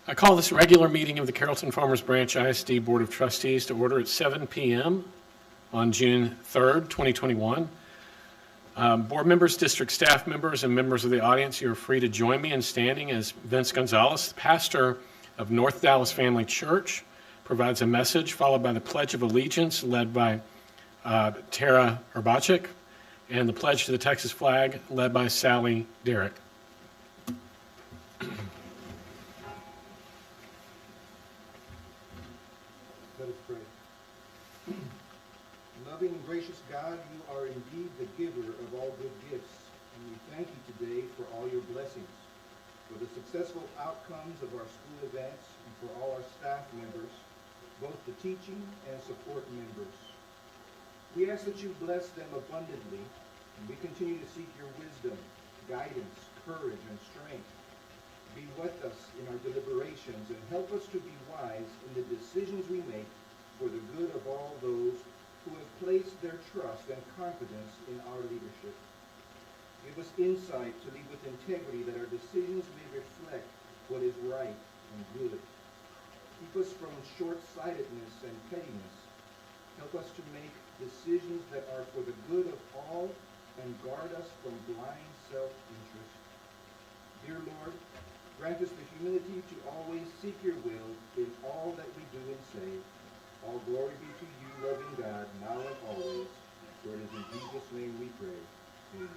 I call this regular meeting of the Carrollton-Farmers Branch ISD Board of Trustees to order at 7 p.m. on June 3rd, 2021. Board members, district staff members, and members of the audience, you are free to join me in standing as Vince Gonzalez, the pastor of North Dallas Family Church, provides a message followed by the Pledge of Allegiance led by Tara Urbachik, and the Pledge to the Texas flag led by Sally Derrick. Let us pray. Loving and gracious God, you are indeed the giver of all good gifts, and we thank you today for all your blessings, for the successful outcomes of our school events, and for all our staff members, both the teaching and support members. We ask that you bless them abundantly, and we continue to seek your wisdom, guidance, courage, and strength. Be with us in our deliberations and help us to be wise in the decisions we make for the good of all those who have placed their trust and confidence in our leadership. Give us insight to lead with integrity that our decisions may reflect what is right and good. Keep us from short-sightedness and pettiness. Help us to make decisions that are for the good of all and guard us from blind self-interest. Dear Lord, grant us the humility to always seek your will in all that we do and say. All glory be to you, loving God, now and always. For it is in Jesus' name we pray. Amen.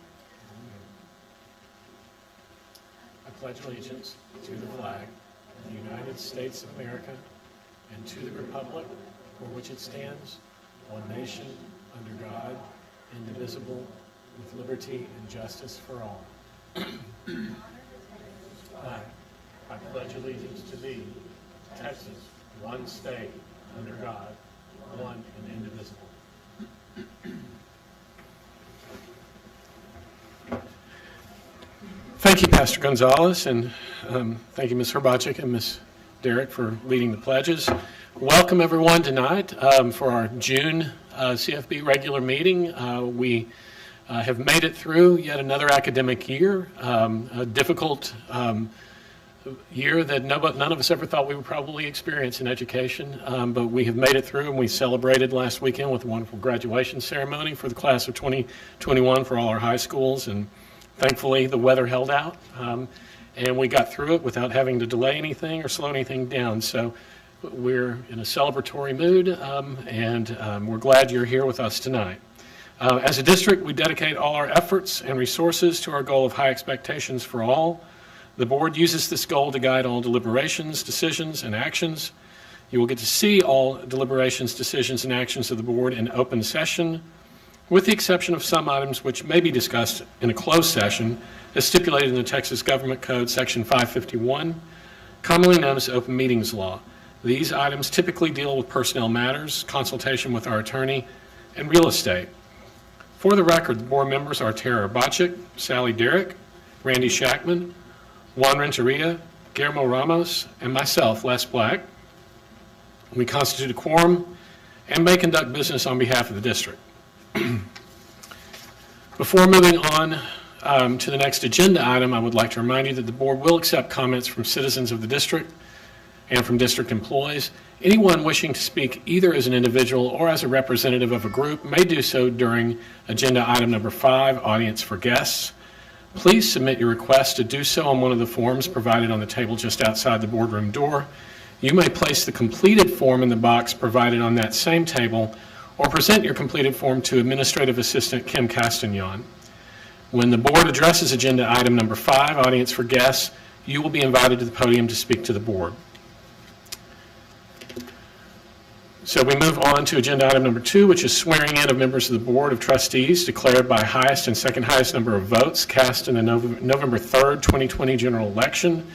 I pledge allegiance to the flag of the United States of America and to the republic for which it stands, one nation, under God, indivisible, with liberty and justice for all. I pledge allegiance to thee, Texas, one state, under God, one and indivisible. Thank you, Pastor Gonzalez, and thank you, Ms. Urbachik and Ms. Derrick, for leading the pledges. Welcome, everyone, tonight for our June CFB regular meeting. We have made it through yet another academic year, a difficult year that none of us ever thought we would probably experience in education, but we have made it through, and we celebrated last weekend with a wonderful graduation ceremony for the class of 2021 for all our high schools, and thankfully the weather held out, and we got through it without having to delay anything or slow anything down. So we're in a celebratory mood, and we're glad you're here with us tonight. As a district, we dedicate all our efforts and resources to our goal of high expectations for all. The board uses this goal to guide all deliberations, decisions, and actions. You will get to see all deliberations, decisions, and actions of the board in open session, with the exception of some items which may be discussed in a closed session, as stipulated in the Texas Government Code, Section 551, commonly known as Open Meetings Law. These items typically deal with personnel matters, consultation with our attorney, and real estate. For the record, the board members are Tara Urbachik, Sally Derrick, Randy Shackman, Juan Renteria, Guillermo Ramos, and myself, Les Black. We constitute a quorum and may conduct business on behalf of the district. Before moving on to the next agenda item, I would like to remind you that the board will accept comments from citizens of the district and from district employees. Anyone wishing to speak either as an individual or as a representative of a group may do so during agenda item number 5, Audience for Guests. Please submit your request to do so on one of the forms provided on the table just outside the boardroom door. You may place the completed form in the box provided on that same table, or present your completed form to Administrative Assistant Kim Castagnon. When the board addresses agenda item number 5, Audience for Guests, you will be invited to the podium to speak to the board. So we move on to agenda item number 2, which is swearing in of members of the Board of Trustees declared by highest and second highest number of votes cast in the November 3rd, 2020 general election.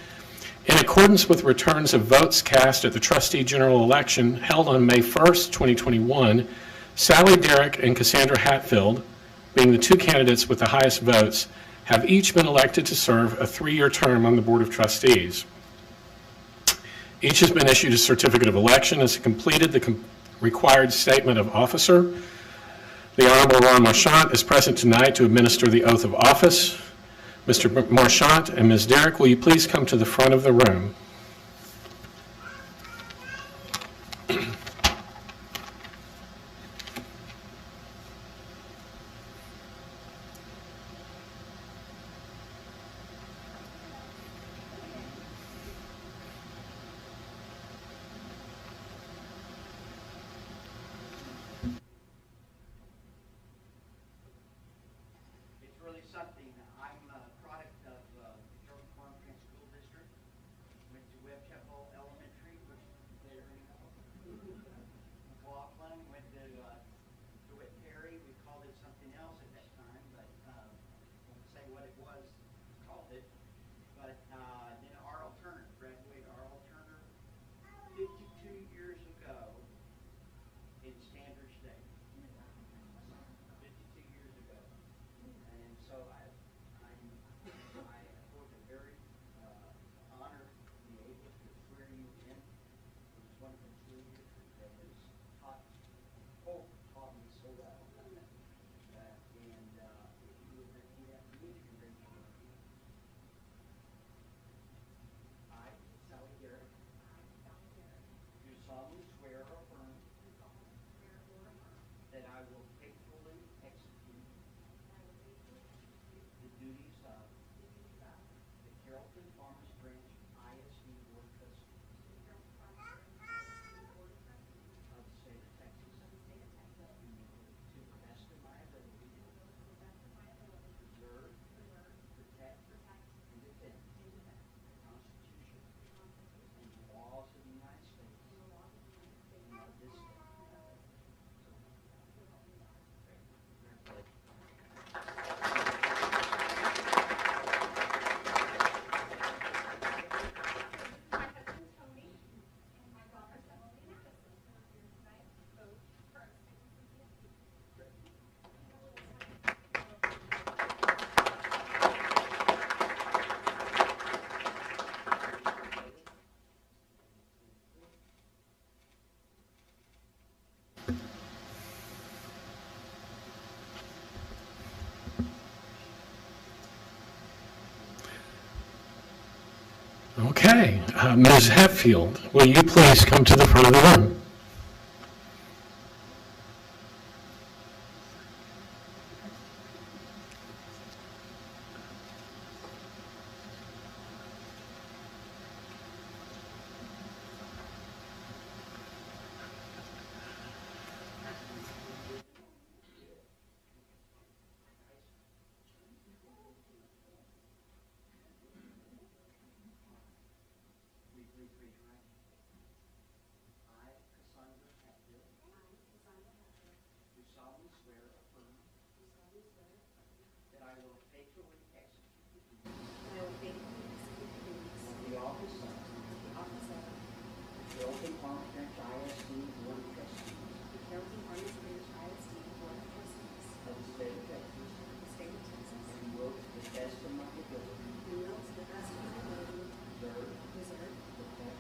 In accordance with returns of votes cast at the trustee general election held on May 1st, 2021, Sally Derrick and Cassandra Hatfield, being the two candidates with the highest votes, have each been elected to serve a 3-year term on the Board of Trustees. Each has been issued a certificate of election and has completed the required statement of officer. The Honorable Ron Marchant is present tonight to administer the oath of office. Mr. Marchant and Ms. Derrick, will you please come to the front of the room? Webb Temple Elementary, which there McLaughlin, went to DeWitt Perry. We called it something else at that time, but won't say what it was called it. But then Arl Turner, graduated Arl Turner 52 years ago in Standard State. 52 years ago. And so I hold a very honor to be able to swear you in. It was one of the 2 years that has taught me so well. And if you would repeat after me, you can raise your hand. I, Sally Garrett, do solemnly swear or affirm that I will faithfully execute the duties of the Carrollton-Farmers Branch ISD Board of Trustees of the state of Texas, to the best of my ability, preserve, protect, and defend the Constitution and the laws of the United States and of this state. My husband Tony and my daughter Emily Madison are here tonight, both for our Contingency Okay, Ms. Hatfield, will you please come to the front of the room? Please raise your right hand. I, Cassandra Hatfield, do solemnly swear or affirm that I will faithfully execute the duties of the office of Carrollton-Farmers Branch ISD Board of Trustees of the state of Texas, and will to the best of my ability preserve,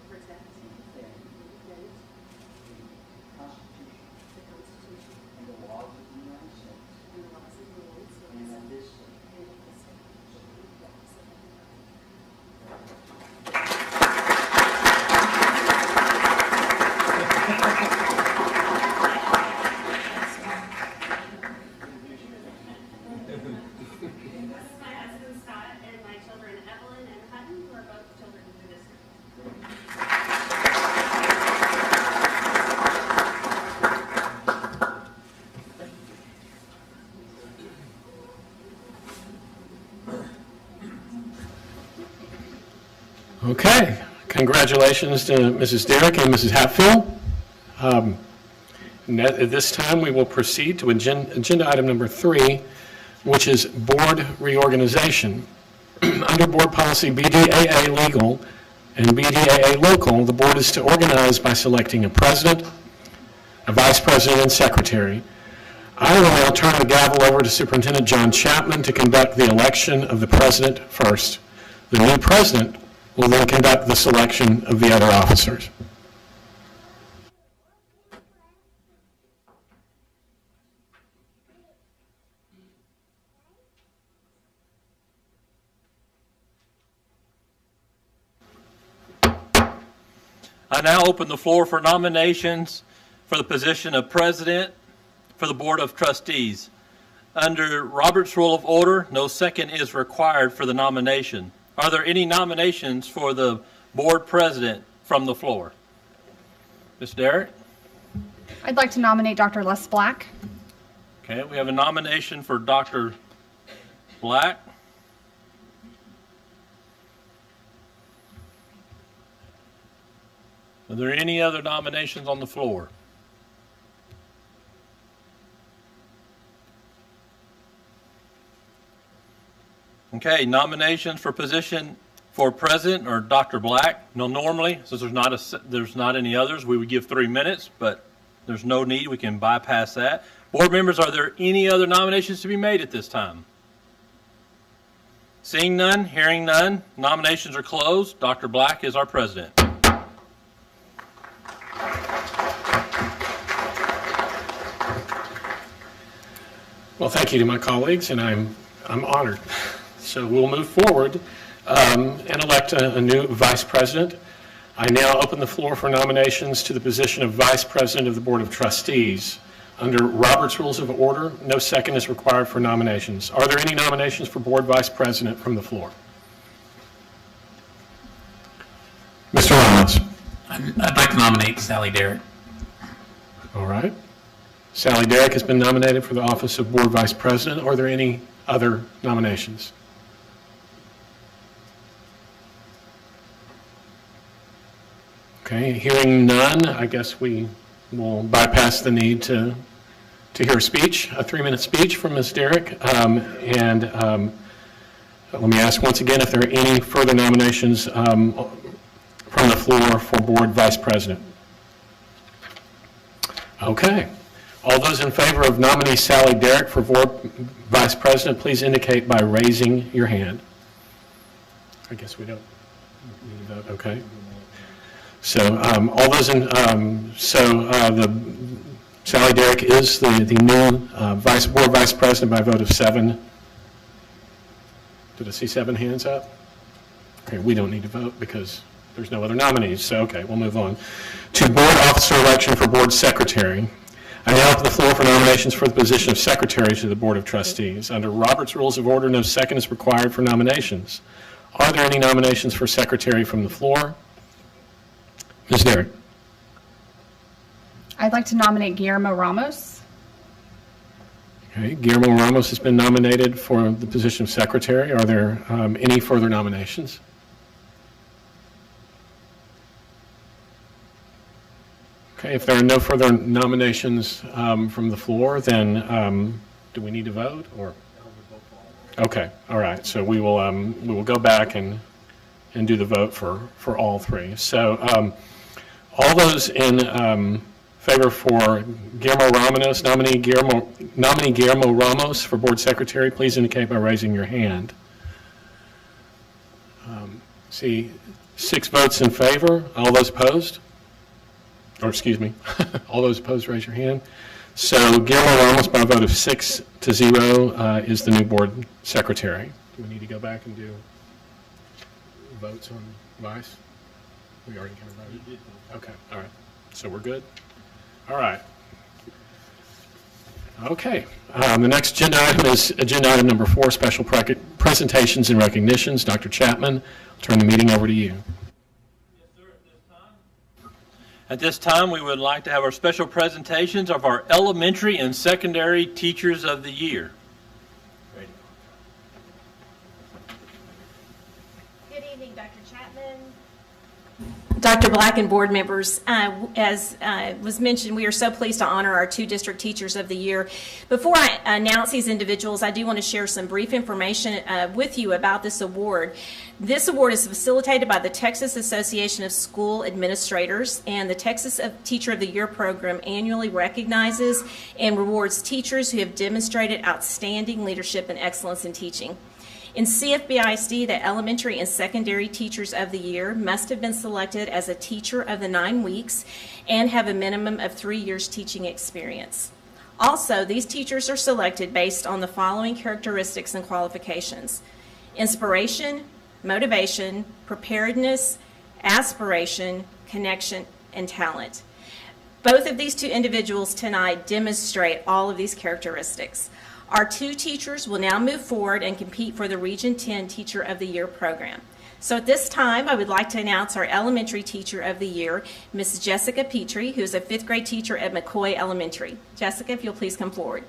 protect, and defend the Constitution and the laws of the United States and of this state. This is my husband Scott and my children Evelyn and Hutton, who are both children in the district. Okay, congratulations to Mrs. Derrick and Mrs. Hatfield. At this time, we will proceed to agenda item number 3, which is board reorganization. Under Board Policy BDAA Legal and BDAA Local, the board is to organize by selecting a president, a vice president, and secretary. I will now turn the gavel over to Superintendent John Chapman to conduct the election of the president first. The new president will then conduct the selection of the other officers. I now open the floor for nominations for the position of president for the Board of Trustees. Under Robert's Rule of Order, no second is required for the nomination. Are there any nominations for the board president from the floor? Ms. Derrick? I'd like to nominate Dr. Les Black. Okay, we have a nomination for Dr. Black. Are there any other nominations on the floor? Okay, nominations for position for president or Dr. Black. No, normally, since there's not any others, we would give 3 minutes, but there's no need. We can bypass that. Board members, are there any other nominations to be made at this time? Seeing none, hearing none, nominations are closed. Dr. Black is our president. Well, thank you to my colleagues, and I'm honored. So we'll move forward and elect a new vice president. I now open the floor for nominations to the position of vice president of the Board of Trustees. Under Robert's Rules of Order, no second is required for nominations. Are there any nominations for board vice president from the floor? Mr. Ramos. I'd like to nominate Sally Derrick. All right. Sally Derrick has been nominated for the office of board vice president. Are there any other nominations? Okay, hearing none, I guess we will bypass the need to hear a speech, a 3-minute speech from Ms. Derrick. Let me ask once again if there are any further nominations from the floor for board vice president. Okay. All those in favor of nominee Sally Derrick for board vice president, please indicate by raising your hand. I guess we don't need to vote. Okay. So all those in, Sally Derrick is the new board vice president by a vote of 7. Did I see 7 hands up? Okay, we don't need to vote because there's no other nominees. So, okay, we'll move on. To board officer election for board secretary. I now open the floor for nominations for the position of secretary to the Board of Trustees. Under Robert's Rules of Order, no second is required for nominations. Are there any nominations for secretary from the floor? Ms. Derrick. I'd like to nominate Guillermo Ramos. Okay, Guillermo Ramos has been nominated for the position of secretary. Are there any further nominations? Okay, if there are no further nominations from the floor, then do we need to vote or? Okay, all right. So we will go back and do the vote for all 3. So all those in favor for Guillermo Ramos, nominee Guillermo Ramos for board secretary, please indicate by raising your hand. See 6 votes in favor. All those opposed? Or excuse me, all those opposed, raise your hand. So Guillermo Ramos, by a vote of 6-0, is the new board secretary. Do we need to go back and do votes on vice? We already kind of voted. Okay, all right. So we're good? All right. Okay. The next agenda item is agenda item number 4, special presentations and recognitions. Dr. Chapman, I'll turn the meeting over to you. At this time, we would like to have our special presentations of our elementary and secondary teachers of the year. Good evening, Dr. Chapman, Dr. Black, and board members. As was mentioned, we are so pleased to honor our 2 district teachers of the year. Before I announce these individuals, I do want to share some brief information with you about this award. This award is facilitated by the Texas Association of School Administrators, and the Texas Teacher of the Year program annually recognizes and rewards teachers who have demonstrated outstanding leadership and excellence in teaching. In CFB ISD, the elementary and secondary teachers of the year must have been selected as a teacher of the 9 weeks and have a minimum of 3 years teaching experience. Also, these teachers are selected based on the following characteristics and qualifications: inspiration, motivation, preparedness, aspiration, connection, and talent. Both of these 2 individuals tonight demonstrate all of these characteristics. Our 2 teachers will now move forward and compete for the Region 10 Teacher of the Year program. So at this time, I would like to announce our elementary teacher of the year, Ms. Jessica Petrie, who is a 5th grade teacher at McCoy Elementary. Jessica, if you'll please come forward.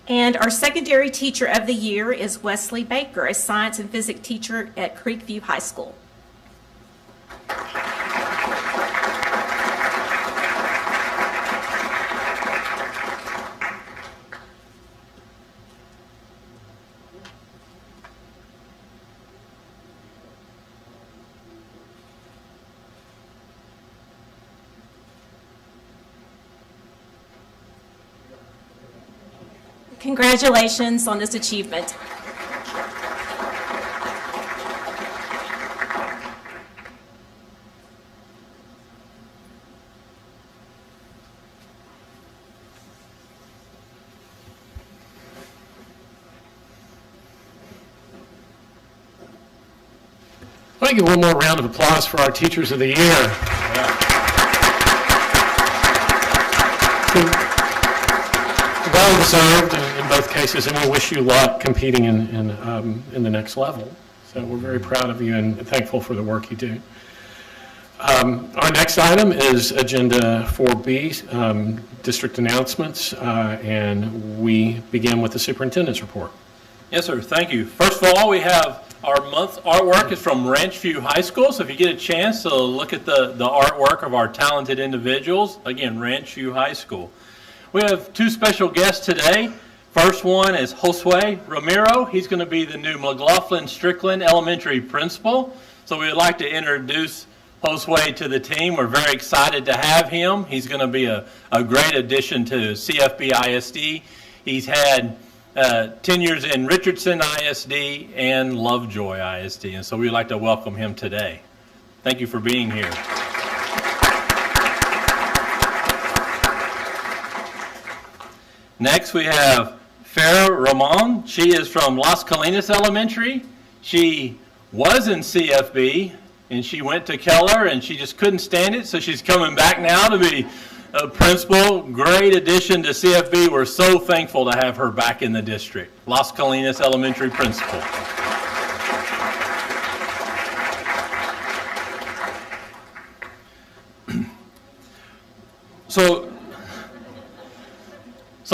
And our secondary teacher of the year is Wesley Baker, a science and physics teacher at Creekview High School. Congratulations on this achievement. I'd like to give one more round of applause for our Teachers of the Year. Well deserved in both cases, and we wish you luck competing in the next level. So we're very proud of you and thankful for the work you do. Our next item is Agenda 4B, district announcements, and we begin with the superintendent's report. Yes, sir. Thank you. First of all, we have our month artwork is from Ranchview High School. So if you get a chance to look at the artwork of our talented individuals, again, Ranchview High School. We have two special guests today. First one is Josue Ramiro. He's going to be the new McLaughlin Strickland Elementary Principal. So we would like to introduce Josue to the team. We're very excited to have him. He's going to be a great addition to CFB ISD. He's had 10 years in Richardson ISD and Lovejoy ISD. And so we'd like to welcome him today. Thank you for being here. Next, we have Farah Ramon. She is from Las Colinas Elementary. She was in CFB, and she went to Keller, and she just couldn't stand it, so she's coming back now to be a principal. Great addition to CFB. We're so thankful to have her back in the district. Las Colinas Elementary principal. So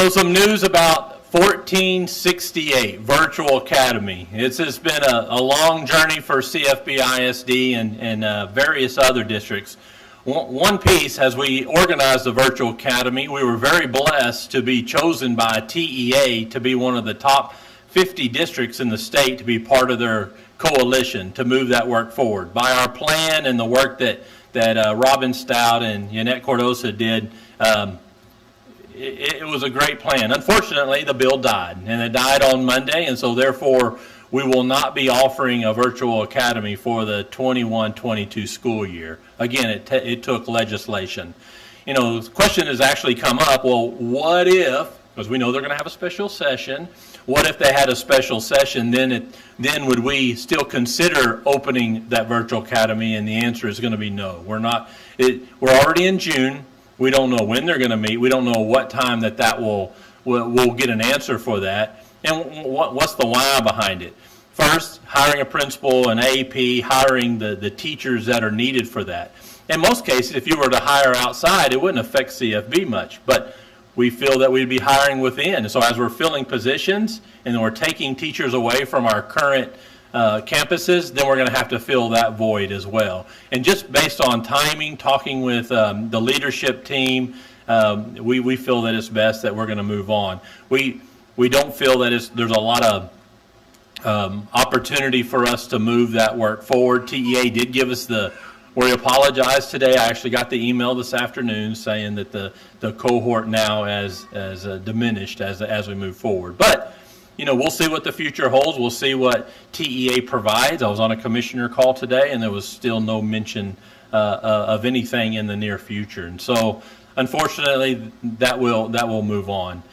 some news about 1468 Virtual Academy. It's just been a long journey for CFB ISD and various other districts. One piece, as we organized the Virtual Academy, we were very blessed to be chosen by TEA to be one of the top 50 districts in the state to be part of their coalition to move that work forward. By our plan and the work that Robin Stout and Yannette Cordosa did, it was a great plan. Unfortunately, the bill died, and it died on Monday, and so therefore we will not be offering a virtual academy for the 21-22 school year. Again, it took legislation. You know, the question has actually come up, well, what if, because we know they're going to have a special session, what if they had a special session, then would we still consider opening that virtual academy? And the answer is going to be no. We're already in June. We don't know when they're going to meet. We don't know what time we'll get an answer for that. And what's the why behind it? First, hiring a principal, an AP, hiring the teachers that are needed for that. In most cases, if you were to hire outside, it wouldn't affect CFB much. But we feel that we'd be hiring within. So as we're filling positions and we're taking teachers away from our current campuses, then we're going to have to fill that void as well. And just based on timing, talking with the leadership team, we feel that it's best that we're going to move on. We don't feel that there's a lot of opportunity for us to move that work forward. TEA did give us we apologize today. I actually got the email this afternoon saying that the cohort now has diminished as we move forward. But you know, we'll see what the future holds. We'll see what TEA provides. I was on a commissioner call today, and there was still no mention of anything in the near future. And so, unfortunately, that will move on.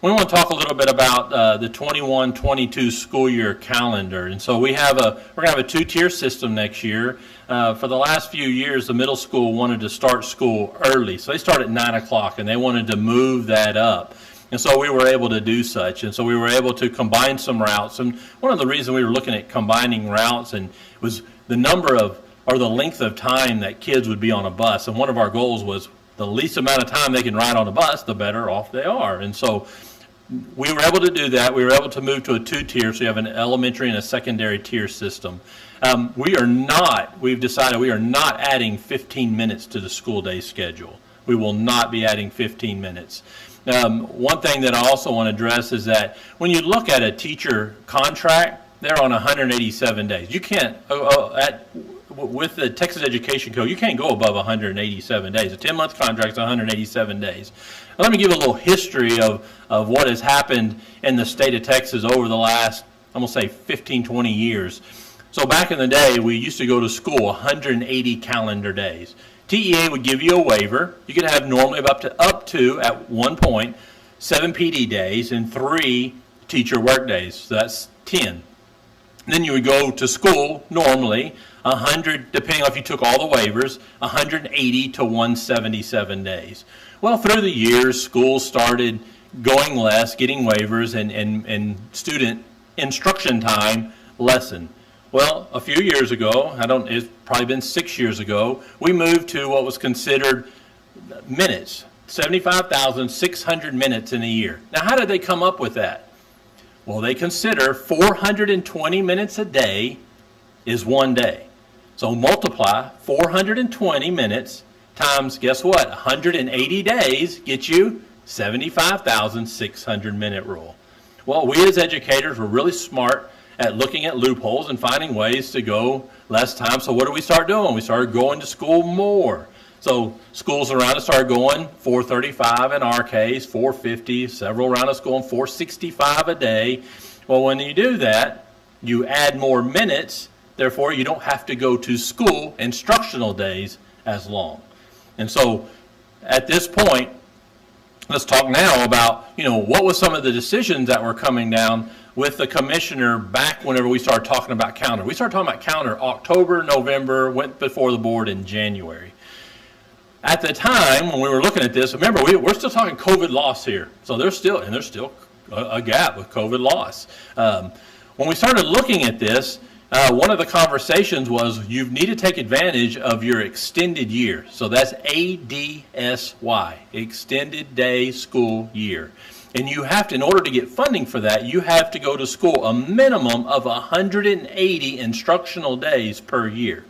We want to talk a little bit about the 21-22 school year calendar. And so we're going to have a two-tier system next year. For the last few years, the middle school wanted to start school early. So they start at 9 o'clock, and they wanted to move that up. And so we were able to do such. And so we were able to combine some routes. And one of the reasons we were looking at combining routes was the length of time that kids would be on a bus. And one of our goals was the least amount of time they can ride on a bus, the better off they are. And so we were able to do that. We were able to move to a two-tier, so you have an elementary and a secondary tier system. We've decided we are not adding 15 minutes to the school day schedule. We will not be adding 15 minutes. One thing that I also want to address is that when you look at a teacher contract, they're on 187 days. You can't, with the Texas Education Code, you can't go above 187 days. A 10-month contract is 187 days. Now, let me give a little history of what has happened in the state of Texas over the last, I'm going to say, 15, 20 years. So back in the day, we used to go to school 180 calendar days. TEA would give you a waiver. You could have normally up to at one point 7 PD days and 3 teacher work days. So that's 10. Then you would go to school normally 100, depending on if you took all the waivers, 180 to 177 days. Well, through the years, schools started going less, getting waivers, and student instruction time lessened. Well, a few years ago, it's probably been 6 years ago, we moved to what was considered minutes, 75,600 minutes in a year. Now, how did they come up with that? Well, they consider 420 minutes a day is one day. So multiply 420 minutes times, guess what, 180 days gets you 75,600 minute rule. Well, we as educators were really smart at looking at loopholes and finding ways to go less time. So what did we start doing? We started going to school more. So schools around us started going 435 in our case, 450, several around us going 465 a day. Well, when you do that, you add more minutes, therefore you don't have to go to school instructional days as long. And so at this point, let's talk now about, what was some of the decisions that were coming down with the commissioner back whenever we started talking about calendar. We started talking about calendar October, November, went before the board in January. At the time when we were looking at this, remember, we're still talking COVID loss here. So there's still a gap with COVID loss. When we started looking at this, one of the conversations was you need to take advantage of your extended year. So that's ADSY, extended day school year. And you have to, in order to get funding for that, you have to go to school a minimum of 180 instructional days per year.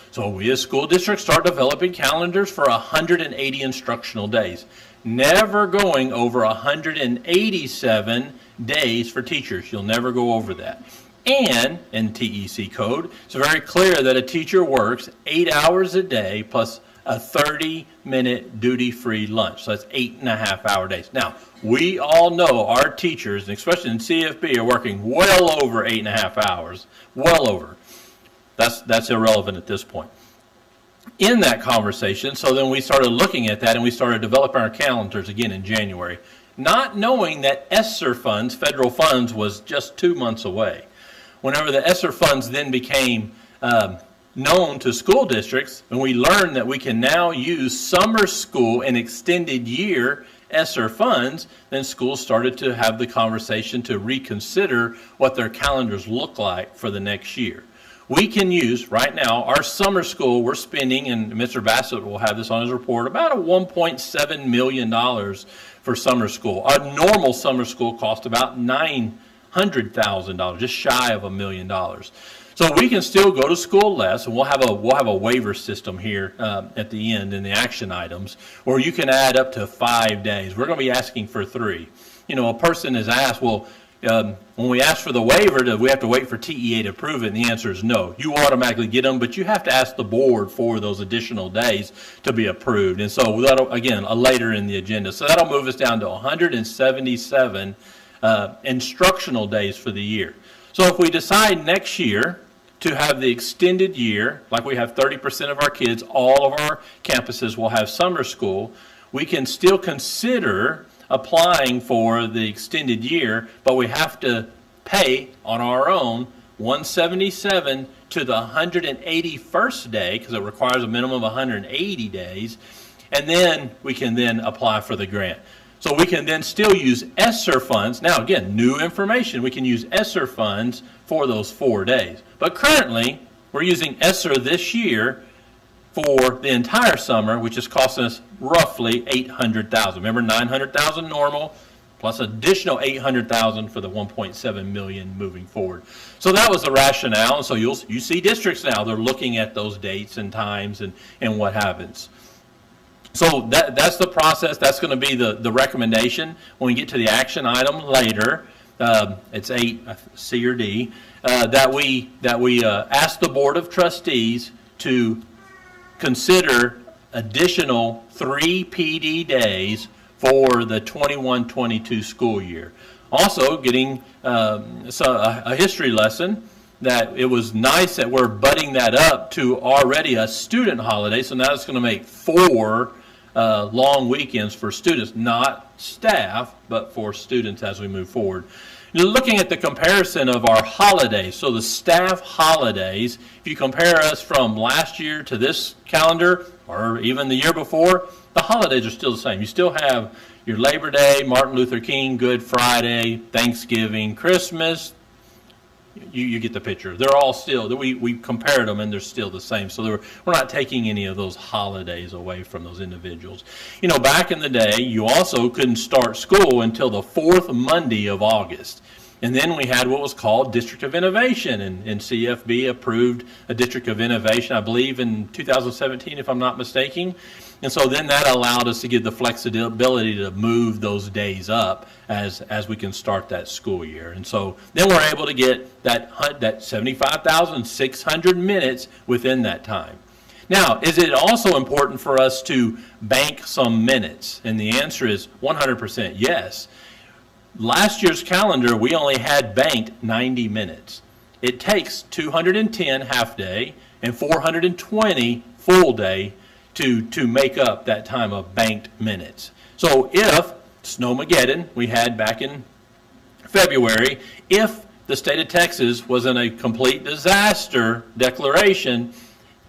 So we as school districts start developing calendars for 180 instructional days, never going over 187 days for teachers. You'll never go over that. And in TEC code, it's very clear that a teacher works 8 hours a day plus a 30-minute duty-free lunch. So that's 8.5-hour days. Now, we all know our teachers, and especially in CFB, are working well over 8.5 hours. Well over. That's irrelevant at this point. In that conversation, so then we started looking at that and we started developing our calendars again in January, not knowing that ESSER funds, federal funds, was just 2 months away. Whenever the ESSER funds then became known to school districts, and we learned that we can now use summer school and extended year ESSER funds, then schools started to have the conversation to reconsider what their calendars look like for the next year. We can use, right now, our summer school, we're spending, and Mr. Bassett will have this on his report, about a $1.7 million for summer school. Our normal summer school cost about $900,000, just shy of $1 million. So we can still go to school less, and we'll have a waiver system here at the end in the action items, where you can add up to 5 days. We're going to be asking for 3. A person has asked, well, when we ask for the waiver, do we have to wait for TEA to approve it? And the answer is no. You automatically get them, but you have to ask the board for those additional days to be approved. And so that'll, again, later in the agenda. So that'll move us down to 177 instructional days for the year. So if we decide next year to have the extended year, like we have 30% of our kids, all of our campuses will have summer school, we can still consider applying for the extended year, but we have to pay on our own 177 to the 181st day, because it requires a minimum of 180 days, and then we can then apply for the grant. So we can then still use ESSER funds. Now, again, new information. We can use ESSER funds for those 4 days. But currently, we're using ESSER this year for the entire summer, which is costing us roughly $800,000. Remember, $900,000 normal, plus additional $800,000 for the $1.7 million moving forward. So that was the rationale. And so you see districts now, they're looking at those dates and times and what happens. So that's the process. That's going to be the recommendation. When we get to the action item later, it's 8C or D, that we ask the Board of Trustees to consider additional 3 PD days for the 21-22 school year. Also, getting a history lesson that it was nice that we're butting that up to already a student holiday, so now it's going to make 4 long weekends for students, not staff, but for students as we move forward. You're looking at the comparison of our holidays, so the staff holidays, if you compare us from last year to this calendar, or even the year before, the holidays are still the same. You still have your Labor Day, Martin Luther King, Good Friday, Thanksgiving, Christmas. You get the picture. They're all still, we compared them and they're still the same. So we're not taking any of those holidays away from those individuals. You know, back in the day, you also couldn't start school until the 4th Monday of August. And then we had what was called District of Innovation, and CFB approved a District of Innovation, I believe, in 2017, if I'm not mistaken. And so then that allowed us to give the flexibility to move those days up as we can start that school year. And so then we're able to get that 75,600 minutes within that time. Now, is it also important for us to bank some minutes? And the answer is 100% yes. Last year's calendar, we only had banked 90 minutes. It takes 210 half-day and 420 full-day to make up that time of banked minutes. So if Snowmageddon, we had back in February, if the state of Texas was in a complete disaster declaration,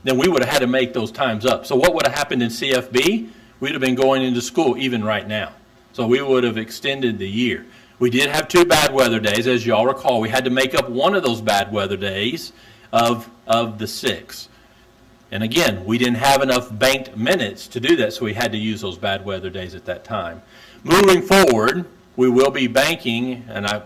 then we would have had to make those times up. So what would have happened in CFB? We'd have been going into school even right now. So we would have extended the year. We did have 2 bad weather days. As you all recall, we had to make up one of those bad weather days of the 6. And again, we didn't have enough banked minutes to do that, so we had to use those bad weather days at that time. Moving forward, we will be banking, and I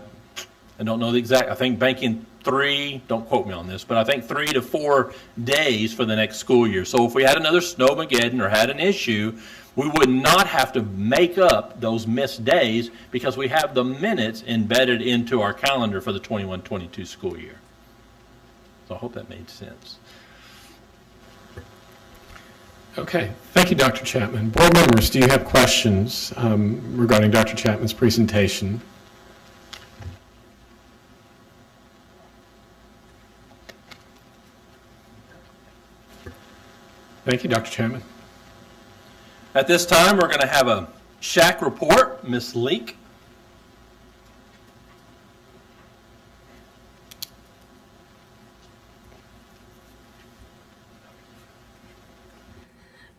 don't know the exact, I think banking 3, don't quote me on this, but I think 3 to 4 days for the next school year. So if we had another Snowmageddon or had an issue, we would not have to make up those missed days because we have the minutes embedded into our calendar for the 21-22 school year. So I hope that made sense. Okay, thank you, Dr. Chapman. Board members, do you have questions regarding Dr. Chapman's presentation? Thank you, Dr. Chapman. At this time, we're going to have a SHAC report. Ms. Leek.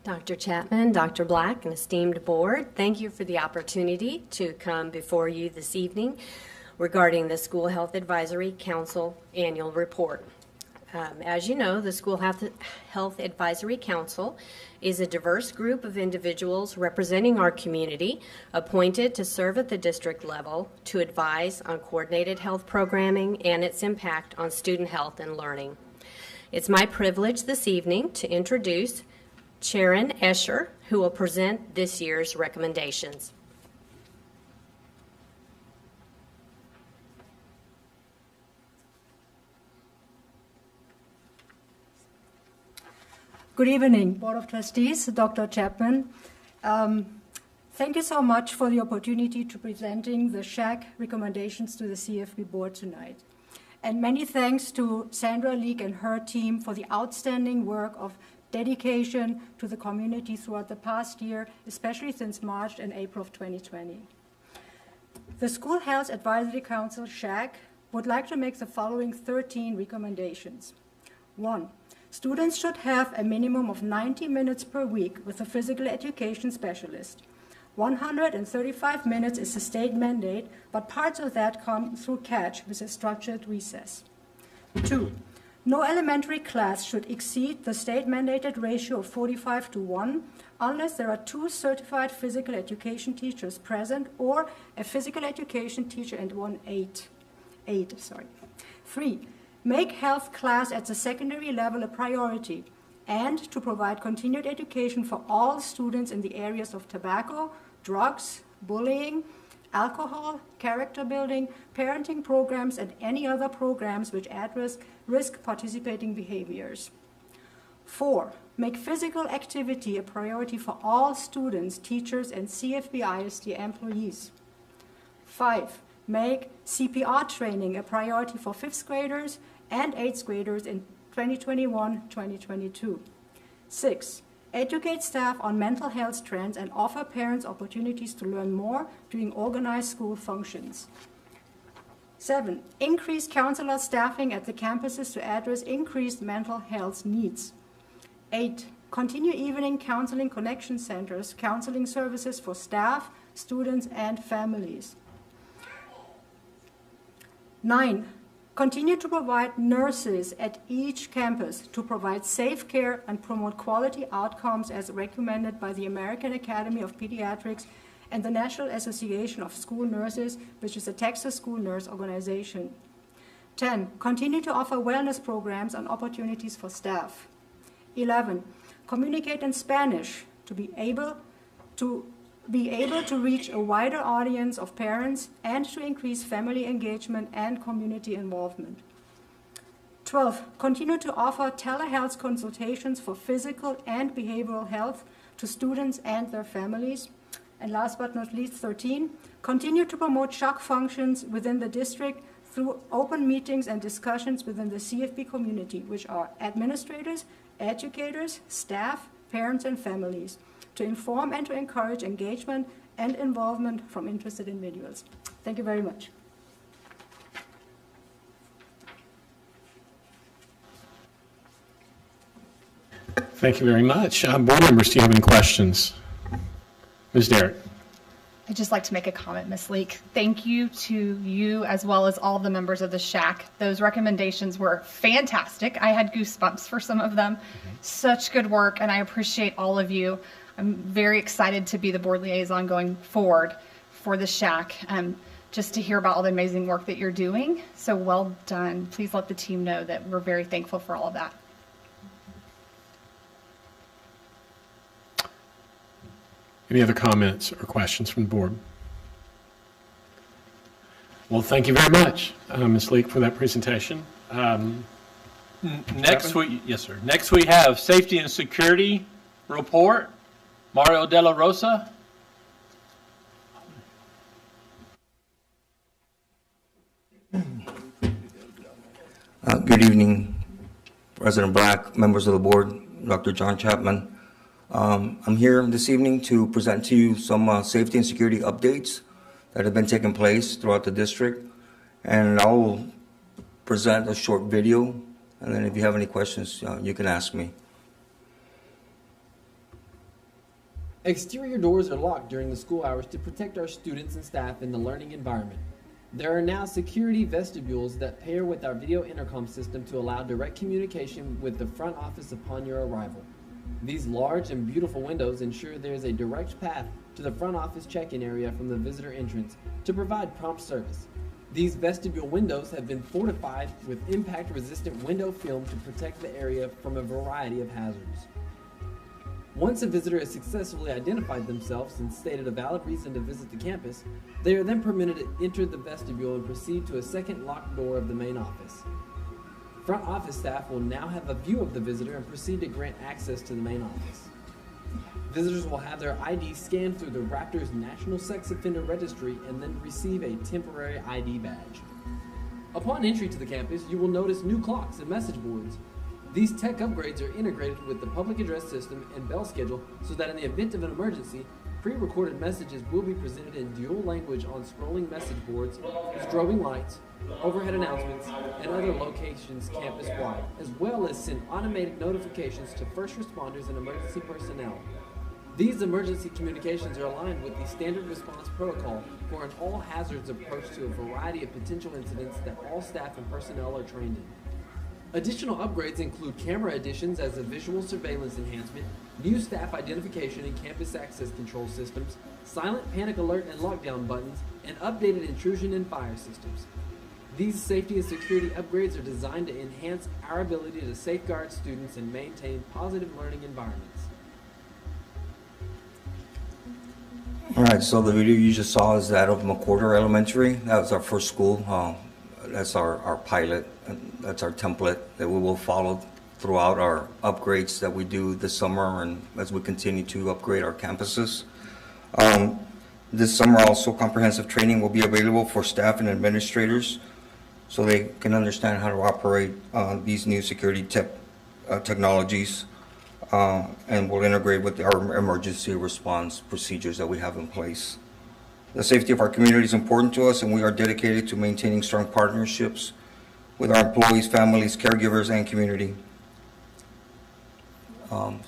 Dr. Chapman, Dr. Black, and esteemed board, thank you for the opportunity to come before you this evening regarding the School Health Advisory Council annual report. As you know, the School Health Advisory Council is a diverse group of individuals representing our community, appointed to serve at the district level to advise on coordinated health programming and its impact on student health and learning. It's my privilege this evening to introduce Sharon Escher, who will present this year's recommendations. Good evening, Board of Trustees, Dr. Chapman. Thank you so much for the opportunity to presenting the SHAC recommendations to the CFB Board tonight. And many thanks to Sandra Leek and her team for the outstanding work of dedication to the community throughout the past year, especially since March and April of 2020. The School Health Advisory Council, SHAC, would like to make the following 13 recommendations. 1. Students should have a minimum of 90 minutes per week with a physical education specialist. 135 minutes is the state mandate, but parts of that come through catch with a structured recess. 2. No elementary class should exceed the state-mandated ratio of 45:1 unless there are 2 certified physical education teachers present or a physical education teacher and 1 aide. 3. Make health class at the secondary level a priority and to provide continued education for all students in the areas of tobacco, drugs, bullying, alcohol, character building, parenting programs, and any other programs which address risk participating behaviors. 4. Make physical activity a priority for all students, teachers, and CFB ISD employees. 5. Make CPR training a priority for 5th graders and 8th graders in 2021-2022. 6. Educate staff on mental health trends and offer parents opportunities to learn more during organized school functions. 7. Increase counselor staffing at the campuses to address increased mental health needs. 8. Continue evening counseling connection centers, counseling services for staff, students, and families. 9. Continue to provide nurses at each campus to provide safe care and promote quality outcomes as recommended by the American Academy of Pediatrics and the National Association of School Nurses, which is a Texas school nurse organization. 10. Continue to offer wellness programs and opportunities for staff. 11. Communicate in Spanish to be able to reach a wider audience of parents and to increase family engagement and community involvement. 12. Continue to offer telehealth consultations for physical and behavioral health to students and their families. And last but not least, 13. Continue to promote SHOC functions within the district through open meetings and discussions within the CFB community, which are administrators, educators, staff, parents, and families, to inform and to encourage engagement and involvement from interested individuals. Thank you very much. Thank you very much. Board members, do you have any questions? Ms. Derrick. I'd just like to make a comment, Ms. Leek. Thank you to you as well as all the members of the SHAC. Those recommendations were fantastic. I had goosebumps for some of them. Such good work, and I appreciate all of you. I'm very excited to be the board liaison going forward for the SHAC, just to hear about all the amazing work that you're doing. So well done. Please let the team know that we're very thankful for all of that. Any other comments or questions from the board? Well, thank you very much, Ms. Leek, for that presentation. Next we have Safety and Security Report. Mario De La Rosa. Good evening, President Black, members of the board, Dr. John Chapman. I'm here this evening to present to you some safety and security updates that have been taking place throughout the district. And I will present a short video, and then if you have any questions, you can ask me. Exterior doors are locked during the school hours to protect our students and staff in the learning environment. There are now security vestibules that pair with our video intercom system to allow direct communication with the front office upon your arrival. These large and beautiful windows ensure there is a direct path to the front office check-in area from the visitor entrance to provide prompt service. These vestibule windows have been fortified with impact-resistant window film to protect the area from a variety of hazards. Once a visitor has successfully identified themselves and stated a valid reason to visit the campus, they are then permitted to enter the vestibule and proceed to a second locked door of the main office. Front office staff will now have a view of the visitor and proceed to grant access to the main office. Visitors will have their ID scanned through the Raptors National Sex Offender Registry and then receive a temporary ID badge. Upon entry to the campus, you will notice new clocks and message boards. These tech upgrades are integrated with the public address system and bell schedule so that in the event of an emergency, pre-recorded messages will be presented in dual language on scrolling message boards, strobing lights, overhead announcements, and other locations campus-wide, as well as send automated notifications to first responders and emergency personnel. These emergency communications are aligned with the standard response protocol for an all-hazards approach to a variety of potential incidents that all staff and personnel are trained in. Additional upgrades include camera additions as a visual surveillance enhancement, new staff identification and campus access control systems, silent panic alert and lockdown buttons, and updated intrusion and fire systems. These safety and security upgrades are designed to enhance our ability to safeguard students and maintain positive learning environments. All right, so the video you just saw is that of McWhorter Elementary. That was our first school. That's our pilot. And that's our template that we will follow throughout our upgrades that we do this summer and as we continue to upgrade our campuses. This summer also comprehensive training will be available for staff and administrators so they can understand how to operate these new security technologies and will integrate with our emergency response procedures that we have in place. The safety of our community is important to us, and we are dedicated to maintaining strong partnerships with our employees, families, caregivers, and community.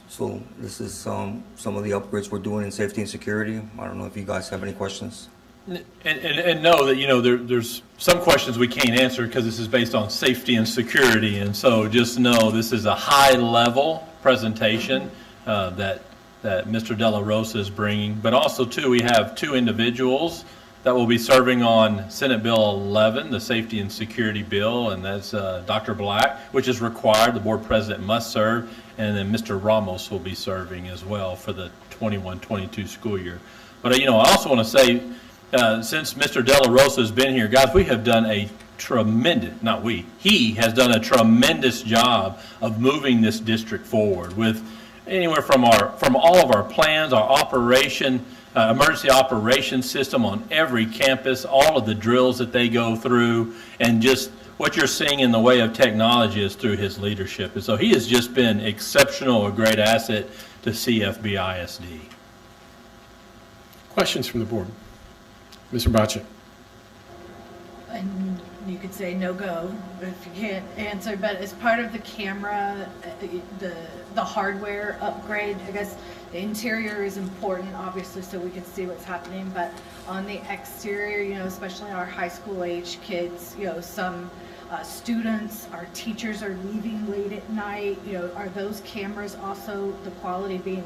So this is some of the upgrades we're doing in safety and security. I don't know if you guys have any questions. And know that, you know, there's some questions we can't answer because this is based on safety and security. And so just know this is a high-level presentation that Mr. De La Rosa is bringing. But also, too, we have two individuals that will be serving on Senate Bill 11, the Safety and Security Bill, and that's Dr. Black, which is required. The board president must serve. And then Mr. Ramos will be serving as well for the 21-22 school year. But, you know, I also want to say, since Mr. De La Rosa has been here, guys, we have done a tremendous, not we, he has done a tremendous job of moving this district forward with anywhere from all of our plans, our operation, emergency operations system on every campus, all of the drills that they go through, and just what you're seeing in the way of technology is through his leadership. And so he has just been exceptional, a great asset to CFB ISD. Questions from the board? Mr. Bocek. And you could say no go if you can't answer, but as part of the camera, the hardware upgrade, I guess the interior is important, obviously, so we can see what's happening, but on the exterior, you know, especially our high school age kids, you know, some students, our teachers are leaving late at night, you know, are those cameras also the quality being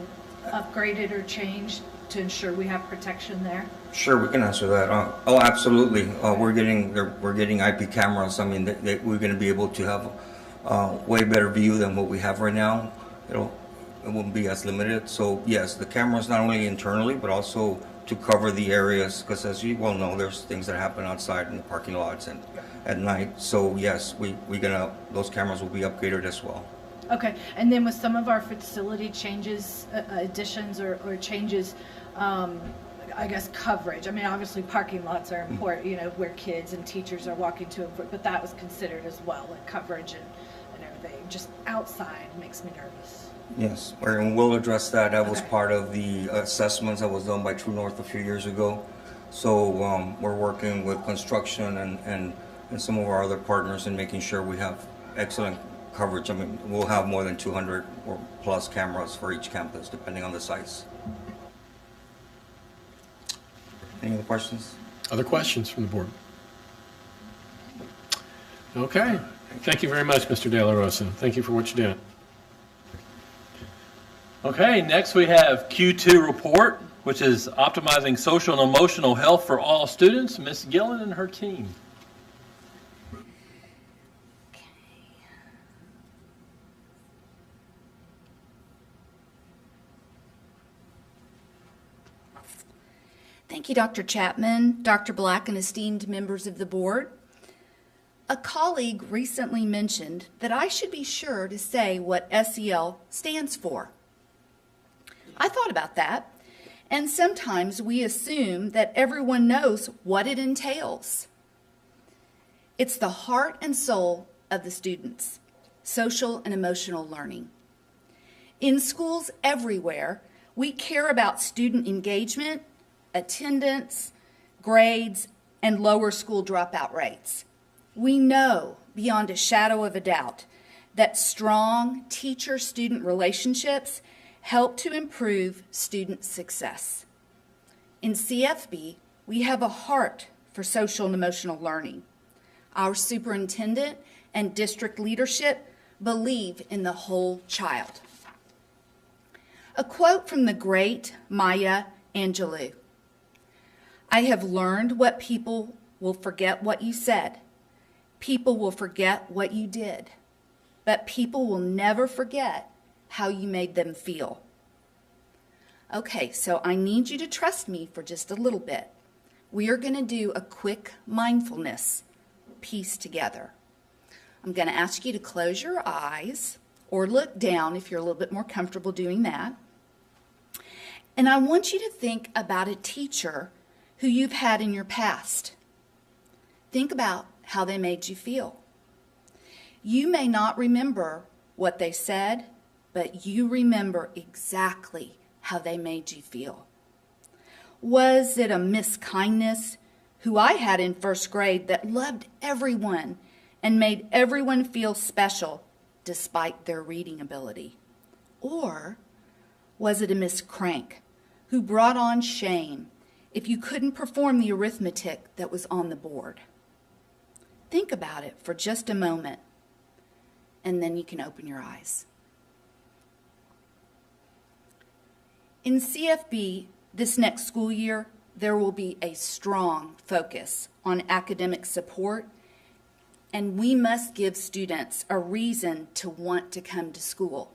upgraded or changed to ensure we have protection there? Sure, we can answer that. Oh, absolutely. We're getting IP cameras. I mean, we're going to be able to have way better view than what we have right now. It won't be as limited. So yes, the cameras not only internally but also to cover the areas, because as you well know, there's things that happen outside in the parking lots and at night. So yes, those cameras will be upgraded as well. Okay, and then with some of our facility changes, additions or changes, I guess coverage. I mean, obviously parking lots are important, you know, where kids and teachers are walking to and from, but that was considered as well, like coverage and everything. Just outside makes me nervous. Yes, and we'll address that. That was part of the assessments that was done by True North a few years ago. So we're working with construction and some of our other partners in making sure we have excellent coverage. I mean, we'll have more than 200 or plus cameras for each campus, depending on the size. Any other questions? Other questions from the board? Okay. Thank you very much, Mr. De La Rosa. Thank you for what you did. Okay, next we have Q2 report, which is optimizing social and emotional health for all students. Ms. Gillen and her team. Thank you, Dr. Chapman, Dr. Black, and esteemed members of the board. A colleague recently mentioned that I should be sure to say what SEL stands for. I thought about that, and sometimes we assume that everyone knows what it entails. It's the heart and soul of the students, social and emotional learning. In schools everywhere, we care about student engagement, attendance, grades, and lower school dropout rates. We know beyond a shadow of a doubt that strong teacher-student relationships help to improve student success. In CFB, we have a heart for social and emotional learning. Our superintendent and district leadership Believe in the whole child. A quote from the great Maya Angelou. I have learned what people will forget what you said. People will forget what you did. But people will never forget how you made them feel. Okay, so I need you to trust me for just a little bit. We are going to do a quick mindfulness piece together. I'm going to ask you to close your eyes or look down if you're a little bit more comfortable doing that. And I want you to think about a teacher who you've had in your past. Think about how they made you feel. You may not remember what they said, but you remember exactly how they made you feel. Was it a Miss Kindness who I had in first grade that loved everyone and made everyone feel special despite their reading ability? Or was it a Miss Crank who brought on shame if you couldn't perform the arithmetic that was on the board? Think about it for just a moment, and then you can open your eyes. In CFB, this next school year, there will be a strong focus on academic support, and we must give students a reason to want to come to school.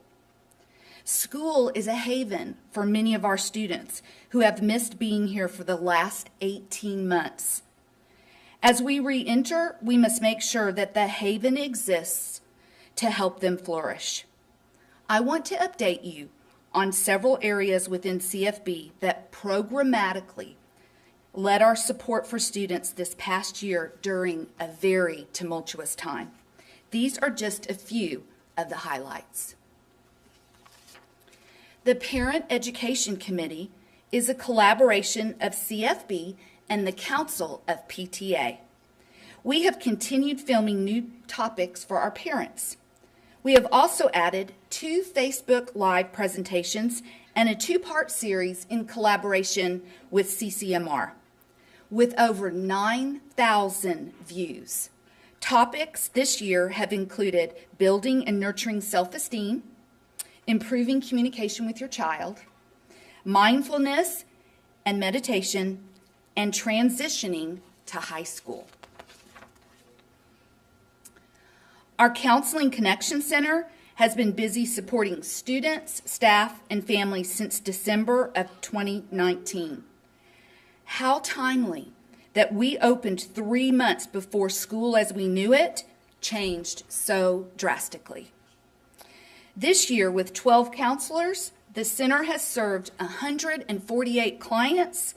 School is a haven for many of our students who have missed being here for the last 18 months. As we re-enter, we must make sure that the haven exists to help them flourish. I want to update you on several areas within CFB that programmatically led our support for students this past year during a very tumultuous time. These are just a few of the highlights. The Parent Education Committee is a collaboration of CFB and the Council of PTA. We have continued filming new topics for our parents. We have also added 2 Facebook Live presentations and a 2-part series in collaboration with CCMR. With over 9,000 views. Topics this year have included building and nurturing self-esteem, improving communication with your child, mindfulness and meditation, and transitioning to high school. Our Counseling Connection Center has been busy supporting students, staff, and families since December of 2019. How timely that we opened 3 months before school as we knew it changed so drastically. This year, with 12 counselors, the center has served 148 clients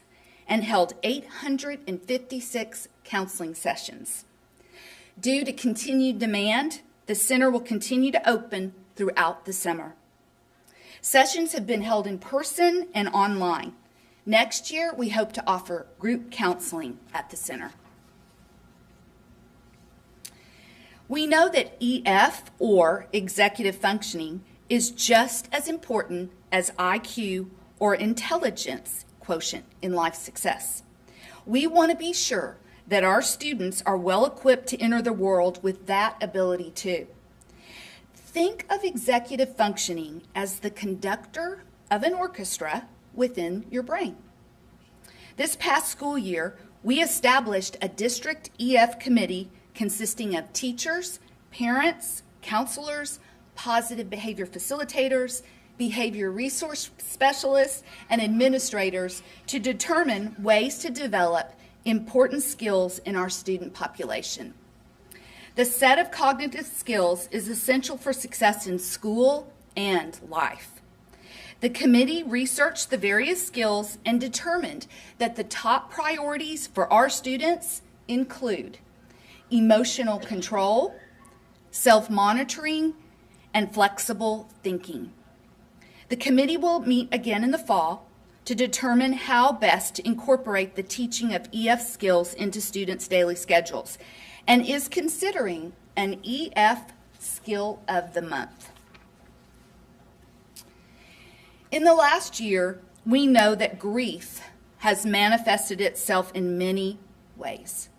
and held 856 counseling sessions. Due to continued demand, the center will continue to open throughout the summer. Sessions have been held in person and online. Next year, we hope to offer group counseling at the center. We know that EF, or executive functioning, is just as important as IQ or intelligence quotient in life success. We want to be sure that our students are well equipped to enter the world with that ability too. Think of executive functioning as the conductor of an orchestra within your brain. This past school year, we established a district EF committee consisting of teachers, parents, counselors, positive behavior facilitators, behavior resource specialists, and administrators to determine ways to develop important skills in our student population. The set of cognitive skills is essential for success in school and life. The committee researched the various skills and determined that the top priorities for our students include emotional control, self-monitoring, and flexible thinking. The committee will meet again in the fall to determine how best to incorporate the teaching of EF skills into students' daily schedules and is considering an EF Skill of the Month. In the last year, we know that grief has manifested itself in many ways.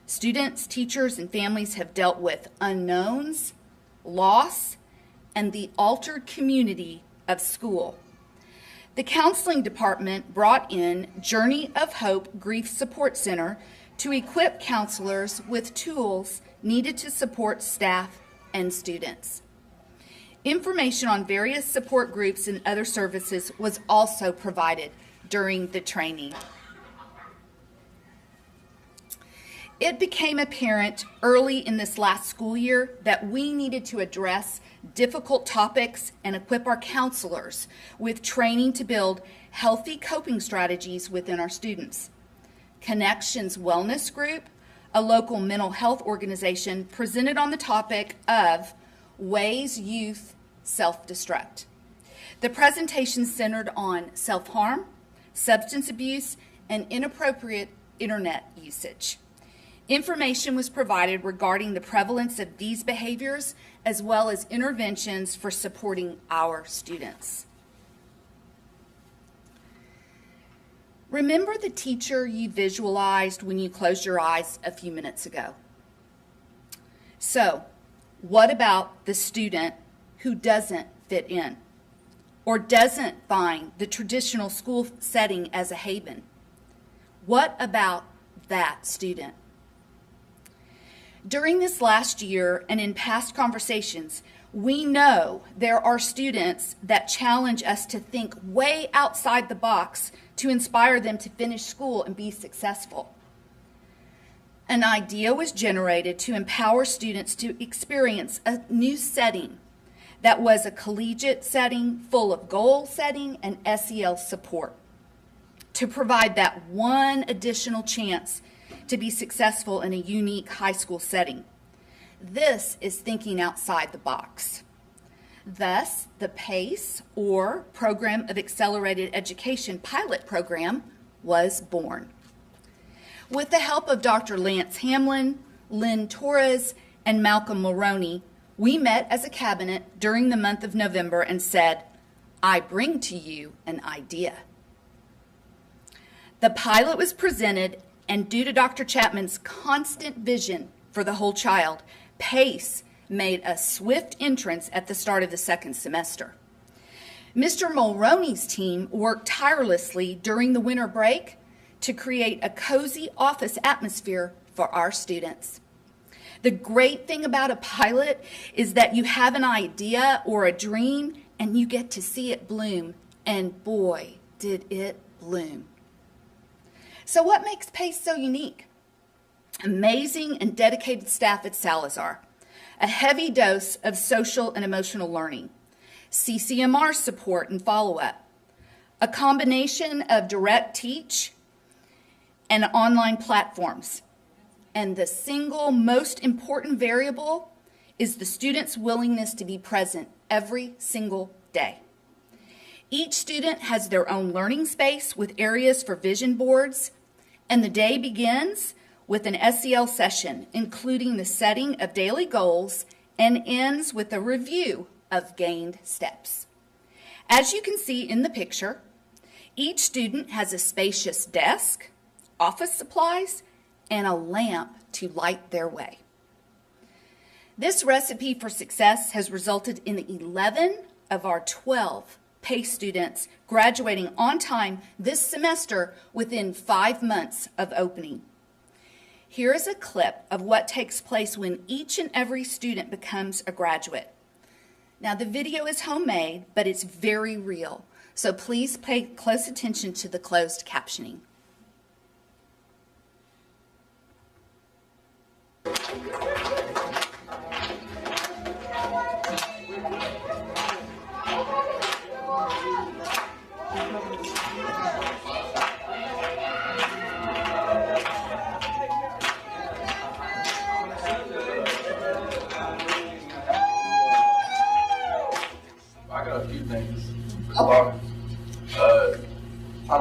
Students, teachers, and families have dealt with unknowns, loss, and the altered community of school. The counseling department brought in Journey of Hope Grief Support Center to equip counselors with tools needed to support staff and students. Information on various support groups and other services was also provided during the training. It became apparent early in this last school year that we needed to address difficult topics and equip our counselors with training to build healthy coping strategies within our students. Connections Wellness Group, a local mental health organization, presented on the topic of ways youth self-destruct. The presentation centered on self-harm, substance abuse, and inappropriate internet usage. Information was provided regarding the prevalence of these behaviors as well as interventions for supporting our students. Remember the teacher you visualized when you closed your eyes a few minutes ago. So, what about the student who doesn't fit in or doesn't find the traditional school setting as a haven? What about that student? During this last year and in past conversations, we know there are students that challenge us to think way outside the box to inspire them to finish school and be successful. An idea was generated to empower students to experience a new setting that was a collegiate setting full of goal setting and SEL support to provide that one additional chance to be successful in a unique high school setting. This is thinking outside the box. Thus, the PACE, or Program of Accelerated Education pilot program, was born. With the help of Dr. Lance Hamlin, Lynn Torres, and Malcolm Mulroney, we met as a cabinet during the month of November and said, I bring to you an idea. The pilot was presented, and due to Dr. Chapman's constant vision for the whole child, PACE made a swift entrance at the start of the second semester. Mr. Mulroney's team worked tirelessly during the winter break to create a cozy office atmosphere for our students. The great thing about a pilot is that you have an idea or a dream and you get to see it bloom, and boy, did it bloom. So what makes PACE so unique? Amazing and dedicated staff at Salazar, a heavy dose of social and emotional learning, CCMR support and follow-up, a combination of direct teach and online platforms. And the single most important variable is the student's willingness to be present every single day. Each student has their own learning space with areas for vision boards, and the day begins with an SEL session, including the setting of daily goals, and ends with a review of gained steps. As you can see in the picture, each student has a spacious desk, office supplies, and a lamp to light their way. This recipe for success has resulted in 11 of our 12 PACE students graduating on time this semester within 5 months of opening. Here is a clip of what takes place when each and every student becomes a graduate. Now, the video is homemade, but it's very real, so please pay close attention to the closed captioning. I got a few things. Trying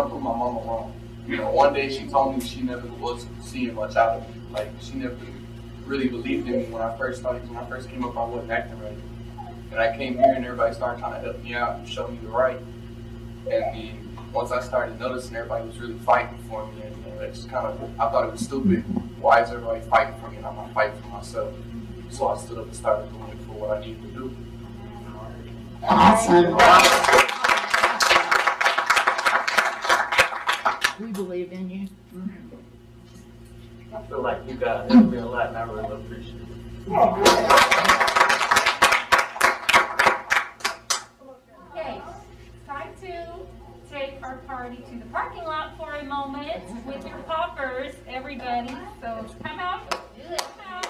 to prove my mama wrong. You know, one day she told me she never was seeing much out of me. Like, she never really believed in me when I first came up, I wasn't acting right. And I came here and everybody started trying to help me out and show me the right. And then once I started noticing everybody was really fighting for me, and it just kind of, I thought it was stupid. Why is everybody fighting for me and I'm not fighting for myself? So I stood up and started doing it for what I needed to do. Awesome. We believe in you. I feel like you guys helped me a lot, and I really appreciate it. Okay, it's time to take our party to the parking lot for a moment with your poppers, everybody. So come out. Do it. Come out.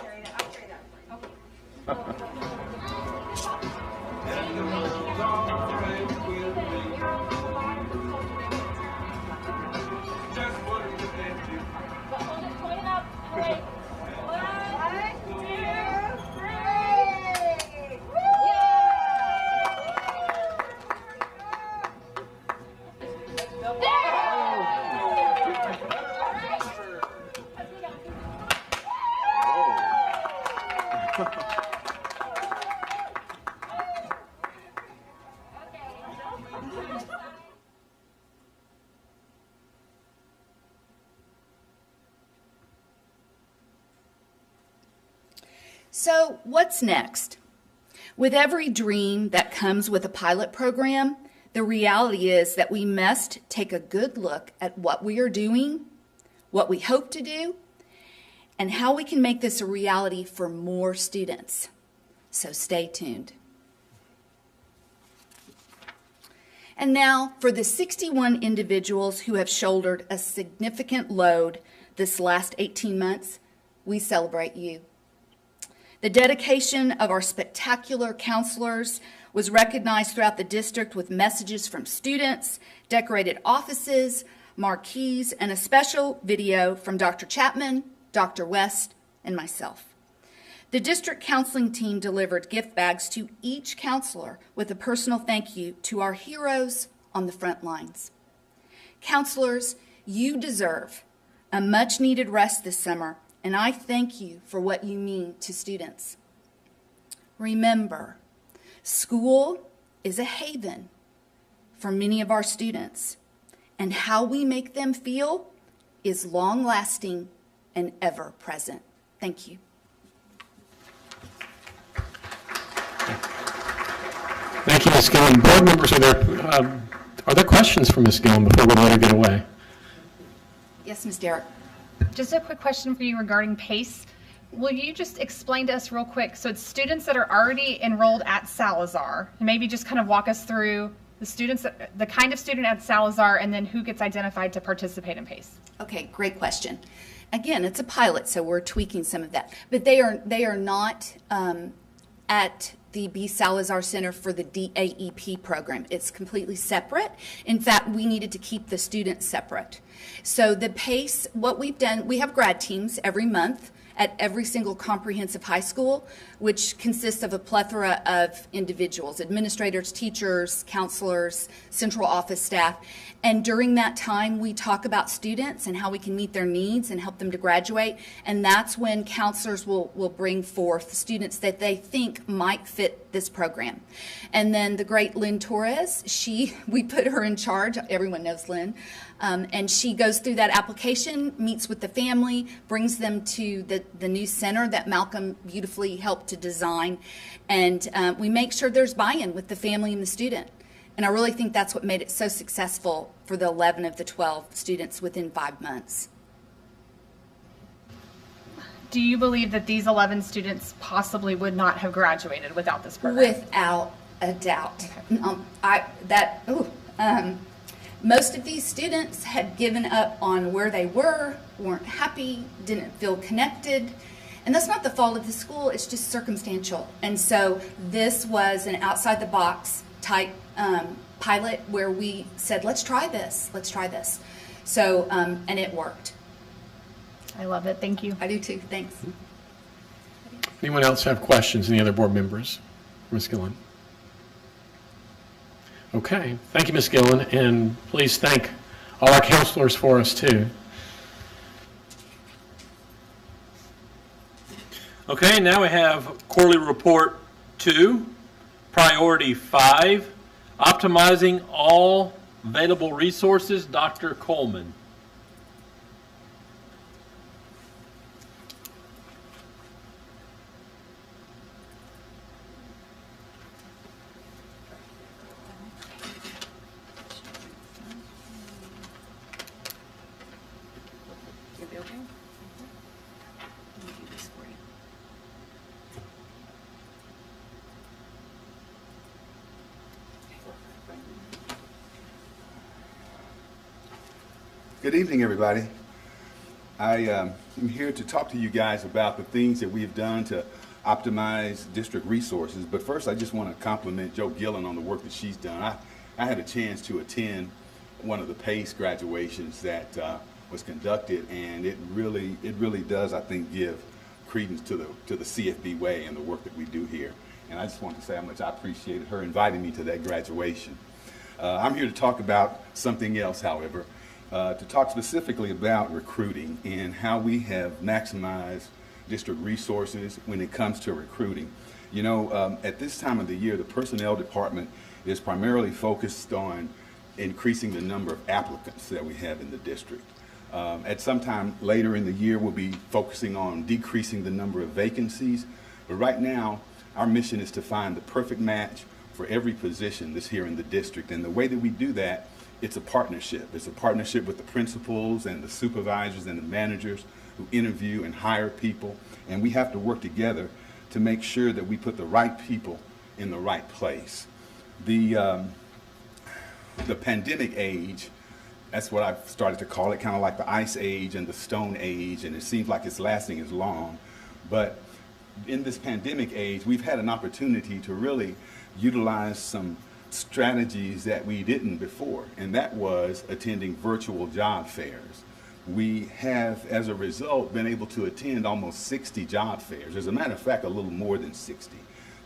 Point it up. Wait. 1, 2, 3. So, what's next? With every dream that comes with a pilot program, the reality is that we must take a good look at what we are doing, what we hope to do, and how we can make this a reality for more students. So stay tuned. And now, for the 61 individuals who have shouldered a significant load this last 18 months, we celebrate you. The dedication of our spectacular counselors was recognized throughout the district with messages from students, decorated offices, marquees, and a special video from Dr. Chapman, Dr. West, and myself. The district counseling team delivered gift bags to each counselor with a personal thank you to our heroes on the front lines. Counselors, you deserve a much-needed rest this summer, and I thank you for what you mean to students. Remember, school is a haven for many of our students, and how we make them feel is long-lasting and ever-present. Thank you. Thank you, Ms. Gillen. Board members, are there questions for Ms. Gillen before we let her get away? Yes, Ms. Derrick. Just a quick question for you regarding PACE. Will you just explain to us real quick, so it's students that are already enrolled at Salazar, and maybe just kind of walk us through the students, the kind of student at Salazar, and then who gets identified to participate in PACE? Okay, great question. Again, it's a pilot, so we're tweaking some of that. But they are not at the B. Salazar Center for the DAEP program. It's completely separate. In fact, we needed to keep the students separate. So the PACE, what we've done, we have grad teams every month at every single comprehensive high school, which consists of a plethora of individuals, administrators, teachers, counselors, central office staff. And during that time, we talk about students and how we can meet their needs and help them to graduate. And that's when counselors will bring forth students that they think might fit this program. And then the great Lynn Torres, we put her in charge. Everyone knows Lynn. And she goes through that application, meets with the family, brings them to the new center that Malcolm beautifully helped to design. And we make sure there's buy-in with the family and the student. And I really think that's what made it so successful for the 11 of the 12 students within 5 months. Do you believe that these 11 students possibly would not have graduated without this program? Without a doubt. Okay. Most of these students had given up on where they were, weren't happy, didn't feel connected. And that's not the fault of the school, it's just circumstantial. And so this was an outside-the-box type pilot where we said, let's try this. So, and it worked. I love it. Thank you. I do too. Thanks. Anyone else have questions? Any other board members? Ms. Gillen? Okay. Thank you, Ms. Gillen. And please thank all our counselors for us, too. Okay, now we have quarterly report 2, priority 5, optimizing all available resources, Dr. Coleman. Good evening, everybody. I am here to talk to you guys about the things that we've done to optimize district resources. But first, I just want to compliment Jo Gillen on the work that she's done. I had a chance to attend one of the PACE graduations that was conducted, and it really does, I think, give credence to the CFB way and the work that we do here. And I just want to say how much I appreciated her inviting me to that graduation. I'm here to talk about something else, however, to talk specifically about recruiting and how we have maximized district resources when it comes to recruiting. You know, at this time of the year, the personnel department is primarily focused on increasing the number of applicants that we have in the district. At some time later in the year, we'll be focusing on decreasing the number of vacancies. But right now, our mission is to find the perfect match for every position that's here in the district. And the way that we do that, it's a partnership. It's a partnership with the principals and the supervisors and the managers who interview and hire people. And we have to work together to make sure that we put the right people in the right place. The pandemic age, that's what I've started to call it, kind of like the ice age and the stone age, and it seems like it's lasting as long. But in this pandemic age, we've had an opportunity to really utilize some strategies that we didn't before, and that was attending virtual job fairs. We have, as a result, been able to attend almost 60 job fairs. As a matter of fact, a little more than 60.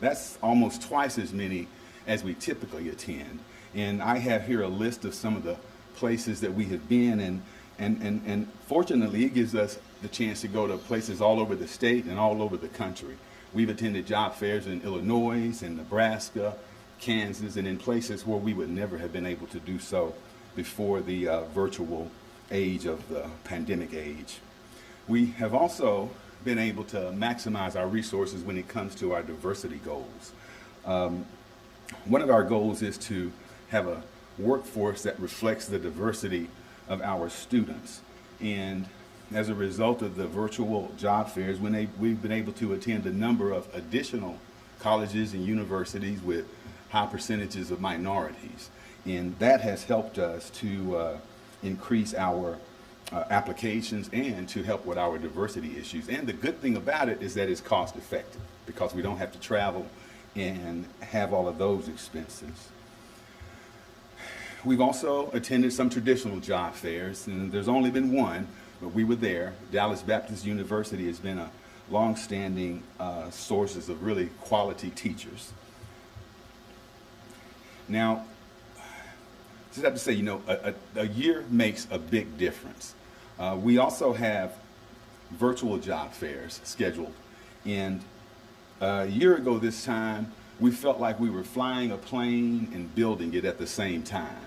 That's almost twice as many as we typically attend. And I have here a list of some of the places that we have been, and fortunately, it gives us the chance to go to places all over the state and all over the country. We've attended job fairs in Illinois, in Nebraska, Kansas, and in places where we would never have been able to do so before the virtual age of the pandemic age. We have also been able to maximize our resources when it comes to our diversity goals. One of our goals is to have a workforce that reflects the diversity of our students. And as a result of the virtual job fairs, we've been able to attend a number of additional colleges and universities with high percentages of minorities. And that has helped us to increase our applications and to help with our diversity issues. And the good thing about it is that it's cost effective because we don't have to travel and have all of those expenses. We've also attended some traditional job fairs, and there's only been one, but we were there. Dallas Baptist University has been a long-standing sources of really quality teachers. Now, just have to say, you know, a year makes a big difference. We also have virtual job fairs scheduled, and a year ago this time, we felt like we were flying a plane and building it at the same time.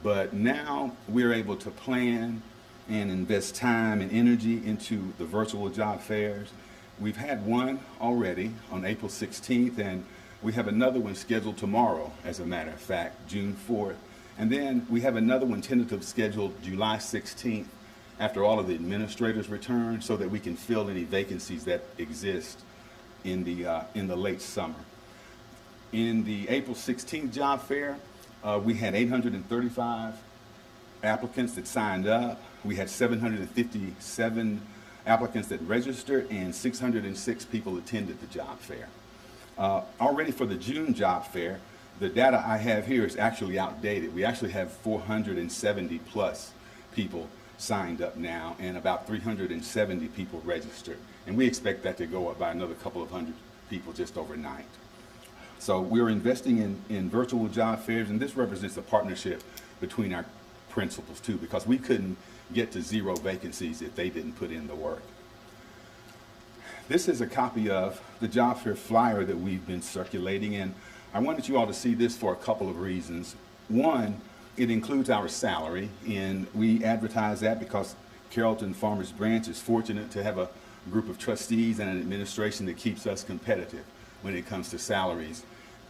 But now we're able to plan and invest time and energy into the virtual job fairs. We've had one already on April 16th, and we have another one scheduled tomorrow, as a matter of fact, June 4th. And then we have another one tentative scheduled July 16th after all of the administrators return so that we can fill any vacancies that exist in the late summer. In the April 16th job fair, we had 835 applicants that signed up. We had 757 applicants that registered, and 606 people attended the job fair. Already for the June job fair, the data I have here is actually outdated. We actually have 470 plus people signed up now and about 370 people registered. And we expect that to go up by another couple of hundred people just overnight. So we're investing in virtual job fairs, and this represents a partnership between our principals too, because we couldn't get to 0 vacancies if they didn't put in the work. This is a copy of the job fair flyer that we've been circulating, and I wanted you all to see this for a couple of reasons. One, it includes our salary, and we advertise that because Carrollton-Farmers branch is fortunate to have a group of trustees and an administration that keeps us competitive when it comes to salaries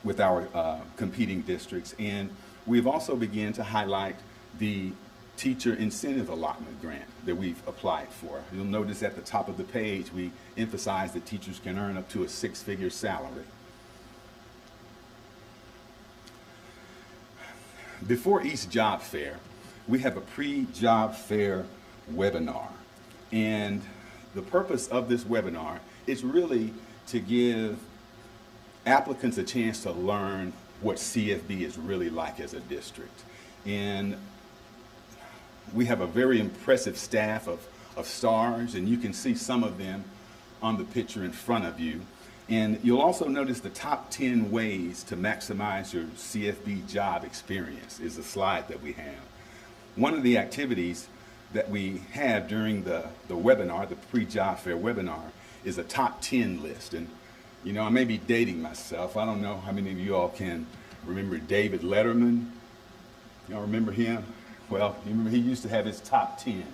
with our competing districts. And we've also begun to highlight the teacher incentive allotment grant that we've applied for. You'll notice at the top of the page we emphasize that teachers can earn up to a 6-figure salary. Before each job fair, we have a pre-job fair webinar. And the purpose of this webinar is really to give applicants a chance to learn what CFB is really like as a district. And we have a very impressive staff of stars, and you can see some of them on the picture in front of you. And you'll also notice the top 10 ways to maximize your CFB job experience is a slide that we have. One of the activities that we have during the webinar, the pre-job fair webinar, is a top 10 list. And you know, I may be dating myself. I don't know how many of you all can remember David Letterman. Y'all remember him? Well, you remember he used to have his top 10.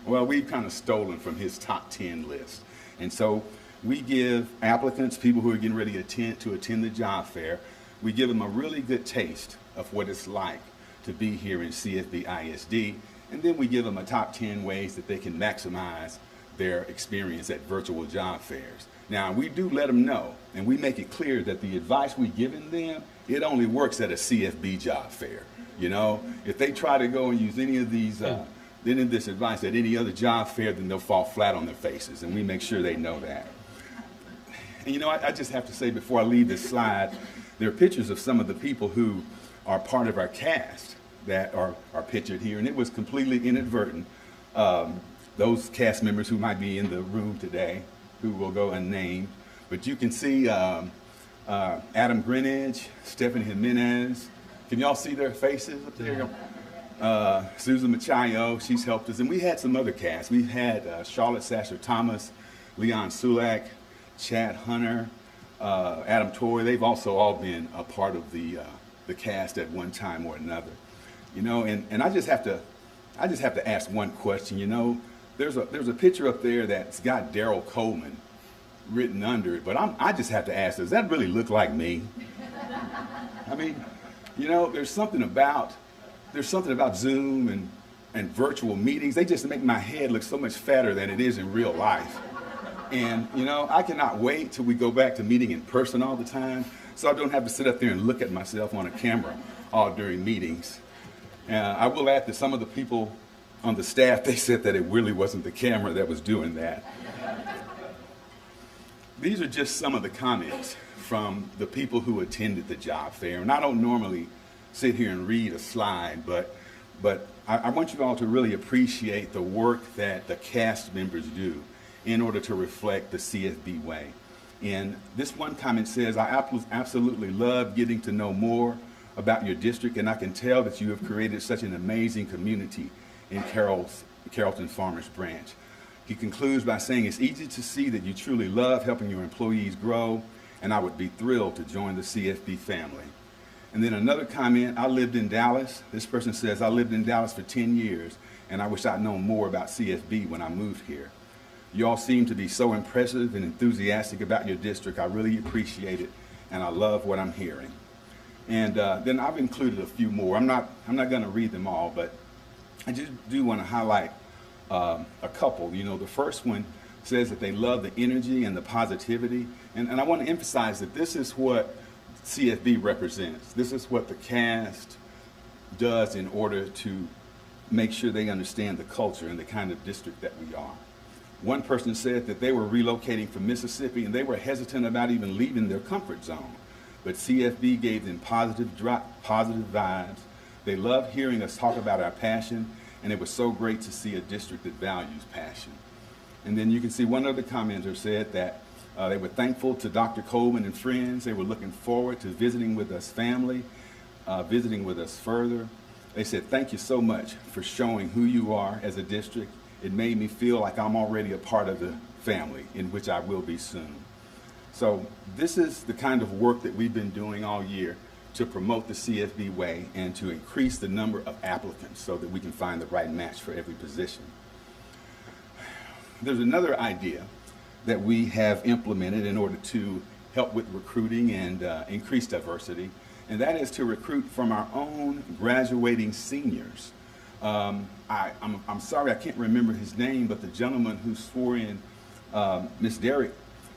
Well, we've kind of stolen from his top 10 list. And so we give applicants, people who are getting ready to attend the job fair, we give them a really good taste of what it's like to be here in CFB ISD. And then we give them a top 10 ways that they can maximize their experience at virtual job fairs. Now, we do let them know, and we make it clear that the advice we're giving them, it only works at a CFB job fair. You know, if they try to go and use any of these, any of this advice at any other job fair, then they'll fall flat on their faces, and we make sure they know that. And you know, I just have to say before I leave this slide, there are pictures of some of the people who are part of our cast that are pictured here, and it was completely inadvertent. Those cast members who might be in the room today, who will go unnamed, but you can see Adam Greenidge, Stephanie Jimenez. Can y'all see their faces up there? Susan Machayo, she's helped us, and we had some other casts. We've had Charlotte Sasser Thomas, Leon Sulak, Chad Hunter, Adam Torrey. They've also all been a part of the cast at one time or another. You know, and I just have to ask one question. You know, there's a picture up there that's got Daryl Coleman written under it, but I just have to ask, does that really look like me? I mean, you know, there's something about Zoom and virtual meetings. They just make my head look so much fatter than it is in real life. And, you know, I cannot wait till we go back to meeting in person all the time, so I don't have to sit up there and look at myself on a camera all during meetings. I will add that some of the people on the staff, they said that it really wasn't the camera that was doing that. These are just some of the comments from the people who attended the job fair. And I don't normally sit here and read a slide, but I want you all to really appreciate the work that the cast members do in order to reflect the CFB way. And this one comment says, I absolutely love getting to know more about your district, and I can tell that you have created such an amazing community in Carrollton-Farmers branch. He concludes by saying, it's easy to see that you truly love helping your employees grow, and I would be thrilled to join the CFB family. And then another comment, I lived in Dallas. This person says, I lived in Dallas for 10 years, and I wish I'd known more about CFB when I moved here. You all seem to be so impressive and enthusiastic about your district. I really appreciate it, and I love what I'm hearing. And then I've included a few more. I'm not going to read them all, but I just do want to highlight a couple. You know, the first one says that they love the energy and the positivity, and I want to emphasize that this is what CFB represents. This is what the cast does in order to make sure they understand the culture and the kind of district that we are. One person said that they were relocating from Mississippi and they were hesitant about even leaving their comfort zone. But CFB gave them positive vibes. They loved hearing us talk about our passion, and it was so great to see a district that values passion. And then you can see one other commenter said that they were thankful to Dr. Coleman and friends. They were looking forward to visiting with us family, visiting with us further. They said, thank you so much for showing who you are as a district. It made me feel like I'm already a part of the family, in which I will be soon. So this is the kind of work that we've been doing all year to promote the CFB way and to increase the number of applicants so that we can find the right match for every position. There's another idea that we have implemented in order to help with recruiting and increase diversity, and that is to recruit from our own graduating seniors. I'm sorry I can't remember his name, but the gentleman who swore in Ms. Derrick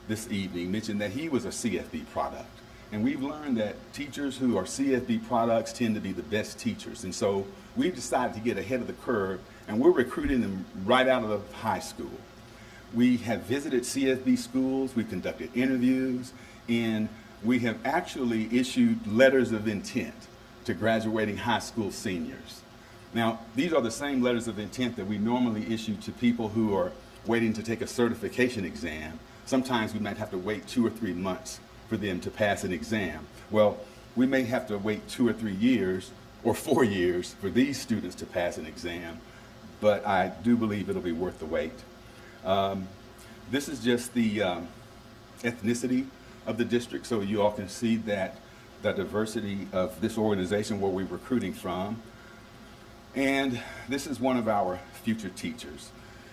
this evening mentioned that he was a CFB product. And we've learned that teachers who are CFB products tend to be the best teachers. And so we've decided to get ahead of the curve, and we're recruiting them right out of high school. We have visited CFB schools, we've conducted interviews, and we have actually issued letters of intent to graduating high school seniors. Now, these are the same letters of intent that we normally issue to people who are waiting to take a certification exam. Sometimes we might have to wait 2 or 3 months for them to pass an exam. Well, we may have to wait 2 or 3 years or 4 years for these students to pass an exam, but I do believe it'll be worth the wait. This is just the ethnicity of the district, so you all can see that the diversity of this organization where we're recruiting from. And this is one of our future teachers.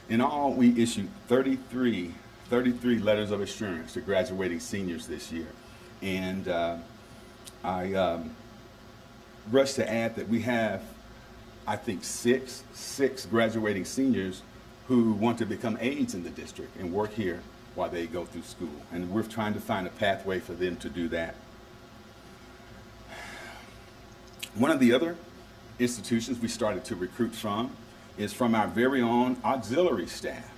In all, we issued 33 letters of assurance to graduating seniors this year. And I rush to add that we have, I think, six graduating seniors who want to become aides in the district and work here while they go through school. And we're trying to find a pathway for them to do that. One of the other institutions we started to recruit from is from our very own auxiliary staff.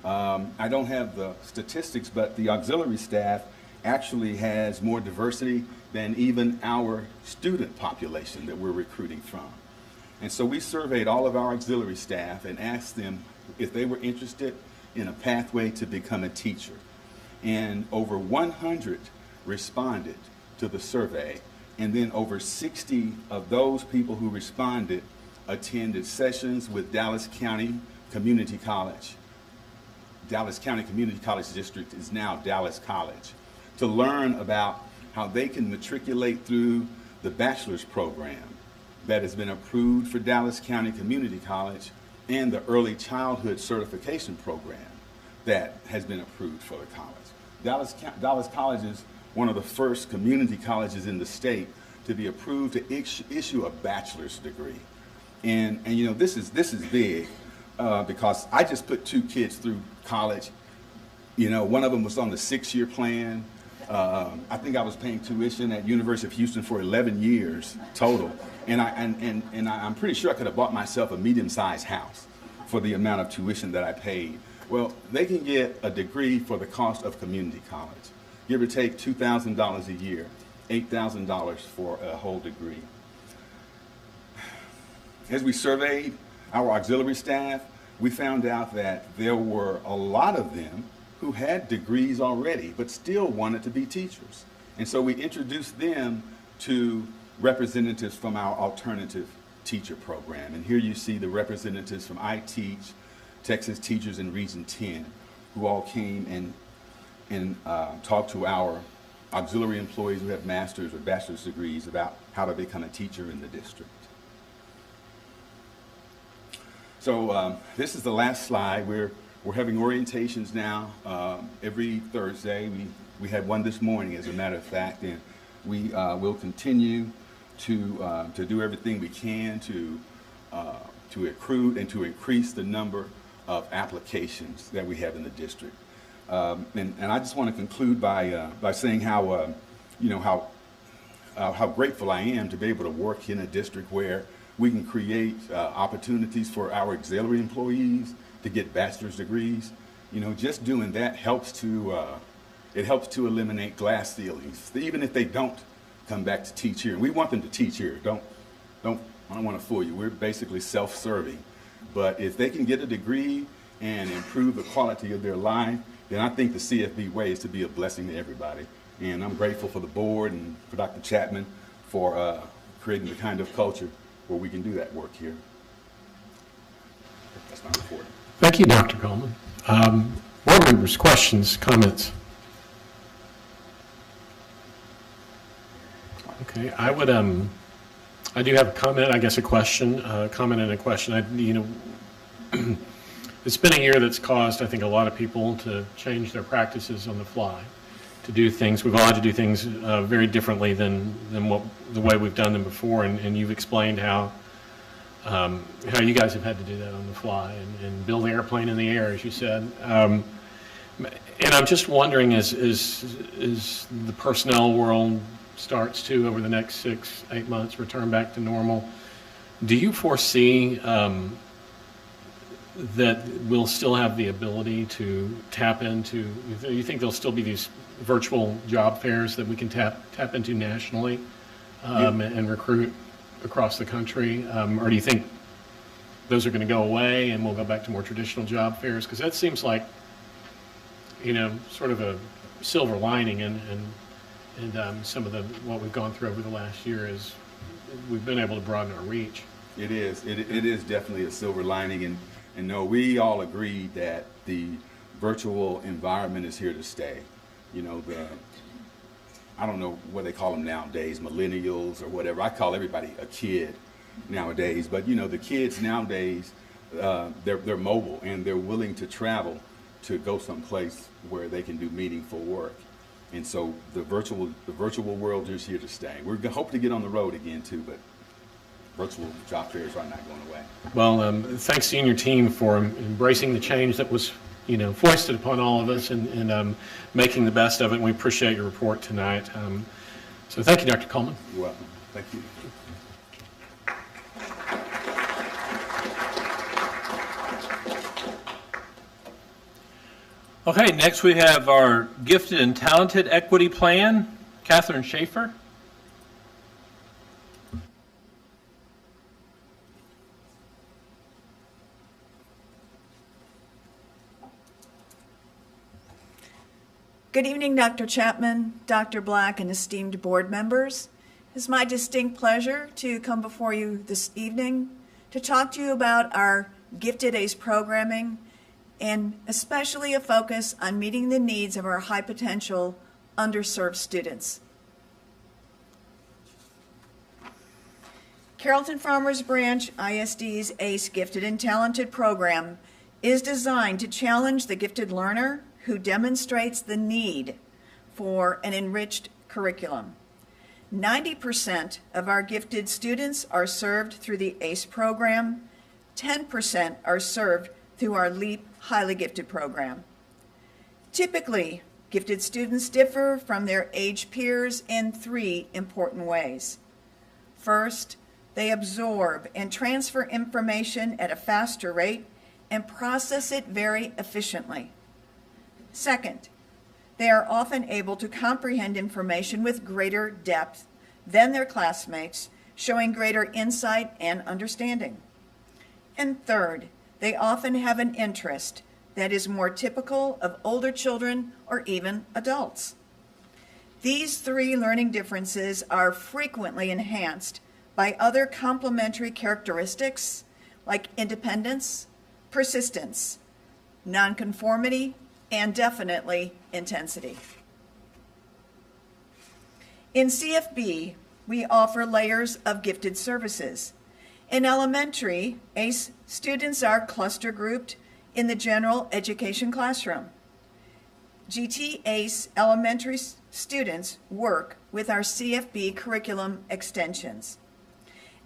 I don't have the statistics, but the auxiliary staff actually has more diversity than even our student population that we're recruiting from. And so we surveyed all of our auxiliary staff and asked them if they were interested in a pathway to become a teacher. And over 100 responded to the survey, and then over 60 of those people who responded attended sessions with Dallas County Community College. Dallas County Community College District is now Dallas College, to learn about how they can matriculate through the bachelor's program that has been approved for Dallas County Community College and the early childhood certification program that has been approved for the college. Dallas College is one of the first community colleges in the state to be approved to issue a bachelor's degree. And you know, this is big because I just put 2 kids through college. You know, one of them was on the 6-year plan. I think I was paying tuition at University of Houston for 11 years total. And I'm pretty sure I could have bought myself a medium-sized house for the amount of tuition that I paid. Well, they can get a degree for the cost of community college. Give or take $2,000 a year, $8,000 for a whole degree. As we surveyed our auxiliary staff, we found out that there were a lot of them who had degrees already, but still wanted to be teachers. And so we introduced them to representatives from our alternative teacher program. And here you see the representatives from I Teach, Texas Teachers in Region 10, who all came and talked to our auxiliary employees who have master's or bachelor's degrees about how to become a teacher in the district. So this is the last slide. We're having orientations now every Thursday. We had one this morning, as a matter of fact, and we will continue to do everything we can to recruit and to increase the number of applications that we have in the district. And I just want to conclude by saying how grateful I am to be able to work in a district where we can create opportunities for our auxiliary employees to get bachelor's degrees. You know, just doing that helps to eliminate glass ceilings, even if they don't come back to teach here. And we want them to teach here. I don't want to fool you. We're basically self-serving. But if they can get a degree and improve the quality of their life, then I think the CFB way is to be a blessing to everybody. And I'm grateful for the board and for Dr. Chapman for creating the kind of culture where we can do that work here. That's my report. Thank you, Dr. Coleman. Board members, questions, comments? Okay, I do have a comment, I guess a question, comment and a question. It's been a year that's caused, I think, a lot of people to change their practices on the fly, to do things. We've all had to do things very differently than the way we've done them before, and you've explained how you guys have had to do that on the fly and build an airplane in the air, as you said. And I'm just wondering, as the personnel world starts to, over the next 6-8 months, return back to normal, do you foresee that we'll still have the ability to tap into, you think there'll still be these virtual job fairs that we can tap into nationally and recruit across the country? Or do you think those are going to go away and we'll go back to more traditional job fairs? Because that seems like, sort of a silver lining and some of what we've gone through over the last year is we've been able to broaden our reach. It is. It is definitely a silver lining. And no, we all agree that the virtual environment is here to stay. I don't know what they call them nowadays, millennials or whatever. I call everybody a kid nowadays. But, the kids nowadays, they're mobile and they're willing to travel to go someplace where they can do meaningful work. And so the virtual world is here to stay. We're hope to get on the road again too, but virtual job fairs are not going away. Well, thanks to you and your team for embracing the change that was, foisted upon all of us and making the best of it. And we appreciate your report tonight. So thank you, Dr. Coleman. You're welcome. Thank you. Okay, next we have our Gifted and Talented Equity Plan, Catherine Schaefer. Good evening, Dr. Chapman, Dr. Black, and esteemed board members. It's my distinct pleasure to come before you this evening to talk to you about our Gifted ACE programming and especially a focus on meeting the needs of our high potential underserved students. Carrollton-Farmers Branch ISD's ACE Gifted and Talented program is designed to challenge the gifted learner who demonstrates the need for an enriched curriculum. 90% of our gifted students are served through the ACE program. 10% are served through our LEAP Highly Gifted program. Typically, gifted students differ from their age peers in 3 important ways. First, they absorb and transfer information at a faster rate and process it very efficiently. Second, they are often able to comprehend information with greater depth than their classmates, showing greater insight and understanding. And third, they often have an interest that is more typical of older children or even adults. These 3 learning differences are frequently enhanced by other complementary characteristics like independence, persistence, nonconformity, and definitely intensity. In CFB, we offer layers of gifted services. In elementary, ACE students are cluster grouped in the general education classroom. GT ACE elementary students work with our CFB curriculum extensions.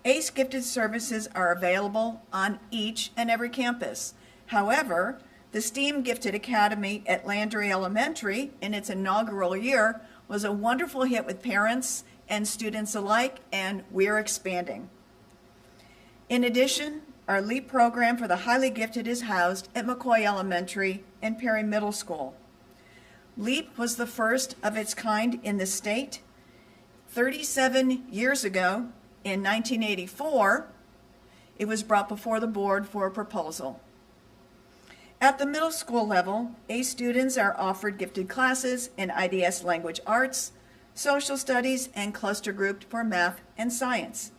ACE gifted services are available on each and every campus. However, the STEAM Gifted Academy at Landry Elementary in its inaugural year was a wonderful hit with parents and students alike, and we're expanding. In addition, our LEAP program for the highly gifted is housed at McCoy Elementary and Perry Middle School. LEAP was the first of its kind in the state. 37 years ago, in 1984, it was brought before the board for a proposal. At the middle school level, ACE students are offered gifted classes in IDS language arts, social studies, and cluster grouped for math and science.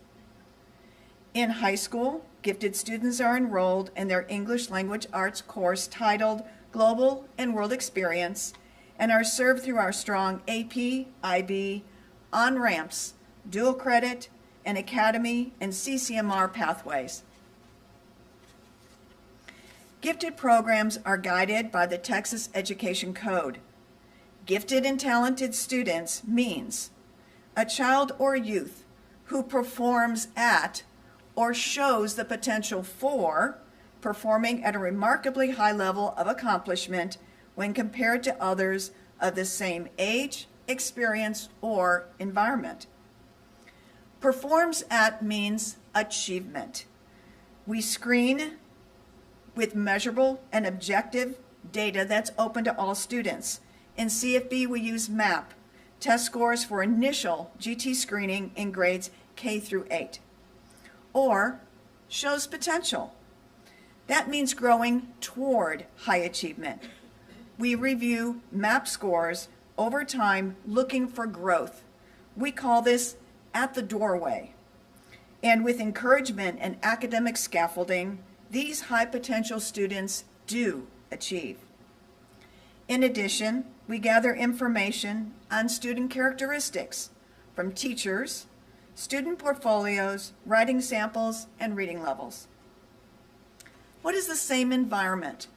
In high school, gifted students are enrolled in their English language arts course titled Global and World Experience and are served through our strong AP, IB, on-ramps, dual credit, and academy and CCMR pathways. Gifted programs are guided by the Texas Education Code. Gifted and talented students means a child or youth who performs at or shows the potential for performing at a remarkably high level of accomplishment when compared to others of the same age, experience, or environment. Performs at means achievement. We screen with measurable and objective data that's open to all students. In CFB, we use MAP, test scores for initial GT screening in grades K through 8. Or shows potential. That means growing toward high achievement. We review MAP scores over time looking for growth. We call this at the doorway. And with encouragement and academic scaffolding, these high potential students do achieve. In addition, we gather information on student characteristics from teachers, student portfolios, writing samples, and reading levels. What is the same environment?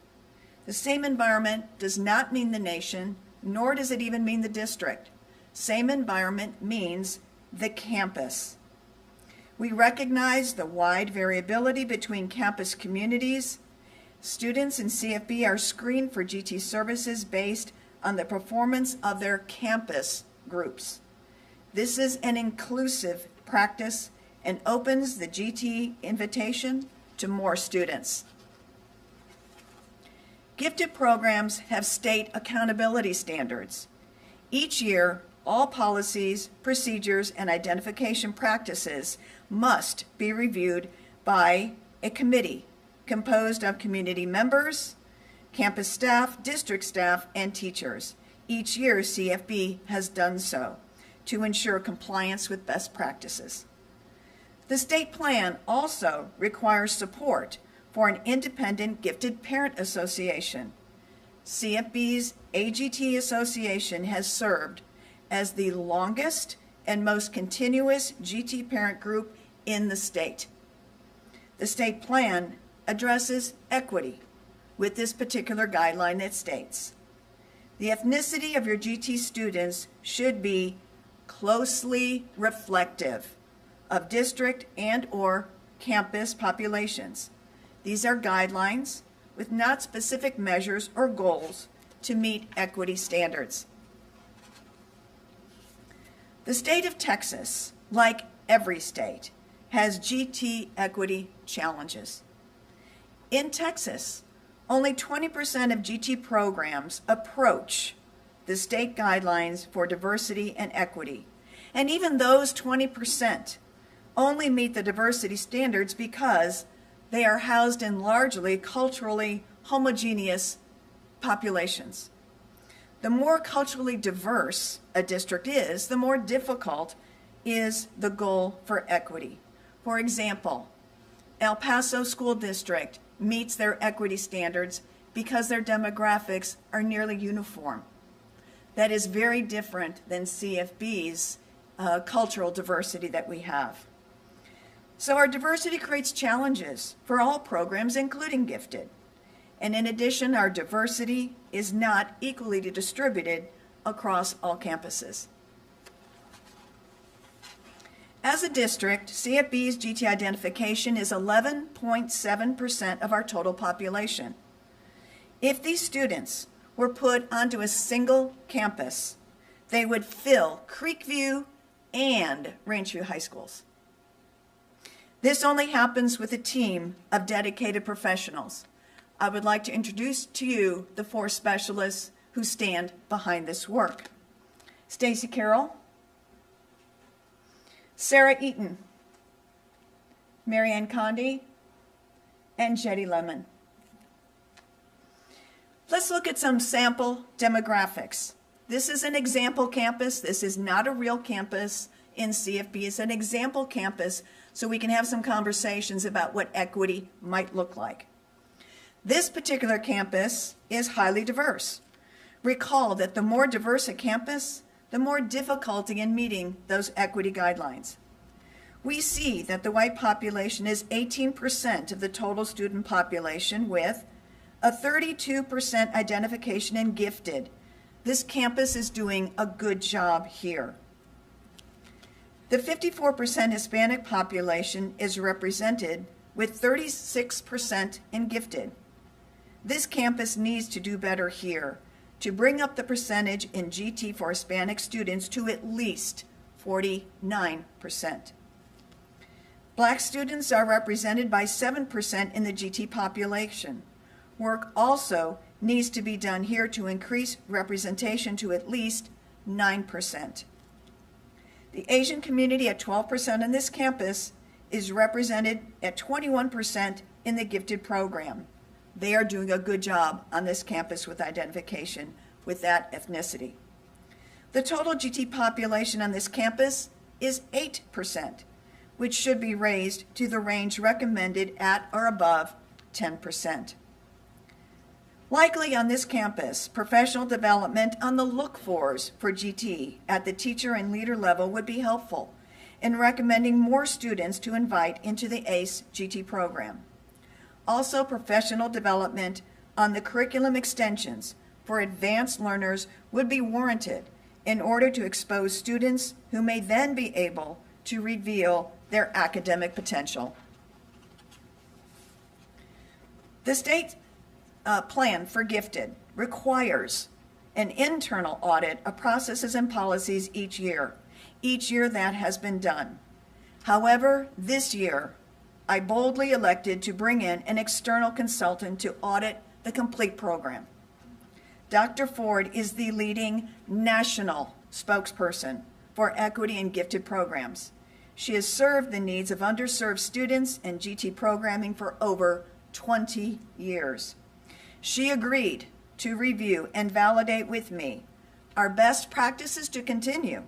The same environment does not mean the nation, nor does it even mean the district. Same environment means the campus. We recognize the wide variability between campus communities. Students in CFB are screened for GT services based on the performance of their campus groups. This is an inclusive practice and opens the GT invitation to more students. Gifted programs have state accountability standards. Each year, all policies, procedures, and identification practices must be reviewed by a committee composed of community members, campus staff, district staff, and teachers. Each year, CFB has done so to ensure compliance with best practices. The state plan also requires support for an independent gifted parent association. CFB's AGT Association has served as the longest and most continuous GT parent group in the state. The state plan addresses equity with this particular guideline that states, the ethnicity of your GT students should be closely reflective of district and/or campus populations. These are guidelines with not specific measures or goals to meet equity standards. The state of Texas, like every state, has GT equity challenges. In Texas, only 20% of GT programs approach the state guidelines for diversity and equity. And even those 20% only meet the diversity standards because they are housed in largely culturally homogeneous populations. The more culturally diverse a district is, the more difficult is the goal for equity. For example, El Paso School District meets their equity standards because their demographics are nearly uniform. That is very different than CFB's cultural diversity that we have. So our diversity creates challenges for all programs, including gifted. And in addition, our diversity is not equally distributed across all campuses. As a district, CFB's GT identification is 11.7% of our total population. If these students were put onto a single campus, they would fill Creekview and Rangeview High Schools. This only happens with a team of dedicated professionals. I would like to introduce to you the 4 specialists who stand behind this work. Stacy Carroll, Sarah Eaton, Marianne Condi, and Jetty Lemon. Let's look at some sample demographics. This is an example campus. This is not a real campus in CFB. It's an example campus so we can have some conversations about what equity might look like. This particular campus is highly diverse. Recall that the more diverse a campus, the more difficulty in meeting those equity guidelines. We see that the white population is 18% of the total student population with a 32% identification in gifted. This campus is doing a good job here. The 54% Hispanic population is represented with 36% in gifted. This campus needs to do better here. to bring up the percentage in GT for Hispanic students to at least 49%. Black students are represented by 7% in the GT population. Work also needs to be done here to increase representation to at least 9%. The Asian community at 12% on this campus is represented at 21% in the gifted program. They are doing a good job on this campus with identification with that ethnicity. The total GT population on this campus is 8%, which should be raised to the range recommended at or above 10%. Likely on this campus, professional development on the look-fors for GT at the teacher and leader level would be helpful in recommending more students to invite into the ACE GT program. Also, professional development on the curriculum extensions for advanced learners would be warranted in order to expose students who may then be able to reveal their academic potential. The state plan for gifted requires an internal audit of processes and policies each year. Each year that has been done. However, this year, I boldly elected to bring in an external consultant to audit the complete program. Dr. Ford is the leading national spokesperson for equity and gifted programs. She has served the needs of underserved students in GT programming for over 20 years. She agreed to review and validate with me our best practices to continue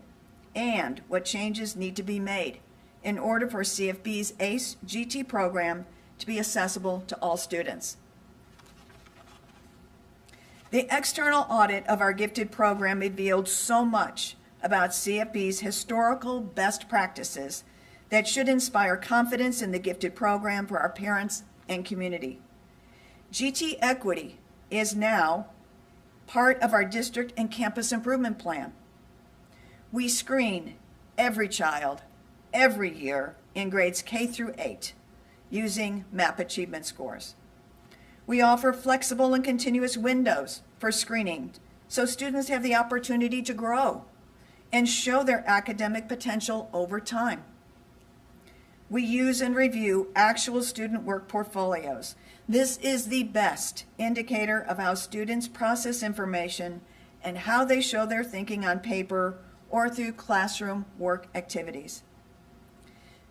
and what changes need to be made in order for CFB's ACE GT program to be accessible to all students. The external audit of our gifted program revealed so much about CFB's historical best practices that should inspire confidence in the gifted program for our parents and community. GT Equity is now part of our district and campus improvement plan. We screen every child every year in grades K through 8 using MAP achievement scores. We offer flexible and continuous windows for screening so students have the opportunity to grow and show their academic potential over time. We use and review actual student work portfolios. This is the best indicator of how students process information and how they show their thinking on paper or through classroom work activities.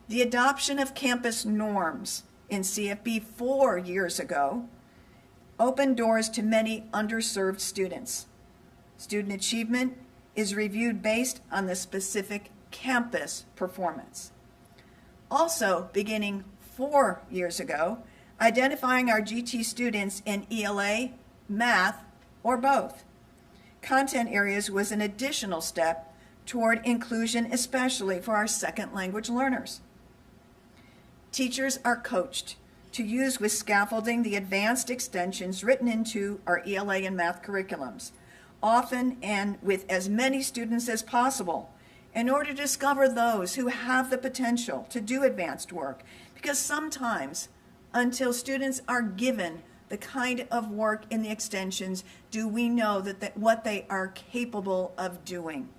The adoption of campus norms in CFB 4 years ago opened doors to many underserved students. Student achievement is reviewed based on the specific campus performance. Also, beginning 4 years ago, identifying our GT students in ELA, math, or both. Content areas was an additional step toward inclusion, especially for our second language learners. Teachers are coached to use with scaffolding the advanced extensions written into our ELA and math curriculums, often and with as many students as possible, in order to discover those who have the potential to do advanced work, because sometimes until students are given the kind of work in the extensions do we know that what they are capable of doing.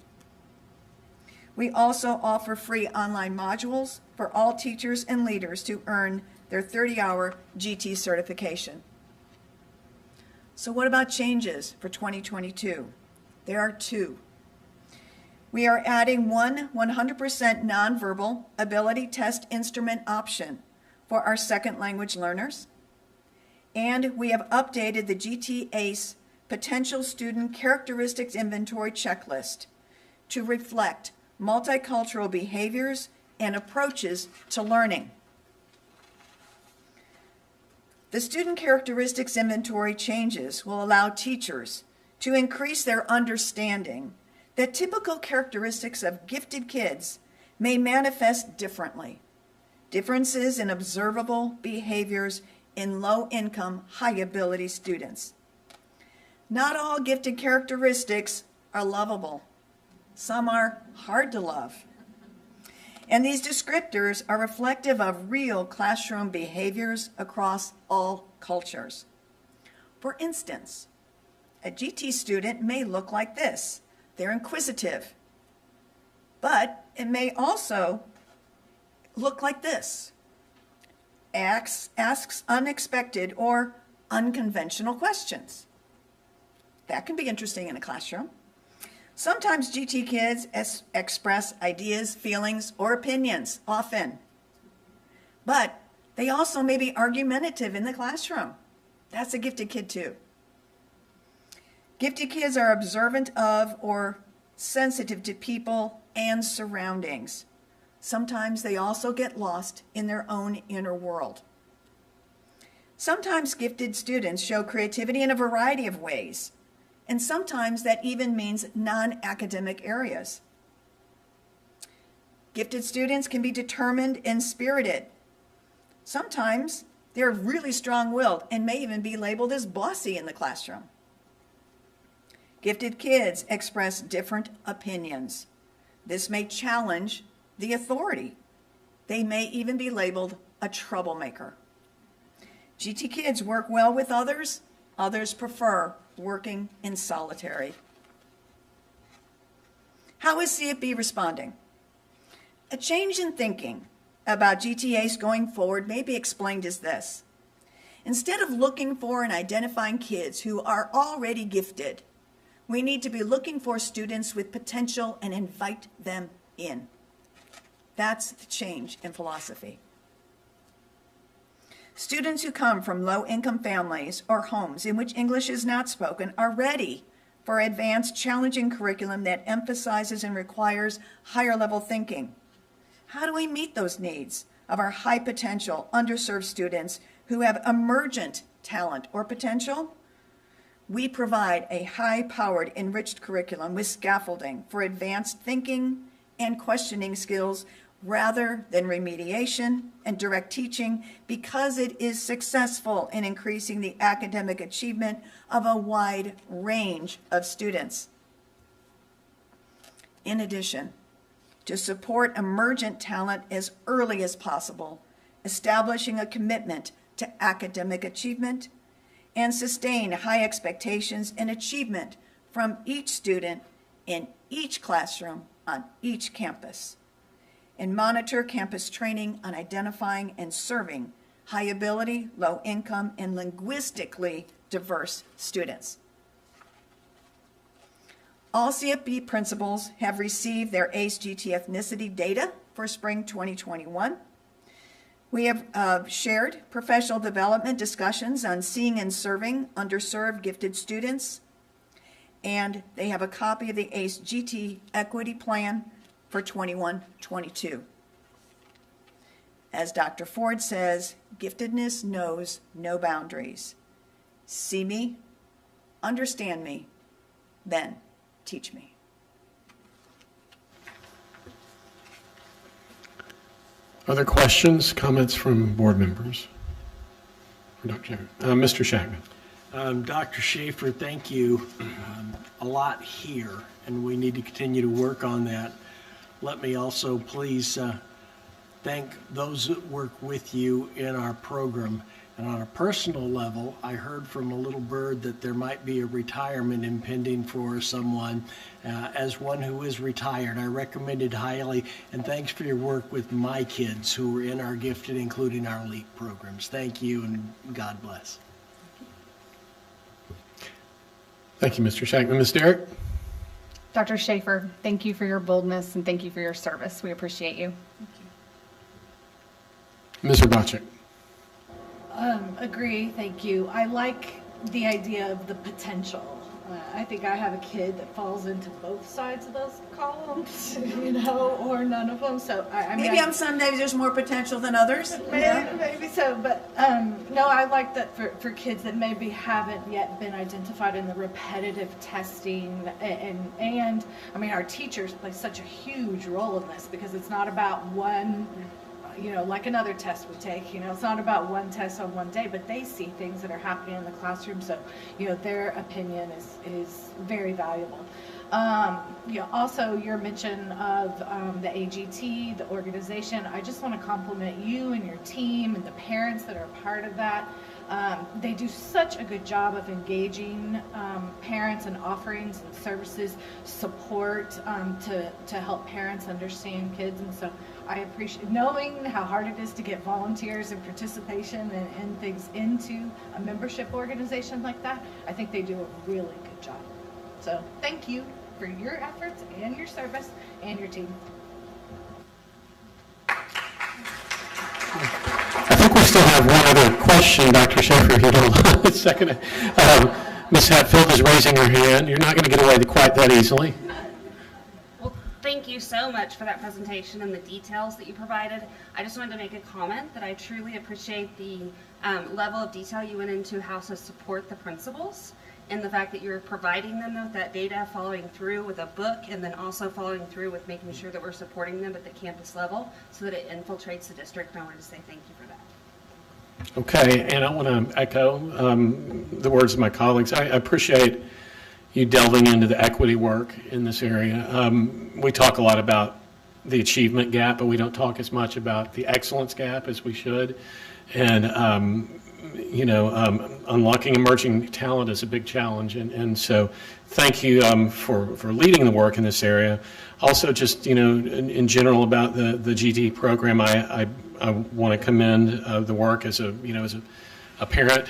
We also offer free online modules for all teachers and leaders to earn their 30-hour GT certification. So what about changes for 2022? There are 2. We are adding one 100% nonverbal ability test instrument option for our second language learners. And we have updated the GT ACE Potential Student Characteristics Inventory Checklist to reflect multicultural behaviors and approaches to learning. The Student Characteristics Inventory changes will allow teachers to increase their understanding that typical characteristics of gifted kids may manifest differently. Differences in observable behaviors in low-income, high-ability students. Not all gifted characteristics are lovable. Some are hard to love. And these descriptors are reflective of real classroom behaviors across all cultures. For instance, a GT student may look like this. They're inquisitive. But it may also look like this. Asks unexpected or unconventional questions. That can be interesting in a classroom. Sometimes GT kids express ideas, feelings, or opinions, often. But they also may be argumentative in the classroom. That's a gifted kid too. Gifted kids are observant of or sensitive to people and surroundings. Sometimes they also get lost in their own inner world. Sometimes gifted students show creativity in a variety of ways, and sometimes that even means non-academic areas. Gifted students can be determined and spirited. Sometimes they're really strong-willed and may even be labeled as bossy in the classroom. Gifted kids express different opinions. This may challenge the authority. They may even be labeled a troublemaker. GT kids work well with others. Others prefer working in solitary. How is CFB responding? A change in thinking about GTAs going forward may be explained as this. Instead of looking for and identifying kids who are already gifted, we need to be looking for students with potential and invite them in. That's the change in philosophy. Students who come from low-income families or homes in which English is not spoken are ready for advanced, challenging curriculum that emphasizes and requires higher-level thinking. How do we meet those needs of our high-potential, underserved students who have emergent talent or potential? We provide a high-powered, enriched curriculum with scaffolding for advanced thinking and questioning skills rather than remediation and direct teaching because it is successful in increasing the academic achievement of a wide range of students. In addition, to support emergent talent as early as possible, establishing a commitment to academic achievement, and sustain high expectations and achievement from each student in each classroom on each campus, and monitor campus training on identifying and serving high ability, low income, and linguistically diverse students. All CFB principals have received their ACE-GT ethnicity data for spring 2021. We have shared professional development discussions on seeing and serving underserved gifted students, and they have a copy of the ACE-GT equity plan for 21-22. As Dr. Ford says, giftedness knows no boundaries. See me, understand me, then teach me. Other questions, comments from board members? Mr. Shackman. Dr. Schaefer, thank you. A lot here, and we need to continue to work on that. Let me also please thank those that work with you in our program. And on a personal level, I heard from a little bird that there might be a retirement impending for someone. As one who is retired, I recommend it highly, and thanks for your work with my kids who are in our gifted, including our LEAP programs. Thank you, and God bless. Thank you, Mr. Shackman. Ms. Derrick? Dr. Schaefer, thank you for your boldness and thank you for your service. We appreciate you. Ms. Hrbacek? Agree, thank you. I like the idea of the potential. I think I have a kid that falls into both sides of those columns, or none of them. So Maybe on some days there's more potential than others. Maybe so, but no, I like that for kids that maybe haven't yet been identified in the repetitive testing, and I mean our teachers play such a huge role in this because it's not about one. Like another test we take, it's not about one test on one day, but they see things that are happening in the classroom. So, their opinion is very valuable. Also your mention of the AGT, the organization, I just want to compliment you and your team and the parents that are part of that. They do such a good job of engaging parents and offerings and services, support to help parents understand kids. And so I appreciate knowing how hard it is to get volunteers and participation and things into a membership organization like that. I think they do a really good job. So thank you for your efforts and your service and your team. I think we still have one other question, Dr. Schaefer, if you don't mind a second. Ms. Hatfield is raising her hand. You're not going to get away quite that easily. Well, thank you so much for that presentation and the details that you provided. I just wanted to make a comment that I truly appreciate the level of detail you went into how to support the principals and the fact that you're providing them with that data, following through with a book, and then also following through with making sure that we're supporting them at the campus level so that it infiltrates the district. And I wanted to say thank you for that. Okay, and I want to echo the words of my colleagues. I appreciate you delving into the equity work in this area. We talk a lot about the achievement gap, but we don't talk as much about the excellence gap as we should. And unlocking emerging talent is a big challenge, and so thank you for leading the work in this area. Also, just in general about the GT program, I want to commend the work as a parent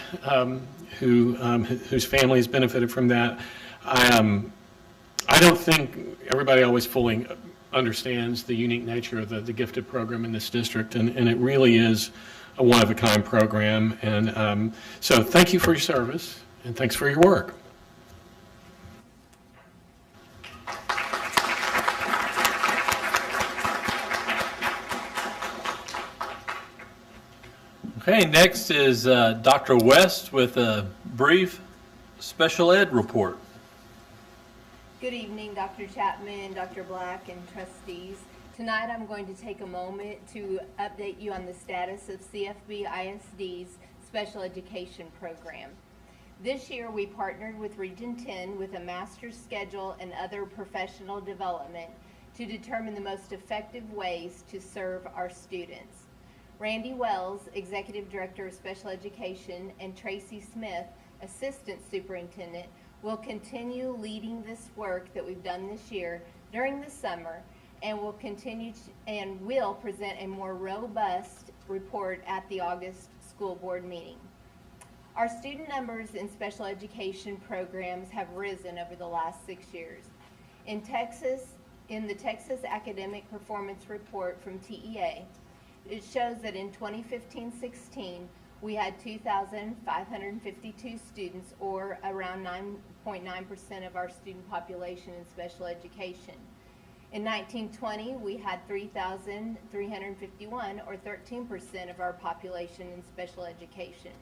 whose family has benefited from that. I don't think everybody always fully understands the unique nature of the gifted program in this district, and it really is a one-of-a-kind program. And so thank you for your service, and thanks for your work. Okay, next is Dr. West with a brief special ed report. Good evening, Dr. Chapman, Dr. Black, and trustees. Tonight I'm going to take a moment to update you on the status of CFB ISD's special education program. This year we partnered with Region 10 with a master's schedule and other professional development to determine the most effective ways to serve our students. Randy Wells, Executive Director of Special Education, and Tracy Smith, Assistant Superintendent, will continue leading this work that we've done this year during the summer, and will continue and will present a more robust report at the August school board meeting. Our student numbers in special education programs have risen over the last 6 years. In the Texas Academic Performance Report from TEA, it shows that in 2015-16, we had 2,552 students, or around 9.9% of our student population in special education. In 1920, we had 3,351, or 13% of our population in special education.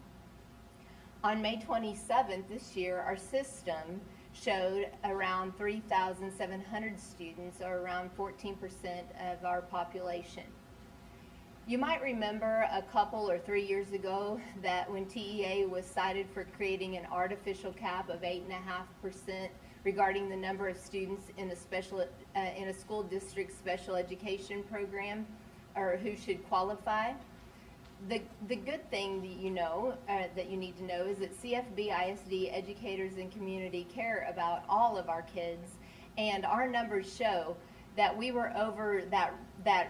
On May 27th this year, our system showed around 3,700 students, or around 14% of our population. You might remember a couple or 3 years ago that when TEA was cited for creating an artificial cap of 8.5% regarding the number of students in a school district special education program, or who should qualify. The good thing that you need to know is that CFB ISD educators and community care about all of our kids, and our numbers show that we were over that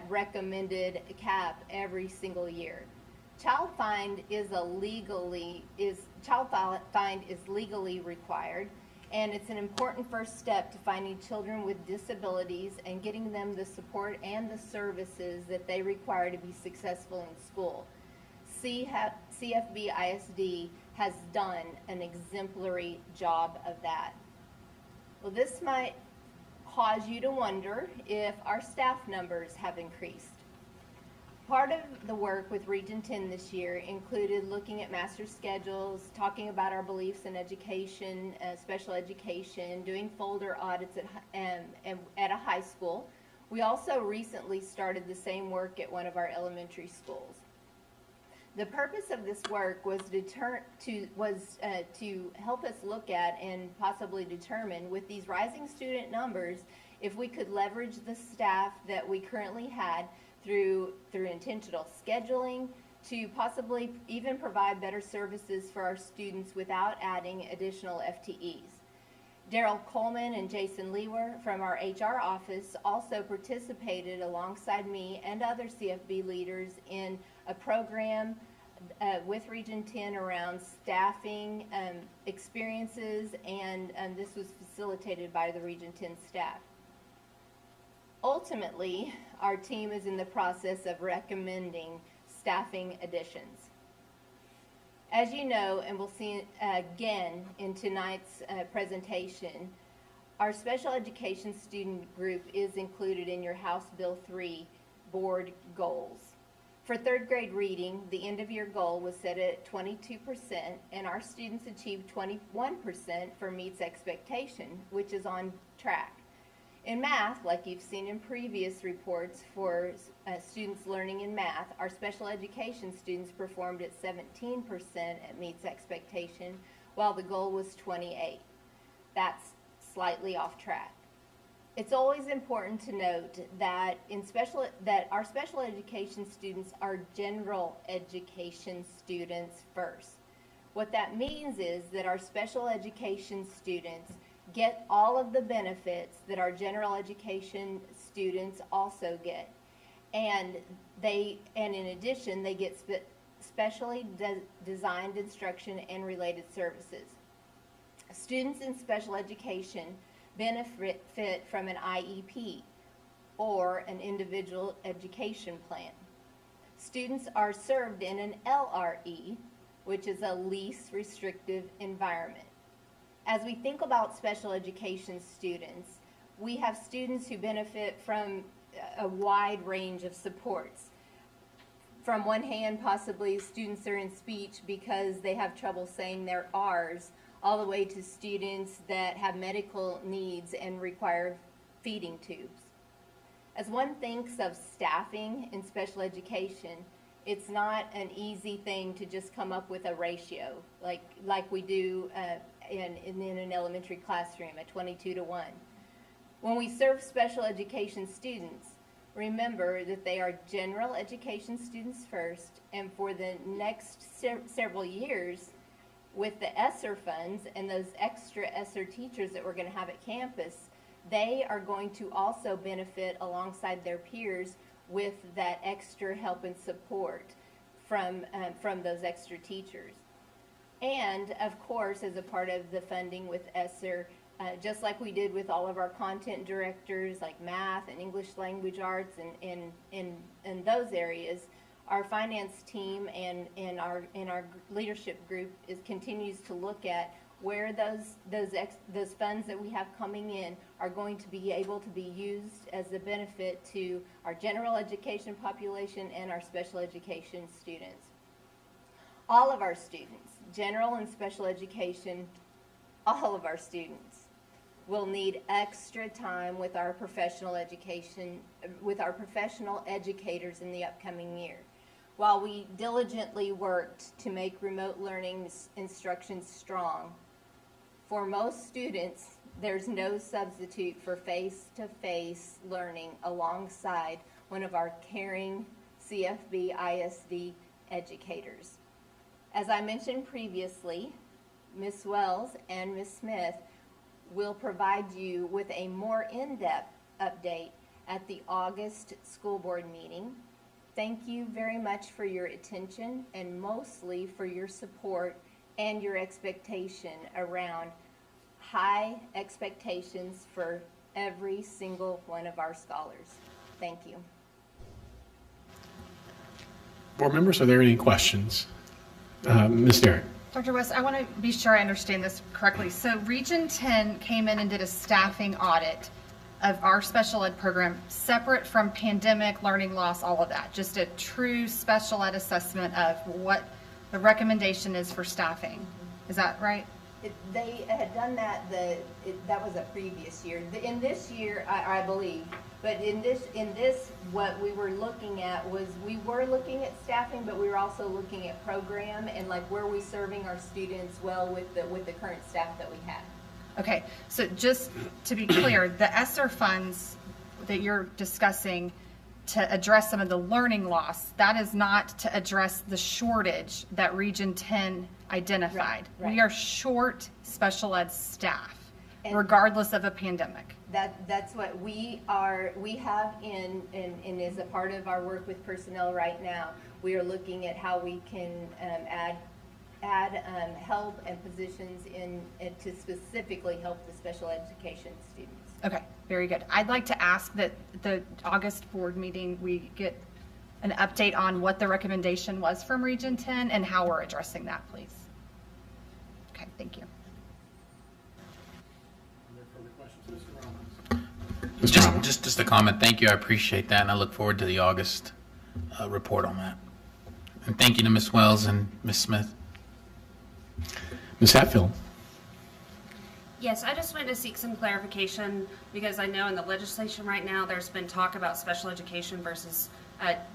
recommended cap every single year. Child find is legally required, and it's an important first step to finding children with disabilities and getting them the support and the services that they require to be successful in school. CFB ISD has done an exemplary job of that. Well, this might cause you to wonder if our staff numbers have increased. Part of the work with Region 10 this year included looking at master schedules, talking about our beliefs in education, special education, doing folder audits at a high school. We also recently started the same work at one of our elementary schools. The purpose of this work was to help us look at and possibly determine, with these rising student numbers, if we could leverage the staff that we currently had through intentional scheduling, to possibly even provide better services for our students without adding additional FTEs. Daryl Coleman and Jason Lewer from our HR office also participated alongside me and other CFB leaders in a program with Region 10 around staffing experiences, and this was facilitated by the Region 10 staff. Ultimately, our team is in the process of recommending staffing additions. As you know, and we'll see again in tonight's presentation, our special education student group is included in your House Bill 3 board goals. For third grade reading, the end of year goal was set at 22%, and our students achieved 21% for meets expectation, which is on track. In math, like you've seen in previous reports for students learning in math, our special education students performed at 17% at meets expectation, while the goal was 28%. That's slightly off track. It's always important to note that our special education students are general education students first. What that means is that our special education students get all of the benefits that our general education students also get. And in addition, they get specially designed instruction and related services. Students in special education benefit from an IEP or an individual education plan. Students are served in an LRE, which is a least restrictive environment. As we think about special education students, we have students who benefit from a wide range of supports. From one hand, possibly students are in speech because they have trouble saying their R's, all the way to students that have medical needs and require feeding tubes. As one thinks of staffing in special education, it's not an easy thing to just come up with a ratio like we do in an elementary classroom at 22-1. When we serve special education students, remember that they are general education students first, and for the next several years, with the ESSER funds and those extra ESSER teachers that we're going to have at campus, they are going to also benefit alongside their peers with that extra help and support from those extra teachers. And of course, as a part of the funding with ESSER, just like we did with all of our content directors like math and English language arts and in those areas, our finance team and our leadership group continues to look at where those funds that we have coming in are going to be able to be used as a benefit to our general education population and our special education students. All of our students, general and special education, all of our students will need extra time with our professional education, with our professional educators in the upcoming year. While we diligently worked to make remote learning instruction strong, for most students, there's no substitute for face-to-face learning alongside one of our caring CFB ISD educators. As I mentioned previously, Ms. Wells and Ms. Smith will provide you with a more in-depth update at the August school board meeting. Thank you very much for your attention and mostly for your support and your expectation around high expectations for every single one of our scholars. Thank you. Board members, are there any questions? Ms. Derrick. Dr. West, I want to be sure I understand this correctly. So Region 10 came in and did a staffing audit of our special ed program, separate from pandemic, learning loss, all of that. Just a true special ed assessment of what the recommendation is for staffing. Is that right? They had done that, that was a previous year. In this year, I believe, but in this, what we were looking at was, we were looking at staffing, but we were also looking at program and like where we serving our students well with the current staff that we have. Okay, so just to be clear, the ESSER funds that you're discussing, to address some of the learning loss. That is not to address the shortage that Region 10 identified. Right. We are short special ed staff, And- regardless of a pandemic. That's what we have in is a part of our work with personnel right now. We are looking at how we can add help and positions to specifically help the special education students. Okay, very good. I'd like to ask that the August board meeting, we get an update on what the recommendation was from Region 10 and how we're addressing that, please. Okay, thank you. Just a comment. Thank you. I appreciate that, and I look forward to the August report on that. And thank you to Ms. Wells and Ms. Smith. Ms. Hatfield. Yes, I just wanted to seek some clarification because I know in the legislation right now there's been talk about special education versus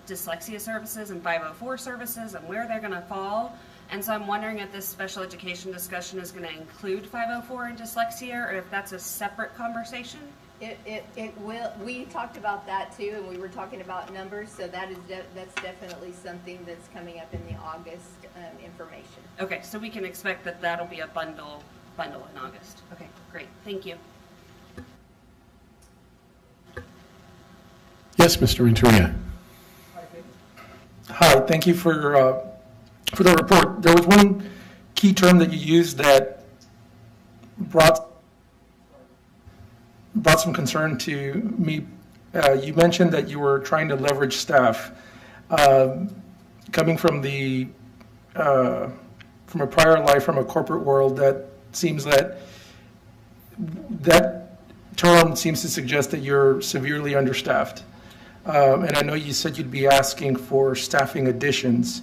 dyslexia services and 504 services and where they're going to fall. And so I'm wondering if this special education discussion is going to include 504 and dyslexia, or if that's a separate conversation. It will. We talked about that too, and we were talking about numbers. So that's definitely something that's coming up in the August information. Okay, so we can expect that that'll be a bundle in August. Okay, great. Thank you. Yes, Mr. Renteria. Hi, thank you for the report. There was one key term that you used that brought some concern to me. You mentioned that you were trying to leverage staff. Coming from from a prior life, from a corporate world, that seems that term seems to suggest that you're severely understaffed. And I know you said you'd be asking for staffing additions.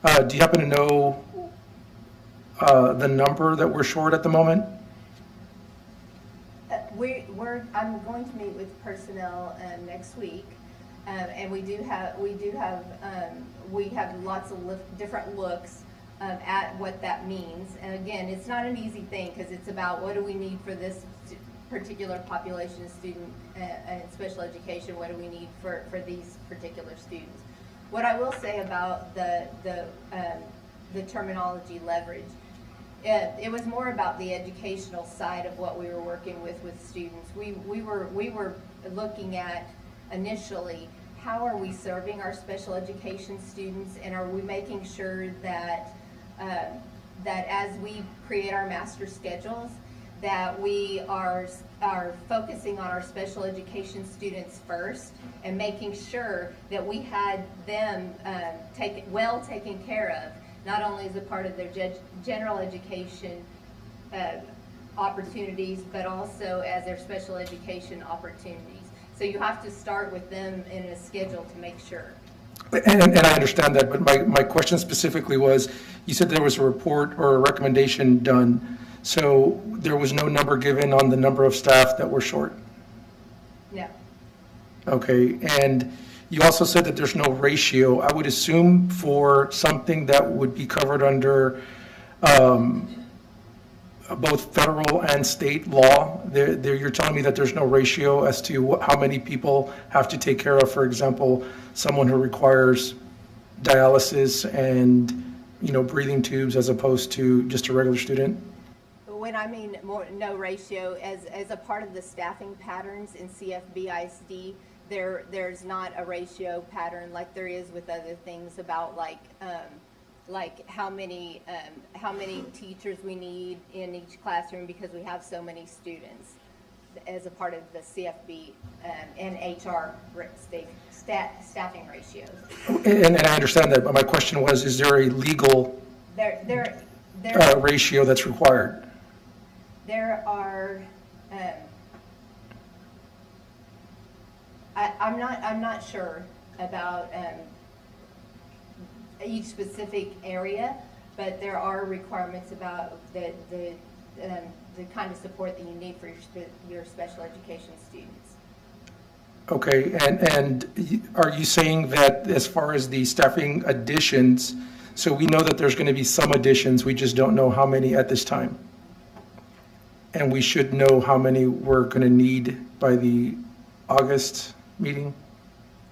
Do you happen to know the number that we're short at the moment? I'm going to meet with personnel next week, and we have lots of different looks at what that means. And again, it's not an easy thing because it's about what do we need for this particular population of student and special education. What do we need for these particular students? What I will say about the terminology leverage. It was more about the educational side of what we were working with students. We were looking at initially how are we serving our special education students, and are we making sure that that as we create our master schedules, that we are focusing on our special education students first and making sure that we had them taken care of, not only as a part of their general education opportunities, but also as their special education opportunities. So you have to start with them in a schedule to make sure. And I understand that, but my question specifically was, you said there was a report or a recommendation done, so there was no number given on the number of staff that were short? No. Okay, and you also said that there's no ratio. I would assume for something that would be covered under both federal and state law, you're telling me that there's no ratio as to how many people have to take care of, for example, someone who requires dialysis and, breathing tubes as opposed to just a regular student? When I mean no ratio, as a part of the staffing patterns in CFB ISD, there's not a ratio pattern like there is with other things about like how many teachers we need in each classroom because we have so many students as a part of the CFB and HR staffing ratios. And I understand that, but my question was, is there a legal ratio that's required? There are. I'm not sure about each specific area, but there are requirements about the kind of support that you need for your special education students. Okay, and are you saying that as far as the staffing additions, so we know that there's going to be some additions, we just don't know how many at this time? And we should know how many we're going to need by the August meeting?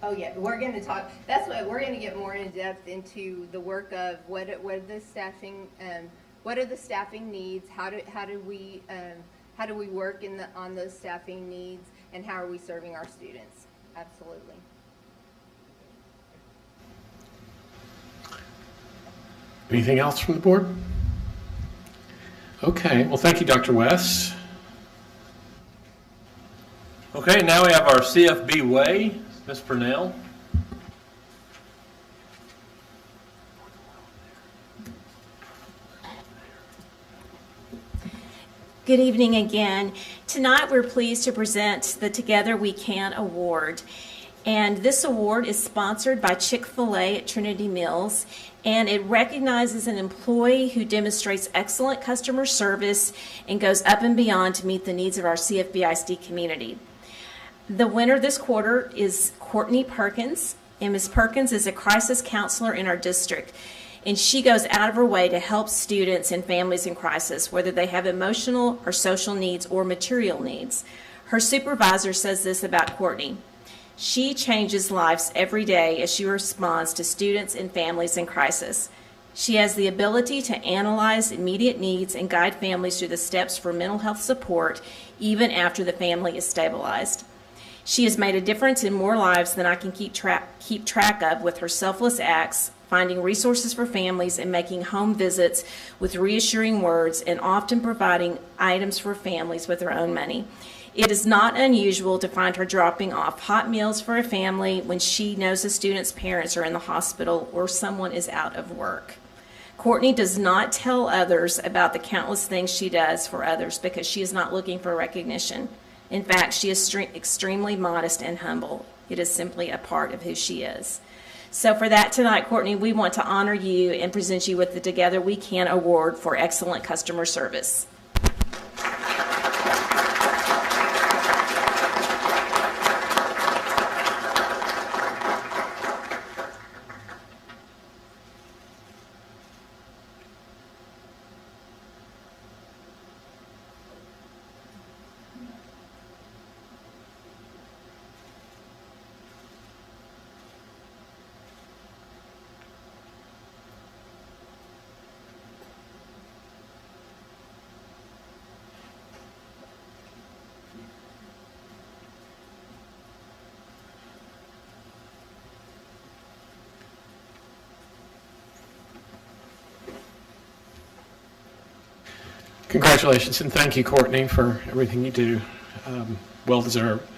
Oh yeah, we're going to talk. That's what we're going to get more in depth into the work of what are the staffing needs? How do we work on those staffing needs, and how are we serving our students? Absolutely. Anything else from the board? Okay, well, thank you, Dr. West. Okay, now we have our CFB Way, Ms. Purnell. Good evening again. Tonight we're pleased to present the Together We Can Award. And this award is sponsored by Chick-fil-A at Trinity Mills, and it recognizes an employee who demonstrates excellent customer service and goes up and beyond to meet the needs of our CFB ISD community. The winner this quarter is Courtney Perkins, and Ms. Perkins is a crisis counselor in our district. And she goes out of her way to help students and families in crisis, whether they have emotional or social needs or material needs. Her supervisor says this about Courtney: she changes lives every day as she responds to students and families in crisis. She has the ability to analyze immediate needs and guide families through the steps for mental health support, even after the family is stabilized. She has made a difference in more lives than I can keep track of with her selfless acts, finding resources for families and making home visits with reassuring words, and often providing items for families with her own money. It is not unusual to find her dropping off hot meals for a family when she knows a student's parents are in the hospital or someone is out of work. Courtney does not tell others about the countless things she does for others because she is not looking for recognition. In fact, she is extremely modest and humble. It is simply a part of who she is. So for that tonight, Courtney, we want to honor you and present you with the Together We Can Award for excellent customer service. Congratulations, and thank you, Courtney, for everything you do. Well deserved.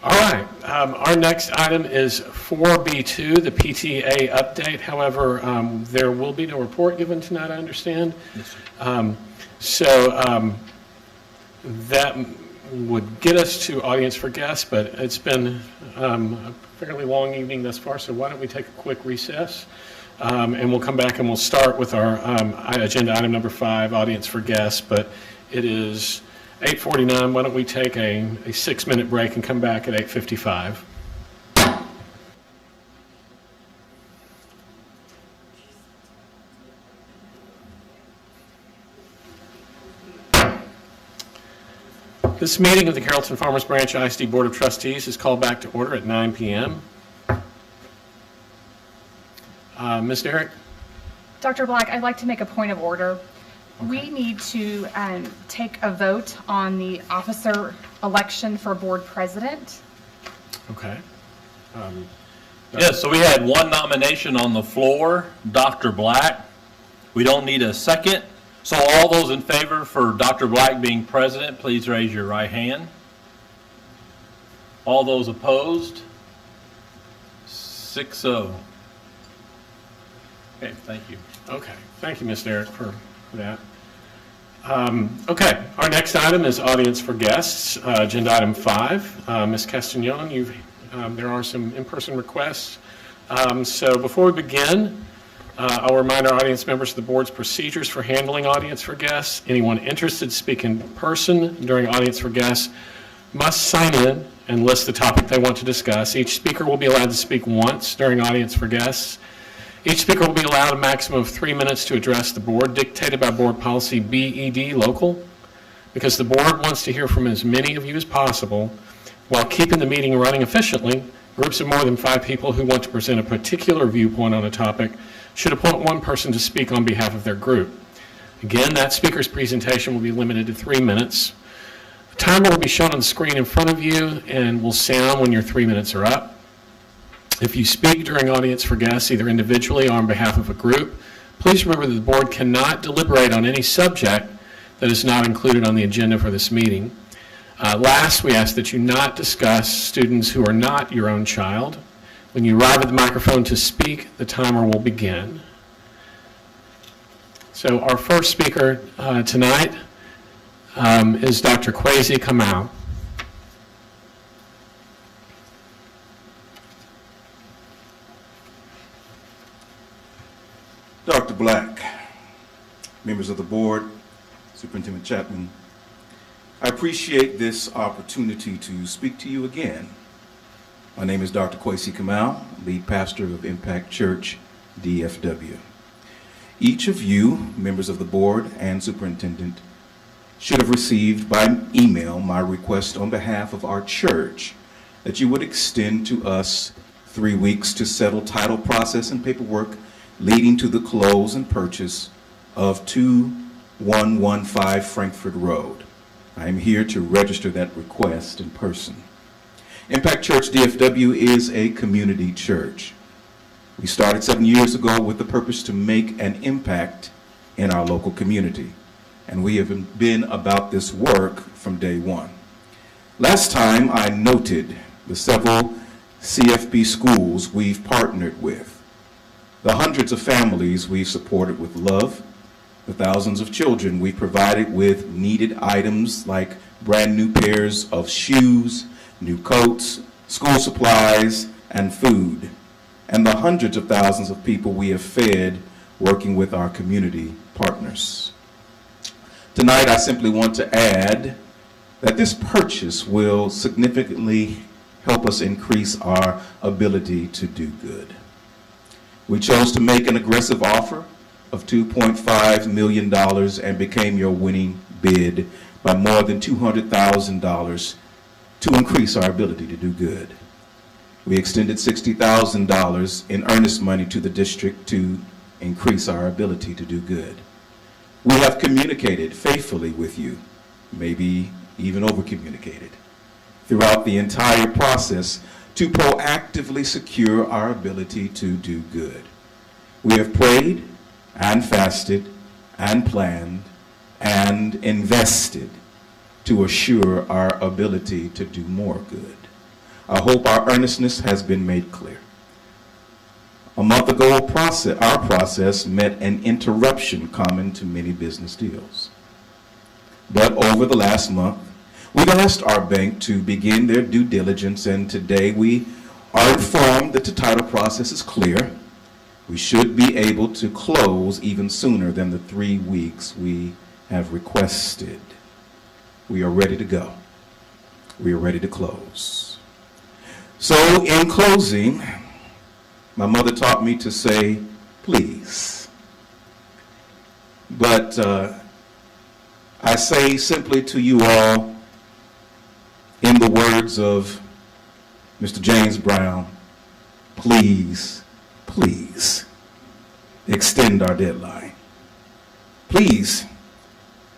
All right, our next item is 4B2, the PTA update. However, there will be no report given tonight, I understand. Yes, sir. That would get us to audience for guests, but it's been a fairly long evening thus far, so why don't we take a quick recess? And we'll come back and we'll start with our agenda item number 5, audience for guests, but it is 8:49. Why don't we take a 6-minute break and come back at 8:55. This meeting of the Carrollton-Farmers Branch ISD Board of Trustees is called back to order at 9 p.m. Ms. Derrick? Dr. Black, I'd like to make a point of order. Okay. We need to take a vote on the officer election for board president. Okay. Yes, so we had one nomination on the floor, Dr. Black. We don't need a second. So all those in favor for Dr. Black being president, please raise your right hand. All those opposed? 6-0. Okay, thank you. Okay, thank you, Ms. Derrick, for that. Okay, our next item is audience for guests, agenda item 5. Ms. Castagnone, there are some in-person requests. So before we begin, I'll remind our audience members of the board's procedures for handling audience for guests. Anyone interested to speak in person during audience for guests must sign in and list the topic they want to discuss. Each speaker will be allowed to speak once during audience for guests. Each speaker will be allowed a maximum of 3 minutes to address the board, dictated by board policy BED local. Because the board wants to hear from as many of you as possible while keeping the meeting running efficiently, Groups of more than 5 people who want to present a particular viewpoint on a topic should appoint one person to speak on behalf of their group. Again, that speaker's presentation will be limited to 3 minutes. The timer will be shown on the screen in front of you and will sound when your 3 minutes are up. If you speak during audience for guests, either individually or on behalf of a group, please remember that the board cannot deliberate on any subject that is not included on the agenda for this meeting. Last, we ask that you not discuss students who are not your own child. When you arrive at the microphone to speak, the timer will begin. So our first speaker tonight is Dr. Kwesi Kamau. Dr. Black, members of the board, Superintendent Chapman, I appreciate this opportunity to speak to you again. My name is Dr. Kwesi Kamau, lead pastor of Impact Church, DFW. Each of you, members of the board and superintendent, should have received by email my request on behalf of our church that you would extend to us 3 weeks to settle title process and paperwork leading to the close and purchase of 2115 Frankfurt Road. I am here to register that request in person. Impact Church DFW is a community church. We started 7 years ago with the purpose to make an impact in our local community, and we have been about this work from day one. Last time I noted the several CFB schools we've partnered with, the hundreds of families we've supported with love, the thousands of children we've provided with needed items like brand new pairs of shoes, new coats, school supplies, and food, and the hundreds of thousands of people we have fed working with our community partners. Tonight, I simply want to add that this purchase will significantly help us increase our ability to do good. We chose to make an aggressive offer of $2.5 million and became your winning bid by more than $200,000 to increase our ability to do good. We extended $60,000 in earnest money to the district to increase our ability to do good. We have communicated faithfully with you, maybe even over-communicated, throughout the entire process to proactively secure our ability to do good. We have prayed and fasted and planned and invested to assure our ability to do more good. I hope our earnestness has been made clear. A month ago, our process met an interruption common to many business deals. But over the last month, we've asked our bank to begin their due diligence, and today we are informed that the title process is clear. We should be able to close even sooner than the 3 weeks we have requested. We are ready to go. We are ready to close. So in closing, my mother taught me to say, please. But I say simply to you all, in the words of Mr. James Brown, please, please extend our deadline. Please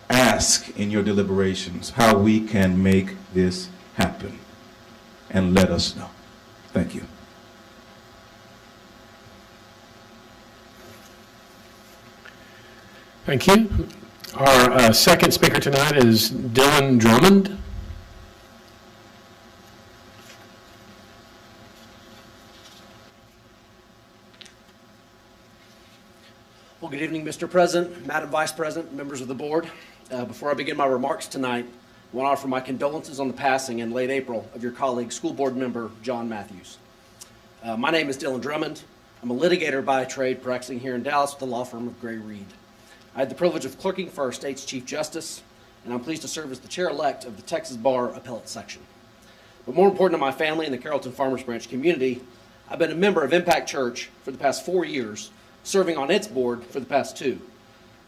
ask in your deliberations how we can make this happen, and let us know. Thank you. Thank you. Our second speaker tonight is Dylan Drummond. Well, good evening, Mr. President, Madam Vice President, members of the board. Before I begin my remarks tonight, I want to offer my condolences on the passing in late April of your colleague, school board member John Matthews. My name is Dylan Drummond. I'm a litigator by trade, practicing here in Dallas with the law firm of Gray Reed. I had the privilege of clerking for our state's Chief Justice, and I'm pleased to serve as the chair-elect of the Texas Bar Appellate Section. But more important to my family and the Carrollton-Farmers branch community, I've been a member of Impact Church for the past 4 years, serving on its board for the past 2.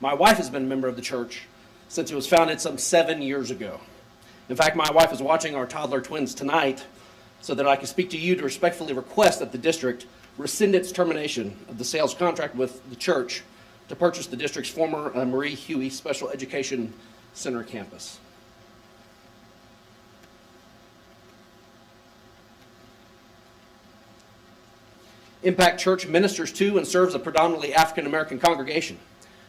My wife has been a member of the church since it was founded some 7 years ago. In fact, my wife is watching our toddler twins tonight, so that I can speak to you to respectfully request that the district rescind its termination of the sales contract with the church to purchase the district's former Marie Huey Special Education Center campus. Impact Church ministers to and serves a predominantly African American congregation.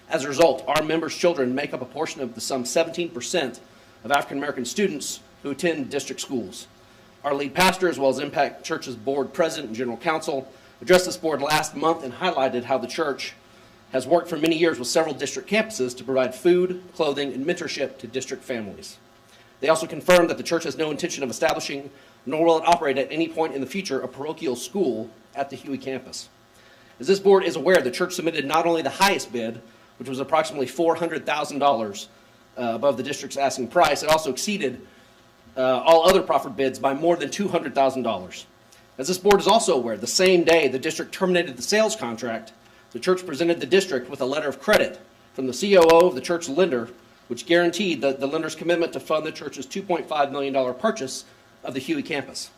As a result, our members' children make up a portion of the some 17% of African American students who attend district schools. Our lead pastor, as well as Impact Church's board president and general counsel, addressed this board last month and highlighted how the church has worked for many years with several district campuses to provide food, clothing, and mentorship to district families. They also confirmed that the church has no intention of establishing, nor will it operate at any point in the future, a parochial school at the Huey campus. As this board is aware, the church submitted not only the highest bid, which was approximately $400,000 above the district's asking price, it also exceeded all other proffered bids by more than $200,000. As this board is also aware, the same day the district terminated the sales contract, the church presented the district with a letter of credit from the COO of the church lender, which guaranteed the lender's commitment to fund the church's $2.5 million purchase of the Huey campus.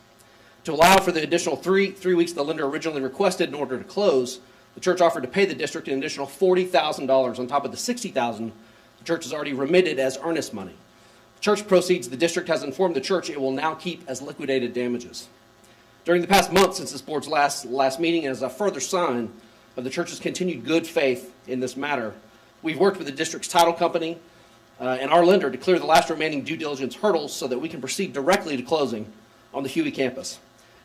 To allow for the additional three weeks the lender originally requested in order to close, the church offered to pay the district an additional $40,000 on top of the $60,000 the church has already remitted as earnest money. The church proceeds the district has informed the church it will now keep as liquidated damages. During the past month since this board's last meeting, as a further sign of the church's continued good faith in this matter, we've worked with the district's title company and our lender to clear the last remaining due diligence hurdles so that we can proceed directly to closing on the Huey campus.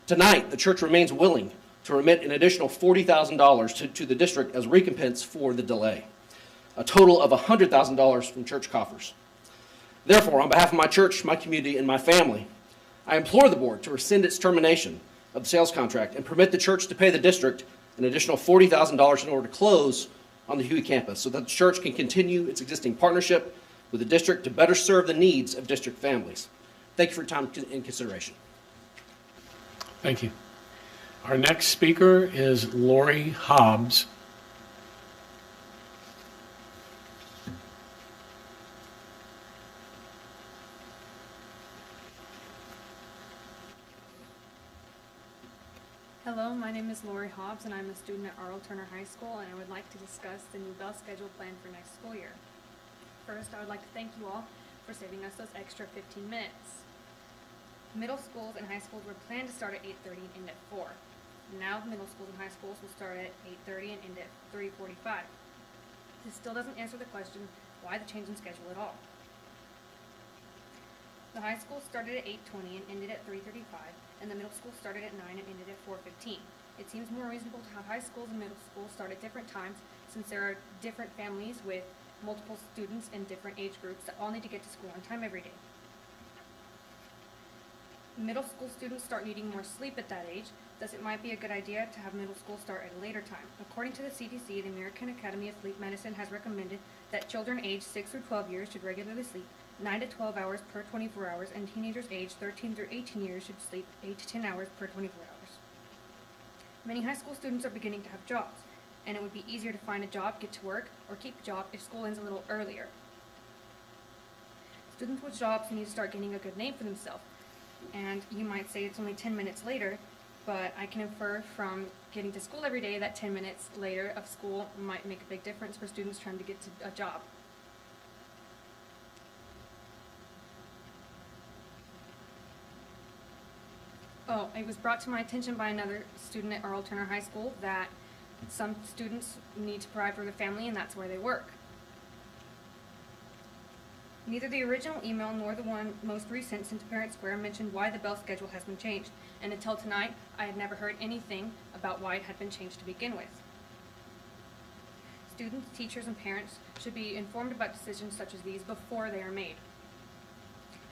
Tonight, the church remains willing to remit an additional $40,000 to the district as recompense for the delay, a total of $100,000 from church coffers. Therefore, on behalf of my church, my community, and my family, I implore the board to rescind its termination of the sales contract and permit the church to pay the district an additional $40,000 in order to close on the Huey campus so that the church can continue its existing partnership with the district to better serve the needs of district families. Thank you for your time and consideration. Thank you. Our next speaker is Lori Hobbs. Hello, my name is Lori Hobbs, and I'm a student at Arnold Turner High School, and I would like to discuss the new bell schedule plan for next school year. First, I would like to thank you all for saving us those extra 15 minutes. Middle schools and high schools were planned to start at 8:30 and end at 4. Now, middle schools and high schools will start at 8:30 and end at 3:45. This still doesn't answer the question, why the change in schedule at all? The high school started at 8:20 and ended at 3:35, and the middle school started at 9 and ended at 4:15. It seems more reasonable to have high schools and middle schools start at different times, since there are different families with multiple students in different age groups that all need to get to school on time every day. Middle school students start needing more sleep at that age, thus it might be a good idea to have middle school start at a later time. According to the CDC, the American Academy of Sleep Medicine has recommended that children aged 6 through 12 years should regularly sleep 9 to 12 hours per 24 hours, and teenagers aged 13 through 18 years should sleep 8 to 10 hours per 24 hours. Many high school students are beginning to have jobs, and it would be easier to find a job, get to work, or keep a job if school ends a little earlier. Students with jobs need to start getting a good name for themselves. And you might say it's only 10 minutes later, but I can infer from getting to school every day that 10 minutes later of school might make a big difference for students trying to get to a job. Oh, it was brought to my attention by another student at Arnold Turner High School that some students need to provide for their family, and that's where they work. Neither the original email nor the one most recent sent to Parent Square mentioned why the bell schedule has been changed, and until tonight, I had never heard anything about why it had been changed to begin with. Students, teachers, and parents should be informed about decisions such as these before they are made.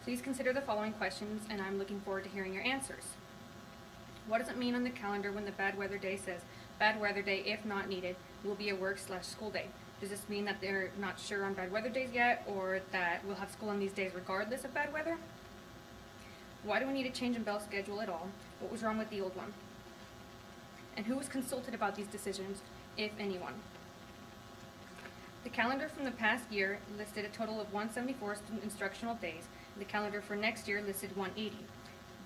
Please consider the following questions, and I'm looking forward to hearing your answers. What does it mean on the calendar when the bad weather day says, bad weather day, if not needed, will be a work/school day? Does this mean that they're not sure on bad weather days yet, or that we'll have school on these days regardless of bad weather? Why do we need a change in bell schedule at all? What was wrong with the old one? And who was consulted about these decisions, if anyone? The calendar from the past year listed a total of 174 student instructional days. The calendar for next year listed 180.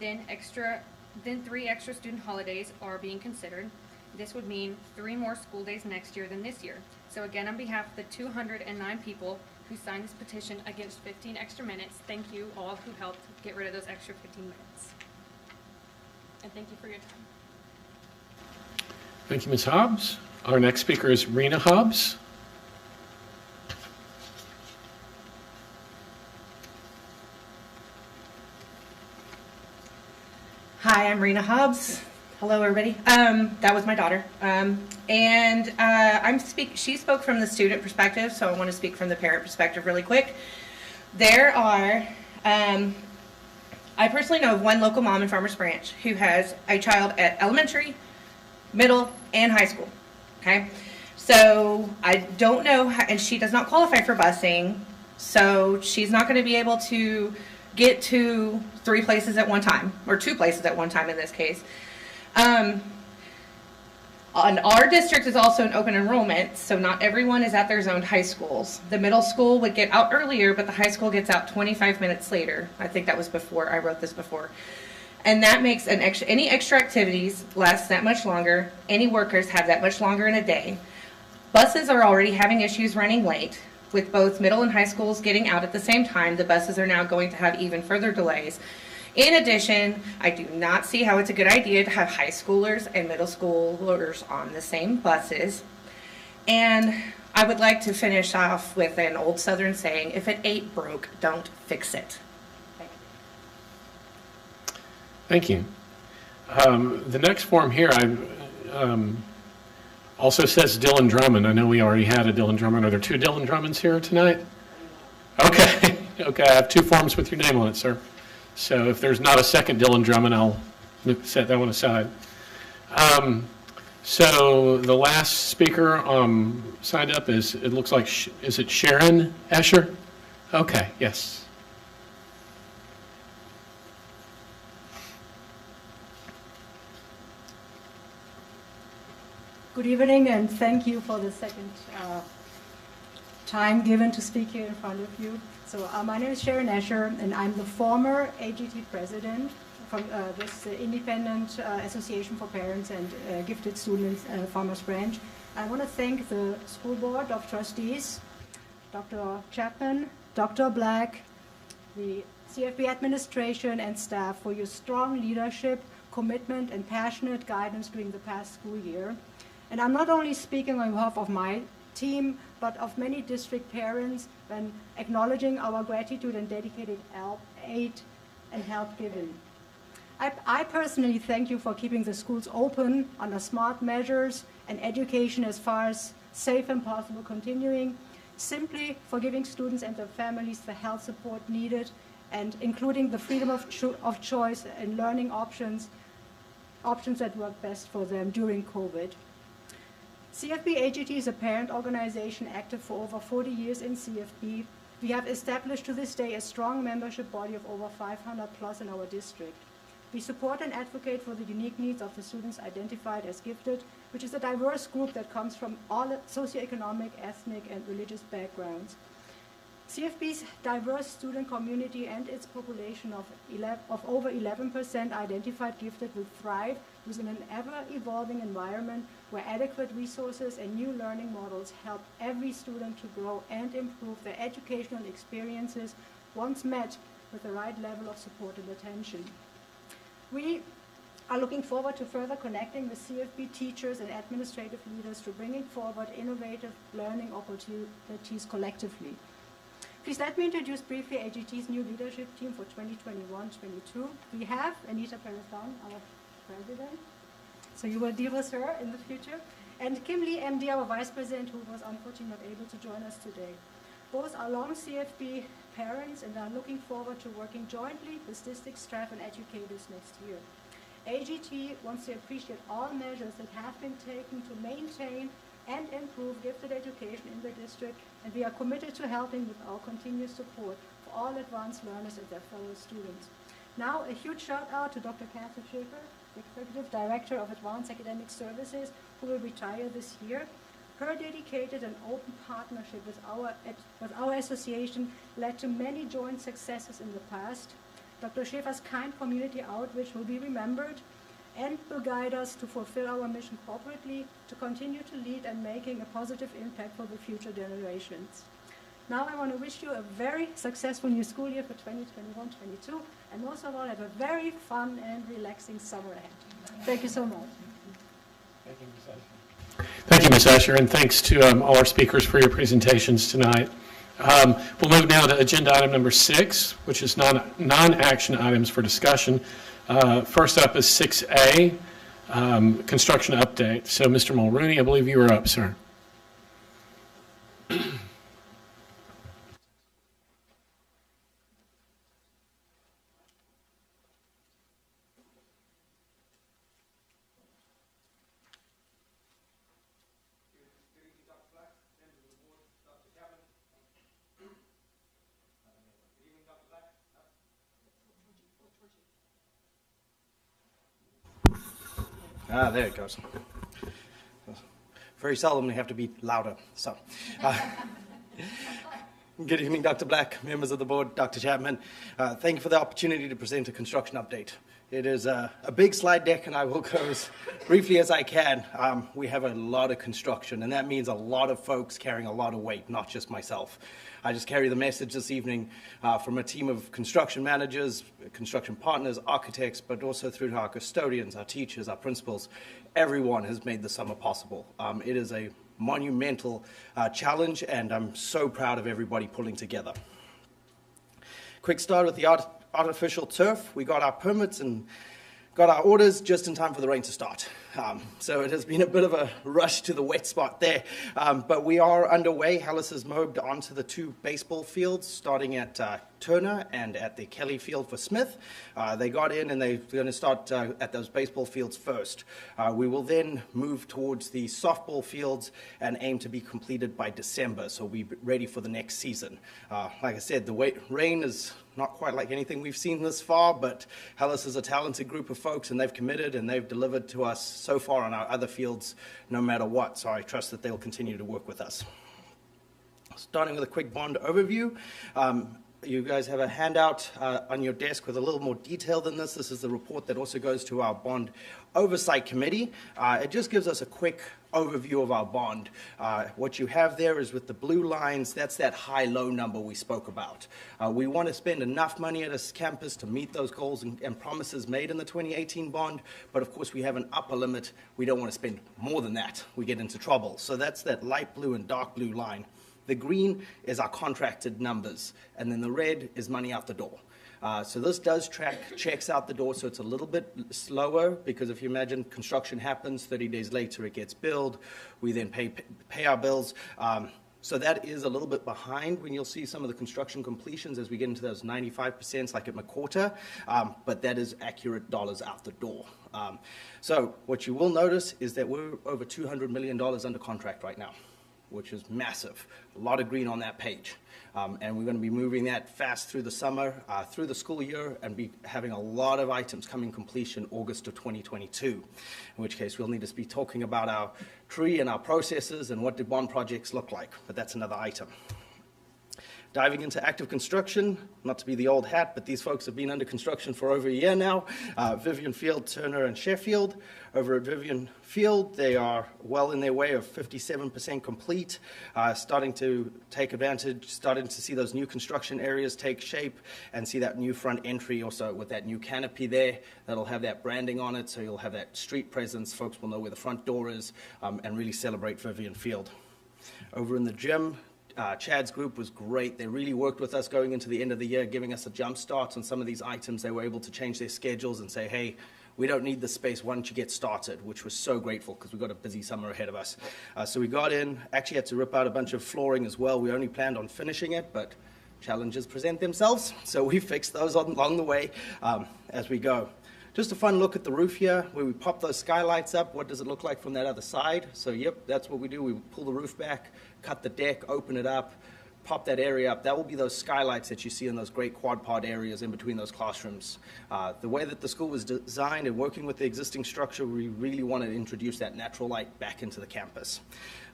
Then extra Then 3 extra student holidays are being considered. This would mean 3 more school days next year than this year. So again, on behalf of the 209 people who signed this petition against 15 extra minutes, thank you all who helped get rid of those extra 15 minutes. And thank you for your time. Thank you, Ms. Hobbs. Our next speaker is Rena Hobbs. Hi, I'm Rena Hobbs. Hello, everybody. That was my daughter. She spoke from the student perspective, so I want to speak from the parent perspective really quick. There are, I personally know of one local mom in Farmers Branch who has a child at elementary, middle, and high school. Okay? So I don't know, and she does not qualify for busing, so she's not going to be able to get to 3 places at one time, or 2 places at one time in this case. And our district is also an open enrollment, so not everyone is at their zoned high schools. The middle school would get out earlier, but the high school gets out 25 minutes later. I think that was before, I wrote this before. And that makes any extra activities last that much longer. Any workers have that much longer in a day. Buses are already having issues running late. With both middle and high schools getting out at the same time, the buses are now going to have even further delays. In addition, I do not see how it's a good idea to have high schoolers and middle schoolers on the same buses. And I would like to finish off with an old Southern saying, if it ain't broke, don't fix it. Thank you. The next form here also says Dylan Drummond. I know we already had a Dylan Drummond. Are there 2 Dylan Drummonds here tonight? Okay. Okay, I have 2 forms with your name on it, sir. So if there's not a second Dylan Drummond, I'll set that one aside. So the last speaker signed up is, it looks like, is it Sharon Escher? Okay, yes. Good evening, and thank you for the second time given to speak here in front of you. So my name is Sharon Escher, and I'm the former AGT president from this independent association for parents and gifted students, Farmers Branch. I want to thank the school board of trustees, Dr. Chapman, Dr. Black, the CFB administration and staff for your strong leadership, commitment, and passionate guidance during the past school year. And I'm not only speaking on behalf of my team, but of many district parents when acknowledging our gratitude and dedicated aid and help given. I personally thank you for keeping the schools open under smart measures and education as far as safe and possible continuing, simply for giving students and their families the health support needed and including the freedom of choice and learning options that work best for them during COVID. CFB AGT is a parent organization active for over 40 years in CFB. We have established to this day a strong membership body of over 500 plus in our district. We support and advocate for the unique needs of the students identified as gifted, which is a diverse group that comes from all socioeconomic, ethnic, and religious backgrounds. CFB's diverse student community and its population of over 11% identified gifted will thrive within an ever-evolving environment where adequate resources and new learning models help every student to grow and improve their educational experiences once met with the right level of support and attention. We are looking forward to further connecting with CFB teachers and administrative leaders to bringing forward innovative learning opportunities collectively. Please let me introduce briefly AGT's new leadership team for 2021-22. We have Anita Perez-Down, our president, so you will deal with her in the future, and Kim Lee, MD, our vice president, who was unfortunately not able to join us today. Both are long CFB parents and are looking forward to working jointly with district staff and educators next year. AGT wants to appreciate all measures that have been taken to maintain and improve gifted education in the district, and we are committed to helping with our continuous support for all advanced learners and their fellow students. Now, a huge shout out to Dr. Kathy Schaefer, the Executive Director of Advanced Academic Services, who will retire this year. Her dedicated and open partnership with our association led to many joint successes in the past. Dr. Schäfer's kind community outreach will be remembered and will guide us to fulfill our mission corporately, to continue to lead and making a positive impact for the future generations. Now I want to wish you a very successful new school year for 2021-22, and most of all, have a very fun and relaxing summer ahead. Thank you so much. Thank you, Ms. Usher, and thanks to all our speakers for your presentations tonight. We'll move now to agenda item number 6, which is non-action items for discussion. First up is 6A, construction update. So, Mr. Mulrooney, I believe you were up, sir. There it goes. Very seldomly have to be louder. So, good evening, Dr. Black, members of the board, Dr. Chapman. Thank you for the opportunity to present a construction update. It is a big slide deck, and I will go as briefly as I can. We have a lot of construction, and that means a lot of folks carrying a lot of weight, not just myself. I just carry the message this evening from a team of construction managers, construction partners, architects, but also through to our custodians, our teachers, our principals. Everyone has made the summer possible. It is a monumental challenge, and I'm so proud of everybody pulling together. Quick start with the artificial turf. We got our permits and got our orders just in time for the rain to start. So it has been a bit of a rush to the wet spot there. But we are underway. Hellas has moved onto the 2 baseball fields, starting at Turner and at the Kelly Field for Smith. They got in and they're going to start at those baseball fields first. We will then move towards the softball fields and aim to be completed by December, so we'll be ready for the next season. Like I said, the rain is not quite like anything we've seen this far, but Hellas is a talented group of folks, and they've committed and they've delivered to us so far on our other fields, no matter what. So I trust that they'll continue to work with us. Starting with a quick bond overview. You guys have a handout on your desk with a little more detail than this. This is the report that also goes to our bond oversight committee. It just gives us a quick overview of our bond. What you have there is with the blue lines, that's that high-low number we spoke about. We want to spend enough money at this campus to meet those goals and promises made in the 2018 bond, but of course we have an upper limit. We don't want to spend more than that. We get into trouble. So that's that light blue and dark blue line. The green is our contracted numbers, and then the red is money out the door. So this does track checks out the door, so it's a little bit slower, because if you imagine construction happens, 30 days later it gets billed, we then pay our bills. So that is a little bit behind when you'll see some of the construction completions as we get into those 95% like at McQuarter, but that is accurate dollars out the door. So what you will notice is that we're over $200 million under contract right now, which is massive. A lot of green on that page. And we're going to be moving that fast through the summer, through the school year, and be having a lot of items coming completion August of 2022, in which case we'll need to be talking about our tree and our processes and what do bond projects look like, but that's another item. Diving into active construction, not to be the old hat, but these folks have been under construction for over a year now. Vivian Field, Turner, and Sheffield. Over at Vivian Field, they are well in their way of 57% complete, starting to take advantage, starting to see those new construction areas take shape, and see that new front entry also with that new canopy there. That'll have that branding on it, so you'll have that street presence. Folks will know where the front door is, and really celebrate Vivian Field. Over in the gym, Chad's group was great. They really worked with us going into the end of the year, giving us a jump start on some of these items. They were able to change their schedules and say, hey, we don't need the space. Why don't you get started? Which was so grateful because we've got a busy summer ahead of us. So we got in, actually had to rip out a bunch of flooring as well. We only planned on finishing it, but challenges present themselves. So we fixed those along the way as we go. Just a fun look at the roof here, where we pop those skylights up. What does it look like from that other side? So yep, that's what we do. We pull the roof back, cut the deck, open it up, pop that area up. That will be those skylights that you see in those great quad pod areas in between those classrooms. The way that the school was designed and working with the existing structure, we really want to introduce that natural light back into the campus.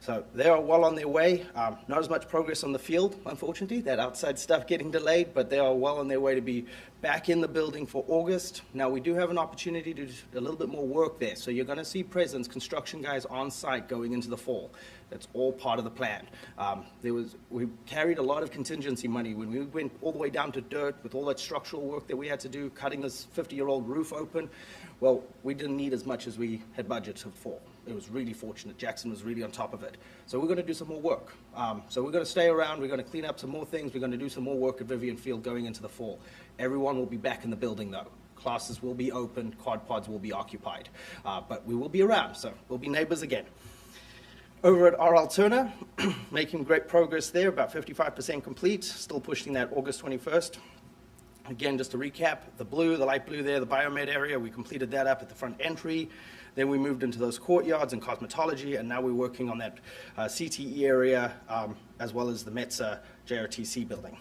So they are well on their way. Not as much progress on the field, unfortunately, that outside stuff getting delayed, but they are well on their way to be back in the building for August. Now, we do have an opportunity to do a little bit more work there, so you're going to see presence, construction guys on site going into the fall. That's all part of the plan. We carried a lot of contingency money when we went all the way down to dirt with all that structural work that we had to do, cutting this 50-year-old roof open. Well, we didn't need as much as we had budgeted for. It was really fortunate. Jackson was really on top of it. So we're going to do some more work. So we're going to stay around. We're going to clean up some more things. We're going to do some more work at Vivian Field going into the fall. Everyone will be back in the building, though. Classes will be open. Quad pods will be occupied. But we will be around, so we'll be neighbors again. Over at R. Alterna, making great progress there, about 55% complete. Still pushing that August 21st. Again, just to recap, the light blue there, the biomed area, we completed that up at the front entry. Then we moved into those courtyards and cosmetology, and now we're working on that CTE area, as well as the METSA JRTC building.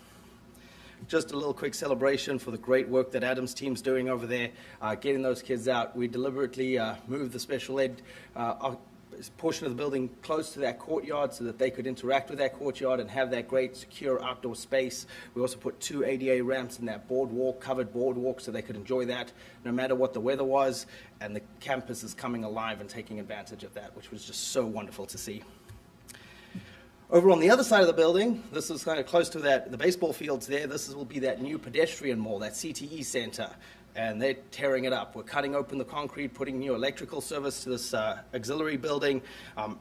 Just a little quick celebration for the great work that Adam's team's doing over there, getting those kids out. We deliberately moved the special ed portion of the building close to that courtyard so that they could interact with that courtyard and have that great secure outdoor space. We also put 2 ADA ramps in that covered boardwalk, so they could enjoy that no matter what the weather was, and the campus is coming alive and taking advantage of that, which was just so wonderful to see. Over on the other side of the building, this is kind of close to the baseball fields there. Will be that new pedestrian mall, that CTE center, and they're tearing it up. We're cutting open the concrete, putting new electrical service to this auxiliary building,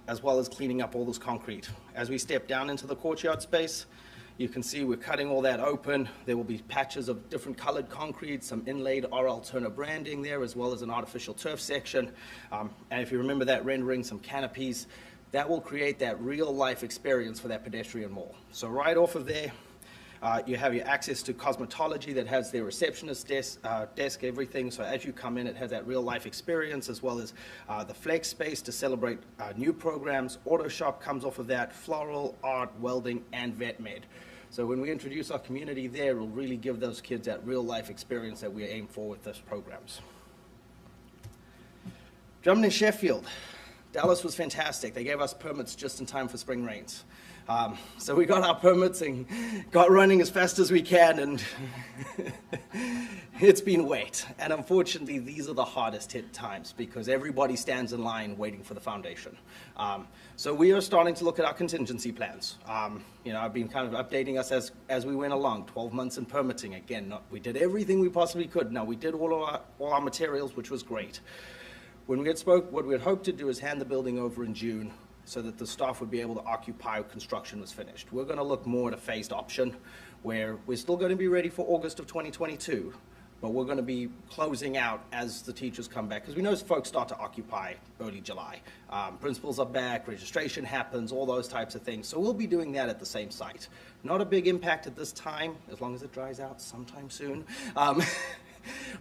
as well as cleaning up all this concrete. As we step down into the courtyard space, you can see we're cutting all that open. There will be patches of different colored concrete, some inlaid R. Alterna branding there, as well as an artificial turf section. And if you remember that rendering, some canopies. That will create that real-life experience for that pedestrian mall. So right off of there, you have your access to cosmetology that has their receptionist desk, everything. So as you come in, it has that real-life experience, as well as the flex space to celebrate new programs. Auto shop comes off of that, floral, art, welding, and vet med. So when we introduce our community there, it'll really give those kids that real-life experience that we aim for with those programs. Drummond and Sheffield. Dallas was fantastic. They gave us permits just in time for spring rains. So we got our permits and got running as fast as we can, and it's been wet. And unfortunately, these are the hardest hit times because everybody stands in line waiting for the foundation. So we are starting to look at our contingency plans. I've been kind of updating us as we went along, 12 months in permitting. Again, we did everything we possibly could. Now, we did all our materials, which was great. When we had what we had hoped to do is hand the building over in June so that the staff would be able to occupy when construction was finished. We're going to look more at a phased option where we're still going to be ready for August of 2022, but we're going to be closing out as the teachers come back, because we know folks start to occupy early July. Principals are back, registration happens, all those types of things. So we'll be doing that at the same site. Not a big impact at this time, as long as it dries out sometime soon.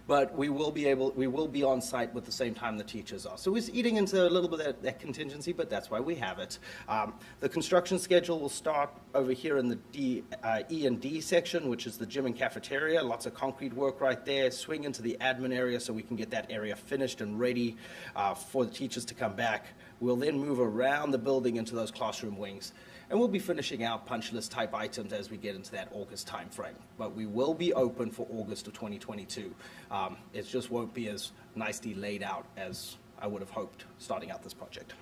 But we will be on site with the same time the teachers are. So we're eating into a little bit of that contingency, but that's why we have it. The construction schedule will start over here in the E&D section, which is the gym and cafeteria. Lots of concrete work right there. Swing into the admin area so we can get that area finished and ready for the teachers to come back. We'll then move around the building into those classroom wings. And we'll be finishing out punch list type items as we get into that August time frame. But we will be open for August of 2022. It just won't be as nicely laid out as I would have hoped starting out this project.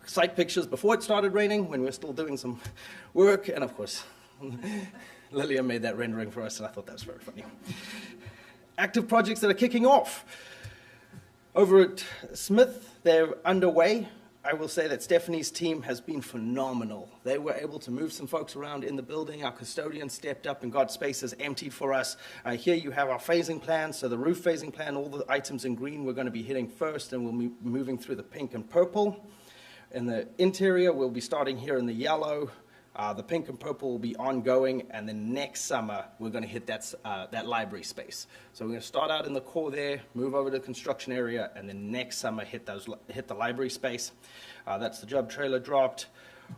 Site pictures before it started raining, when we were still doing some work. And of course, Lillian made that rendering for us, and I thought that was very funny. Active projects that are kicking off. Over at Smith, they're underway. I will say that Stephanie's team has been phenomenal. They were able to move some folks around in the building. Our custodian stepped up and got spaces emptied for us. Here you have our phasing plan. So the roof phasing plan, all the items in green we're going to be hitting first, and we'll be moving through the pink and purple. In the interior, we'll be starting here in the yellow. The pink and purple will be ongoing, and then next summer we're going to hit that library space. So we're going to start out in the core there, move over to the construction area, and then next summer hit the library space. That's the job trailer dropped.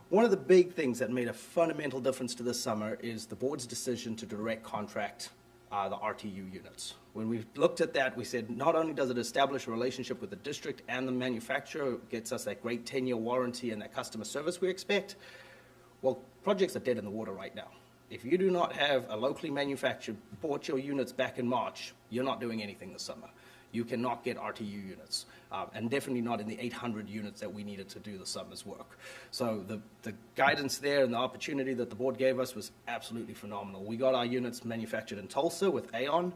One of the big things that made a fundamental difference to this summer is the board's decision to direct contract the RTU units. When we looked at that, we said not only does it establish a relationship with the district and the manufacturer, it gets us that great 10-year warranty and that customer service we expect. Well, projects are dead in the water right now. if you do not have a locally manufactured, bought your units back in March, you're not doing anything this summer. You cannot get RTU units, and definitely not in the 800 units that we needed to do the summer's work. So the guidance there and the opportunity that the board gave us was absolutely phenomenal. We got our units manufactured in Tulsa with Aon.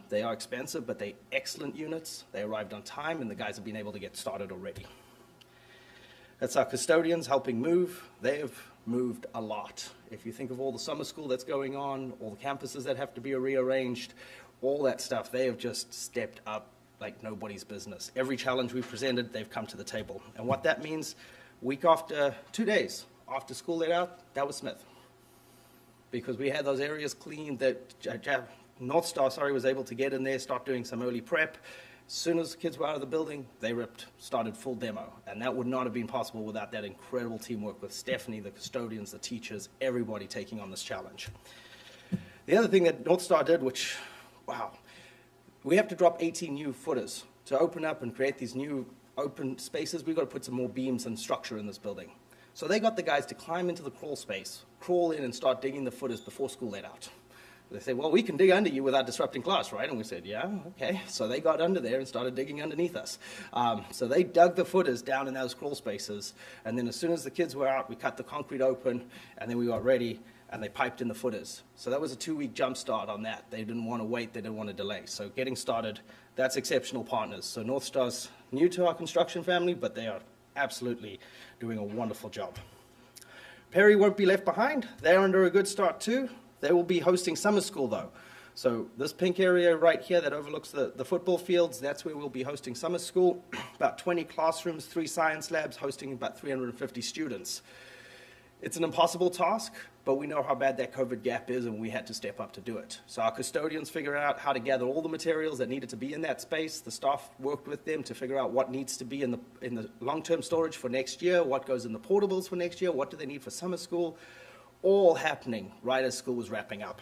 They are expensive, but they're excellent units. They arrived on time, and the guys have been able to get started already. That's our custodians helping move. They have moved a lot. If you think of all the summer school that's going on, all the campuses that have to be rearranged, all that stuff, they have just stepped up like nobody's business. Every challenge we presented, they've come to the table. And what that means, week after, 2 days after school let out, that was Smith. Because we had those areas cleaned that North Star, was able to get in there, start doing some early prep. As soon as the kids were out of the building, they started full demo. And that would not have been possible without that incredible teamwork with Stephanie, the custodians, the teachers, everybody taking on this challenge. The other thing that North Star did, which, wow, we have to drop 18 new footers to open up and create these new open spaces. We've got to put some more beams and structure in this building. So they got the guys to climb into the crawl space, crawl in and start digging the footers before school let out. They say, well, we can dig under you without disrupting class, right? And we said, yeah, okay. So they got under there and started digging underneath us. So they dug the footers down in those crawl spaces. And then as soon as the kids were out, we cut the concrete open, and then we got ready, and they piped in the footers. So that was a 2-week jump start on that. They didn't want to wait. They didn't want to delay. So getting started, that's exceptional partners. So North Star's new to our construction family, but they are absolutely doing a wonderful job. Perry won't be left behind. They're under a good start too. They will be hosting summer school though. So this pink area right here that overlooks the football fields, that's where we'll be hosting summer school. About 20 classrooms, 3 science labs, hosting about 350 students. It's an impossible task, but we know how bad that COVID gap is, and we had to step up to do it. So our custodians figured out how to gather all the materials that needed to be in that space. The staff worked with them to figure out what needs to be in the long-term storage for next year, what goes in the portables for next year, what do they need for summer school, all happening right as school was wrapping up.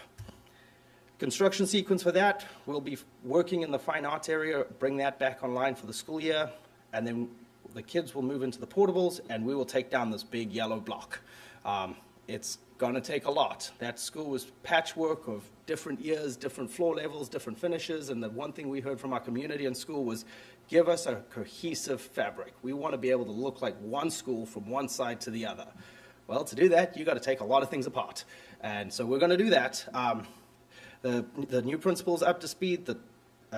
Construction sequence for that, we'll be working in the fine arts area, bring that back online for the school year, and then the kids will move into the portables, and we will take down this big yellow block. It's going to take a lot. That school was patchwork of different years, different floor levels, different finishes, and the one thing we heard from our community in school was, give us a cohesive fabric. We want to be able to look like one school from one side to the other. Well, to do that, you've got to take a lot of things apart. And so we're going to do that. The new principal's up to speed. The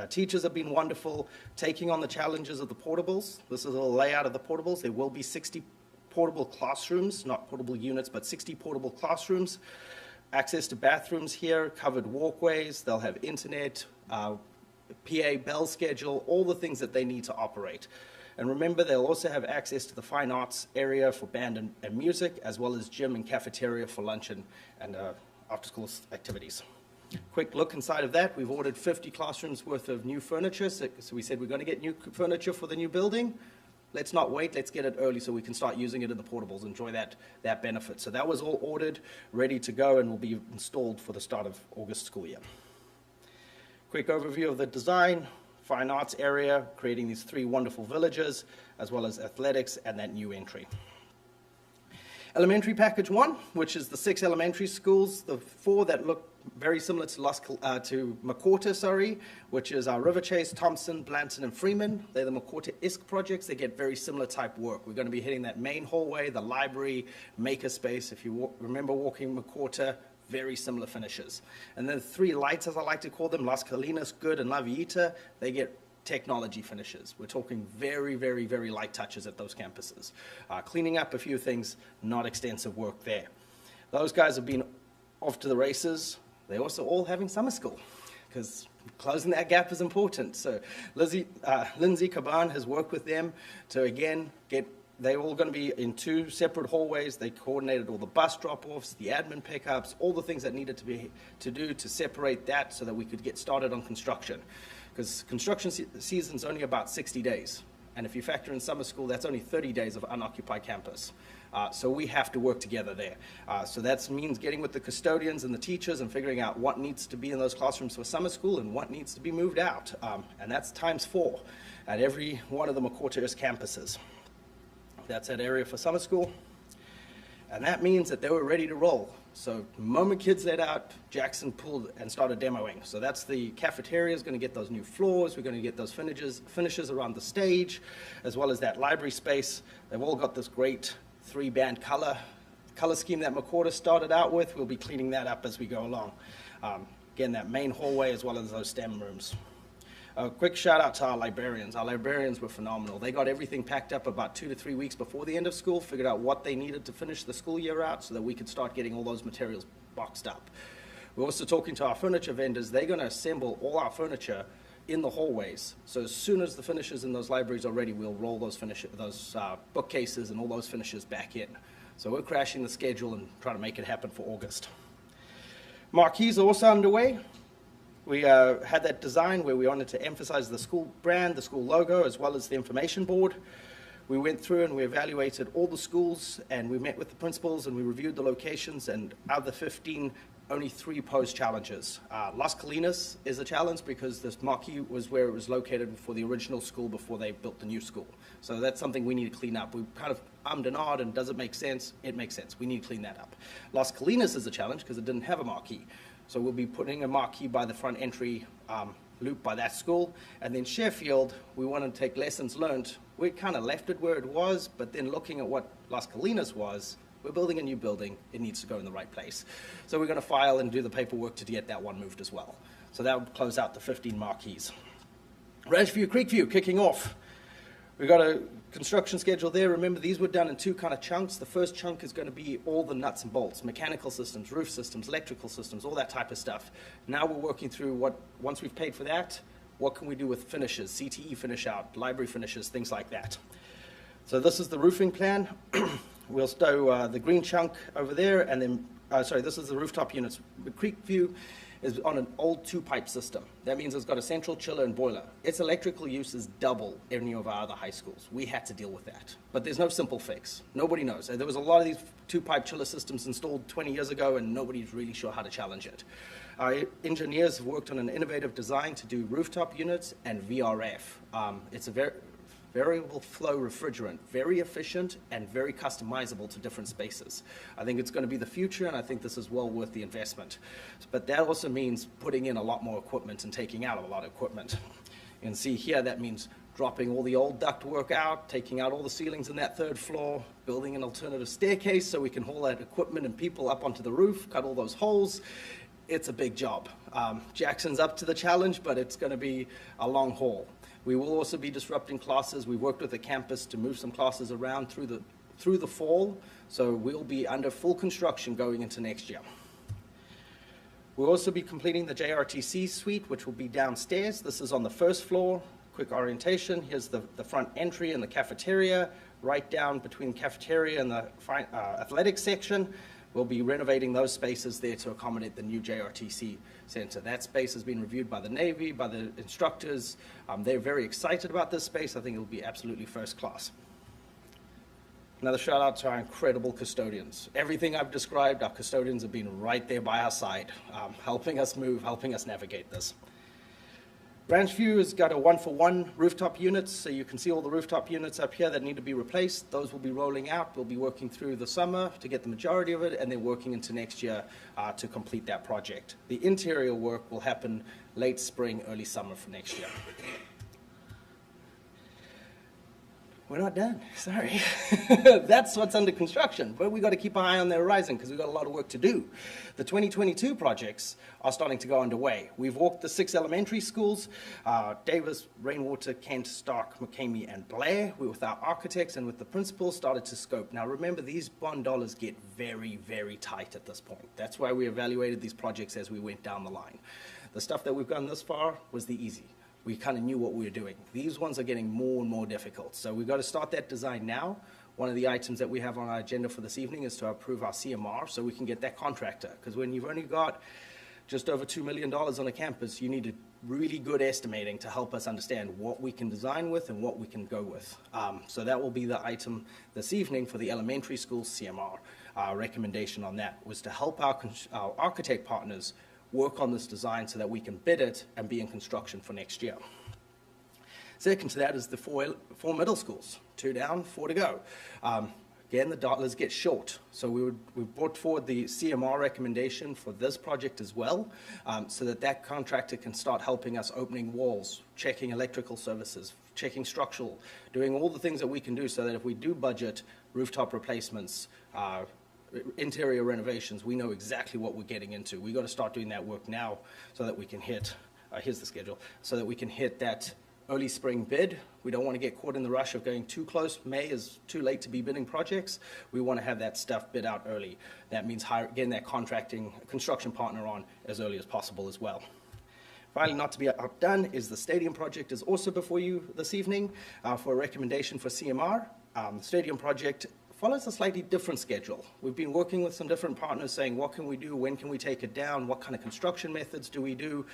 teachers have been wonderful, taking on the challenges of the portables. This is a layout of the portables. There will be 60 portable classrooms, not portable units, but 60 portable classrooms. Access to bathrooms here, covered walkways. They'll have internet, PA bell schedule, all the things that they need to operate. And remember, they'll also have access to the fine arts area for band and music, as well as gym and cafeteria for lunch and after-school activities. Quick look inside of that. We've ordered 50 classrooms worth of new furniture. So we said we're going to get new furniture for the new building. Let's not wait. Let's get it early so we can start using it in the portables, enjoy that benefit. So that was all ordered, ready to go, and will be installed for the start of August school year. Quick overview of the design. Fine arts area, creating these 3 wonderful villages, as well as athletics and that new entry. Elementary package 1, which is the 6 elementary schools, the 4 that look very similar to McWhorter, which is our River Chase, Thompson, Blanton, and Freeman. They're the McWhorter-esque projects. They get very similar type work. We're going to be hitting that main hallway, the library, makerspace. If you remember walking McWhorter, very similar finishes. And then 3 lights, as I like to call them, Las Colinas, Good, and La Villita, they get technology finishes. We're talking very, very, very light touches at those campuses. Cleaning up a few things, not extensive work there. Those guys have been off to the races. They're also all having summer school, because closing that gap is important. So Lindsay Caban has worked with them to, again, they're all going to be in 2 separate hallways. They coordinated all the bus drop-offs, the admin pickups, all the things that needed to do to separate that so that we could get started on construction. Because construction season's only about 60 days. And if you factor in summer school, that's only 30 days of unoccupied campus. So we have to work together there. So that means getting with the custodians and the teachers and figuring out what needs to be in those classrooms for summer school and what needs to be moved out. And that's ×4 at every one of the McWhorter campuses. That's that area for summer school. And that means that they were ready to roll. So the moment kids let out, Jackson pulled and started demoing. So that's the cafeteria is going to get those new floors. We're going to get those finishes around the stage, as well as that library space. They've all got this great 3-band color scheme that McCorder started out with. We'll be cleaning that up as we go along. Again, that main hallway as well as those STEM rooms. A quick shout out to our librarians. Our librarians were phenomenal. They got everything packed up about 2 to 3 weeks before the end of school, figured out what they needed to finish the school year out so that we could start getting all those materials boxed up. We're also talking to our furniture vendors. They're going to assemble all our furniture in the hallways. So as soon as the finishes in those libraries are ready, we'll roll those bookcases and all those finishes back in. So we're crashing the schedule and trying to make it happen for August. Marquees are also underway. We had that design where we wanted to emphasize the school brand, the school logo, as well as the information board. We went through and we evaluated all the schools, and we met with the principals and we reviewed the locations, and out of the 15, only 3 posed challenges. Las Colinas is a challenge because this marquee was where it was located for the original school before they built the new school. So that's something we need to clean up. We kind of ummed and ahed, and does it make sense? It makes sense. We need to clean that up. Las Colinas is a challenge because it didn't have a marquee. So we'll be putting a marquee by the front entry loop by that school. And then Sheffield, we wanted to take lessons learned. We kind of left it where it was, but then looking at what Las Colinas was, we're building a new building. It needs to go in the right place. So we're going to file and do the paperwork to get that one moved as well. So that would close out the 15 marquees. Ranchview, Creekview, kicking off. We've got a construction schedule there. Remember, these were done in 2 kind of chunks. The first chunk is going to be all the nuts and bolts, mechanical systems, roof systems, electrical systems, all that type of stuff. Now we're working through once we've paid for that, what can we do with finishes, CTE finish out, library finishes, things like that. So this is the roofing plan. We'll stow the green chunk over there, and then, this is the rooftop units. The Creekview is on an old 2-pipe system. That means it's got a central chiller and boiler. Its electrical use is double any of our other high schools. We had to deal with that. But there's no simple fix. Nobody knows. There was a lot of these 2-pipe chiller systems installed 20 years ago, and nobody's really sure how to challenge it. Our engineers have worked on an innovative design to do rooftop units and VRF. It's a variable flow refrigerant, very efficient and very customizable to different spaces. I think it's going to be the future, and I think this is well worth the investment. But that also means putting in a lot more equipment and taking out a lot of equipment. You can see here that means dropping all the old ductwork out, taking out all the ceilings in that 3rd floor, building an alternative staircase so we can haul that equipment and people up onto the roof, cut all those holes. It's a big job. Jackson's up to the challenge, but it's going to be a long haul. We will also be disrupting classes. We worked with the campus to move some classes around through the fall, so we'll be under full construction going into next year. We'll also be completing the JRTC suite, which will be downstairs. This is on the 1st floor. Quick orientation. Here's the front entry and the cafeteria. Right down between cafeteria and the athletics section. We'll be renovating those spaces there to accommodate the new JRTC center. That space has been reviewed by the Navy, by the instructors. They're very excited about this space. I think it'll be absolutely first class. Another shout out to our incredible custodians. Everything I've described, our custodians have been right there by our side, helping us move, helping us navigate this. Ranchview has got a 1-for-1 rooftop units, so you can see all the rooftop units up here that need to be replaced. Those will be rolling out. We'll be working through the summer to get the majority of it, and then working into next year to complete that project. The interior work will happen late spring, early summer for next year. We're not done, sorry. That's what's under construction, but we've got to keep an eye on the horizon because we've got a lot of work to do. The 2022 projects are starting to go underway. We've walked the 6 elementary schools, Davis, Rainwater, Kent, Stark, McCamey, and Blair. We, with our architects and with the principals, started to scope. Now remember, these bond dollars get very, very tight at this point. That's why we evaluated these projects as we went down the line. The stuff that we've done this far was the easy. We kind of knew what we were doing. These ones are getting more and more difficult. So we've got to start that design now. One of the items that we have on our agenda for this evening is to approve our CMR so we can get that contractor. Because when you've only got just over $2 million on a campus, you need a really good estimating to help us understand what we can design with and what we can go with. So that will be the item this evening for the elementary school CMR. Our recommendation on that was to help our architect partners work on this design so that we can bid it and be in construction for next year. Second to that is the four middle schools, 2 down, 4 to go. Again, again, the dollars get short. So we brought forward the CMR recommendation for this project as well, so that contractor can start helping us opening walls, checking electrical services, checking structural, doing all the things that we can do so that if we do budget rooftop replacements, interior renovations, we know exactly what we're getting into. We got to start doing that work now so that we can hit, here's the schedule, so that we can hit that early spring bid. We don't want to get caught in the rush of going too close. May is too late to be bidding projects. We want to have that stuff bid out early. That means getting that construction partner on as early as possible as well. Finally, not to be outdone, is the stadium project is also before you this evening for a recommendation for CMR. The stadium project follows a slightly different schedule. We've been working with some different partners saying, what can we do? When can we take it down? What kind of construction methods do we do?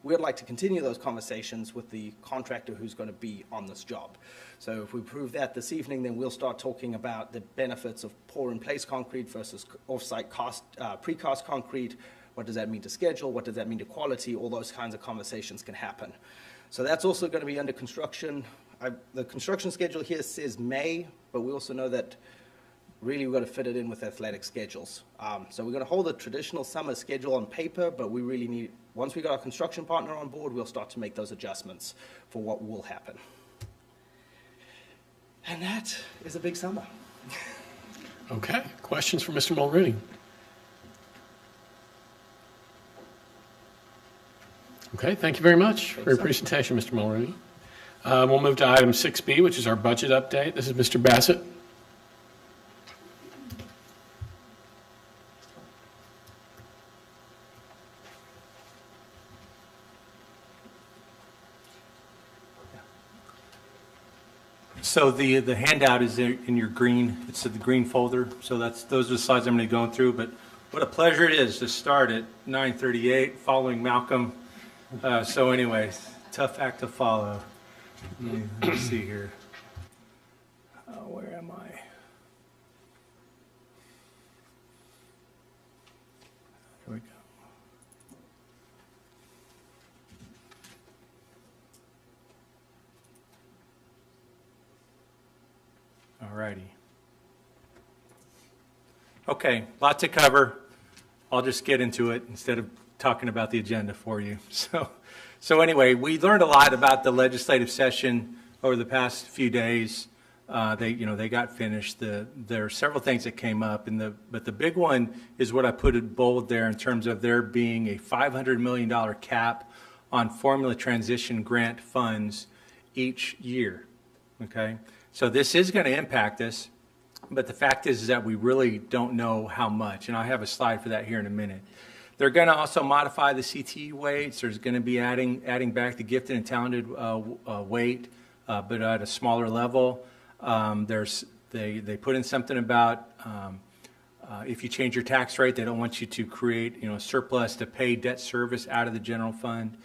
We'd like to continue those conversations with the contractor who's going to be on this job. So if we prove that this evening, then we'll start talking about the benefits of pour-in-place concrete versus off-site precast concrete. What does that mean to schedule? What does that mean to quality? All those kinds of conversations can happen. So that's also going to be under construction. The construction schedule here says May, but we also know that really we've got to fit it in with athletic schedules. So we're going to hold a traditional summer schedule on paper, but we really need, once we got our construction partner on board, we'll start to make those adjustments for what will happen. And that is a big summer. Okay, questions for Mr. Mulrooney? Okay, thank you very much for your presentation, Mr. Mulrooney. We'll move to item 6B, which is our budget update. This is Mr. Bassett. So the handout is in your green, it's in the green folder. So those are the slides I'm going to go through. But what a pleasure it is to start at 9:38 following Malcolm. So anyways, tough act to follow. Let me see here. Where am I? Here we go. All righty. Okay, lot to cover. I'll just get into it instead of talking about the agenda for you. So anyway, we learned a lot about the legislative session over the past few days. They got finished. There are several things that came up, but the big one is what I put in bold there in terms of there being a $500 million cap on formula transition grant funds each year. Okay, so this is going to impact us, but the fact is that we really don't know how much, and I have a slide for that here in a minute. They're going to also modify the CTE weights. There's going to be adding back the gifted and talented weight, but at a smaller level. They put in something about if you change your tax rate, they don't want you to create surplus to pay debt service out of the general fund.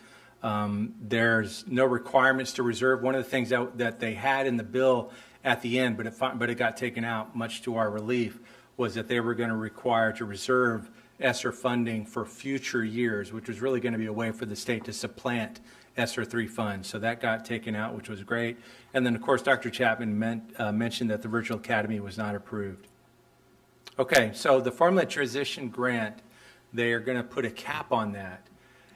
There's no requirements to reserve. One of the things that they had in the bill at the end, but it got taken out, much to our relief, was that they were going to require to reserve ESSER funding for future years, which was really going to be a way for the state to supplant ESSER 3 funds. So that got taken out, which was great. And then, of course, Dr. Chapman mentioned that the Virtual Academy was not approved. Okay, so the Formula Transition Grant, they are going to put a cap on that.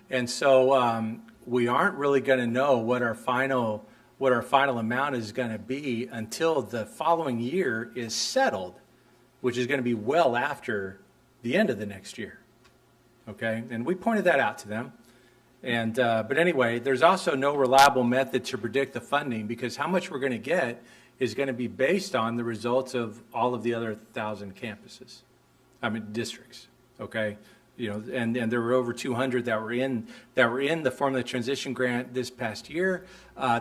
And so we aren't really going to know what our final amount is going to be until the following year is settled, which is going to be well after the end of the next year. Okay, and we pointed that out to them. And but anyway, there's also no reliable method to predict the funding, because how much we're going to get is going to be based on the results of all of the other 1,000 districts. Okay, and there were over 200 that were in the Formula Transition Grant this past year.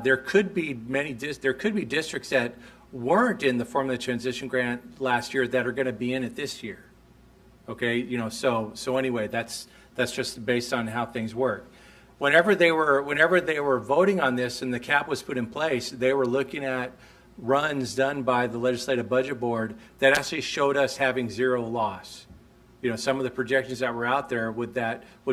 There could be districts that weren't in the Formula Transition Grant last year that are going to be in it this year. Okay, so anyway, that's just based on how things work. Whenever they were voting on this and the cap was put in place, they were looking at runs done by the Legislative Budget Board that actually showed us having zero loss. Some of the projections that were out there would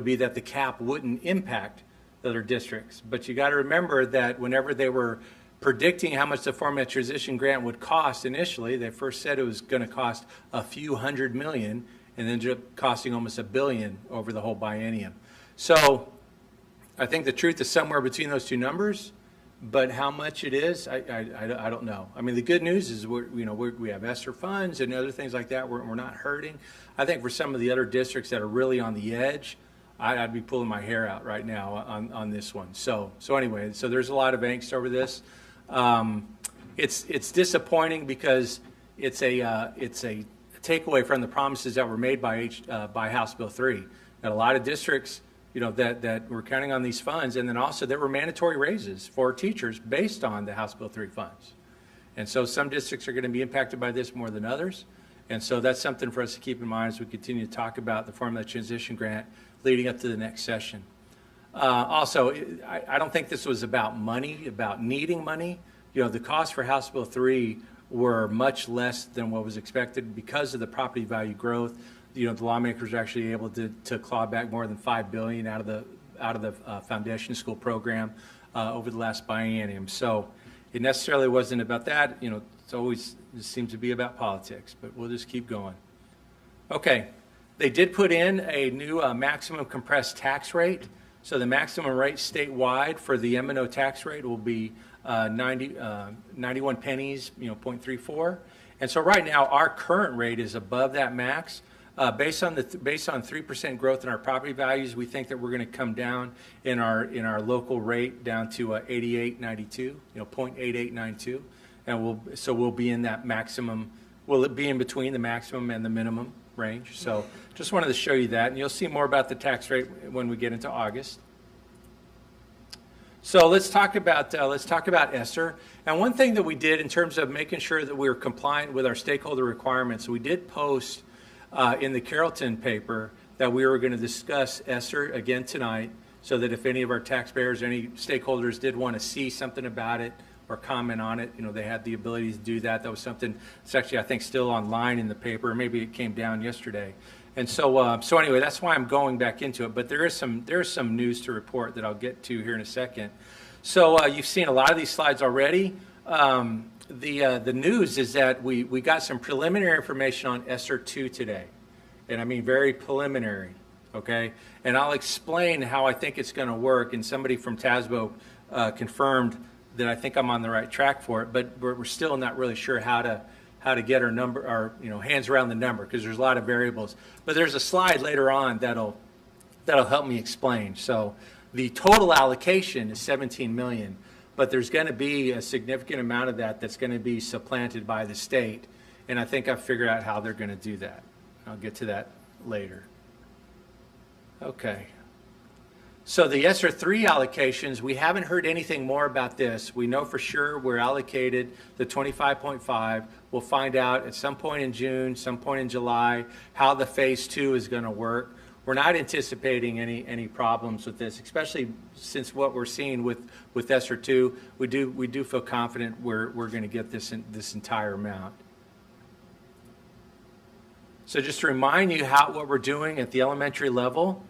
be that the cap wouldn't impact the other districts. But you got to remember that whenever they were predicting how much the format transition grant would cost initially. They first said it was going to cost a few $100 million, and ended up costing almost $1 billion over the whole biennium. So I think the truth is somewhere between those two numbers, but how much it is, I don't know. I mean, the good news is we have ESSER funds and other things like that. We're not hurting. I think for some of the other districts that are really on the edge, I'd be pulling my hair out right now on this one. So anyway, so there's a lot of angst over this. It's disappointing because it's a takeaway from the promises that were made by House Bill 3. That a lot of districts, that were counting on these funds, and then also there were mandatory raises for teachers based on the House Bill 3 funds. And so some districts are going to be impacted by this more than others. And so that's something for us to keep in mind as we continue to talk about the Formula Transition Grant leading up to the next session. Also, I don't think this was about money, about needing money. The costs for House Bill 3 were much less than what was expected because of the property value growth. The lawmakers were actually able to claw back more than $5 billion out of the foundation school program over the last biennium. So it necessarily wasn't about that. It seems to be about politics, but we'll just keep going. Okay, they did put in a new maximum compressed tax rate. So the maximum rate statewide for the M&O tax rate will be 91 pennies, 0.34. And so right now our current rate is above that max. Based on 3% growth in our property values, we think that we're going to come down in our local rate down to 88.92, 0.8892, and we'll be in that maximum. Will it be in between the maximum and the minimum range? So just wanted to show you that, and you'll see more about the tax rate when we get into August. So let's talk about ESSER. And one thing that we did in terms of making sure that we were compliant with our stakeholder requirements, we did post in the Carrollton paper that we were going to discuss ESSER again tonight, so that if any of our taxpayers or any stakeholders did want to see something about it or comment on it, they had the ability to do that. That was something that's actually, I think, still online in the paper. Maybe it came down yesterday. And so anyway, that's why I'm going back into it. But there is some news to report that I'll get to here in a second. So you've seen a lot of these slides already. The news is that we got some preliminary information on ESSER 2 today, and I mean very preliminary, okay? And I'll explain how I think it's going to work, and somebody from TASBO confirmed that I think I'm on the right track for it, but we're still not really sure how to get our hands around the number, because there's a lot of variables. But there's a slide later on that'll help me explain. So the total allocation is $17 million. But there's going to be a significant amount of that that's going to be supplanted by the state. And I think I've figured out how they're going to do that. I'll get to that later. Okay. So the ESSER 3 allocations, we haven't heard anything more about this. We know for sure we're allocated the 25.5. We'll find out at some point in June, some point in July, how the phase 2 is going to work. We're not anticipating any problems with this, especially since what we're seeing with ESSER 2. We do feel confident we're going to get this entire amount. So just to remind you what we're doing at the elementary level,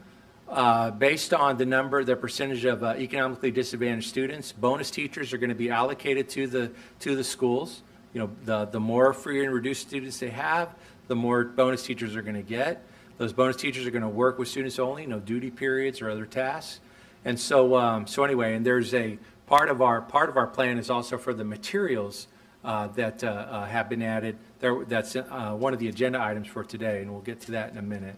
based on the percentage of economically disadvantaged students, bonus teachers are going to be allocated to the schools. The more free and reduced students they have, the more bonus teachers are going to get. Those bonus teachers are going to work with students only, no duty periods or other tasks. And so anyway, and there's a part of our plan is also for the materials that have been added. That's one of the agenda items for today, and we'll get to that in a minute.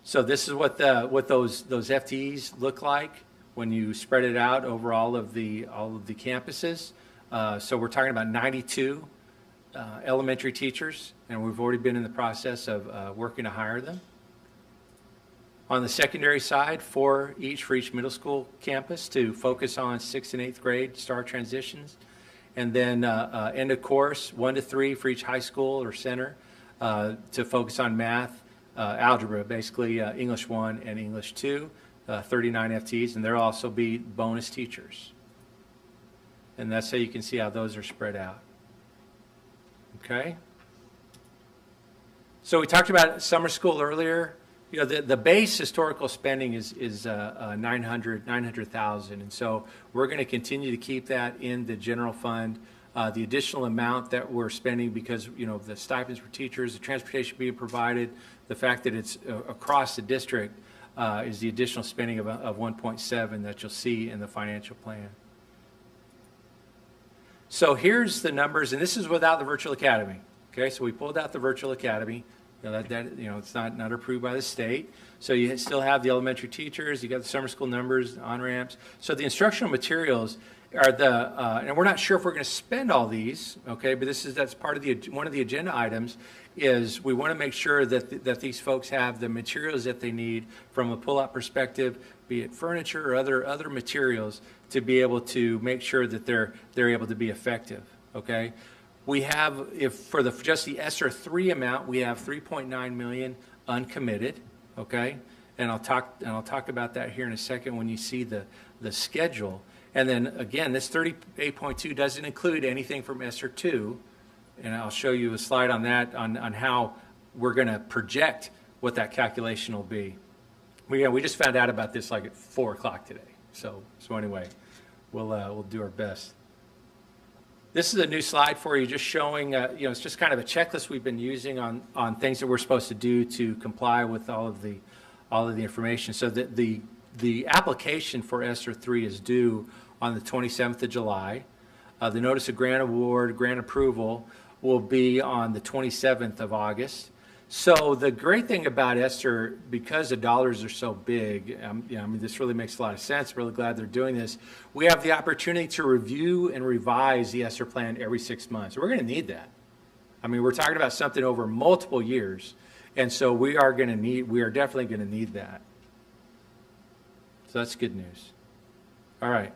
So this is what those FTEs look like when you spread it out over all of the campuses. So we're talking about 92 elementary teachers, and we've already been in the process of working to hire them. On the secondary side, 4 each for each middle school campus to focus on 6th and 8th grade STAR transitions. And then end of course, 1 to 3 for each high school or center to focus on math, algebra, basically English 1 and English 2, 39 FTEs, and there'll also be bonus teachers. And that's how you can see how those are spread out. Okay? So we talked about summer school earlier. you know, the base historical spending is 900,000, and so we're going to continue to keep that in the general fund. The additional amount that we're spending because, you know, the stipends for teachers, the transportation being provided, the fact that it's across the district is the additional spending of 1.7 that you'll see in the financial plan. So here's the numbers, and this is without the virtual academy. Okay, so we pulled out the virtual academy. You know, it's not approved by the state. So you still have the elementary teachers. You got the summer school numbers, on-ramps. So the instructional materials are and we're not sure if we're going to spend all these. Okay, but that's part of one of the agenda items. Is we want to make sure that these folks have the materials that they need from a pull-out perspective, be it furniture or other materials, to be able to make sure that they're able to be effective. Okay. We have, just the ESSER 3 amount, we have 3.9 million uncommitted, okay? And I'll talk about that here in a second when you see the schedule. And then again, this 38.2 doesn't include anything from ESSER 2, and I'll show you a slide on that on how we're going to project what that calculation will be. We just found out about this like at 4 o'clock today. So anyway, we'll do our best. This is a new slide for you, just showing, you know, it's just kind of a checklist we've been using on things that we're supposed to do to comply with all of the information. So the application for ESSER 3 is due on the 27th of July. The notice of grant award, grant approval will be on the 27th of August. So the great thing about ESSER, because the dollars are so big, you know, I mean, this really makes a lot of sense. Really glad they're doing this. We have the opportunity to review and revise the ESSER plan every 6 months. We're going to need that. I mean, we're talking about something over multiple years, and so we are definitely going to need that. So that's good news. All right.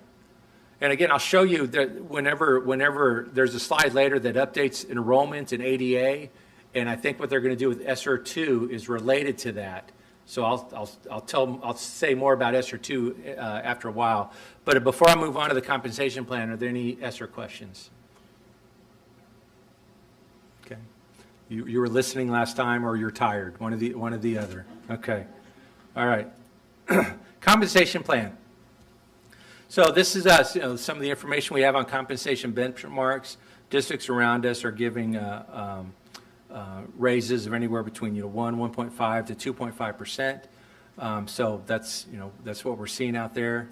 And again, I'll show you that whenever there's a slide later that updates enrollment in ADA. And I think what they're going to do with ESSER 2 is related to that. So I'll say more about ESSER 2 after a while. But before I move on to the compensation plan, are there any ESSER questions? Okay. You were listening last time, or you're tired. One of the other. Okay. All right. Compensation plan. So this is some of the information we have on compensation benchmarks. Districts around us are giving raises of anywhere between 1.5 to 2.5%. So that's what we're seeing out there.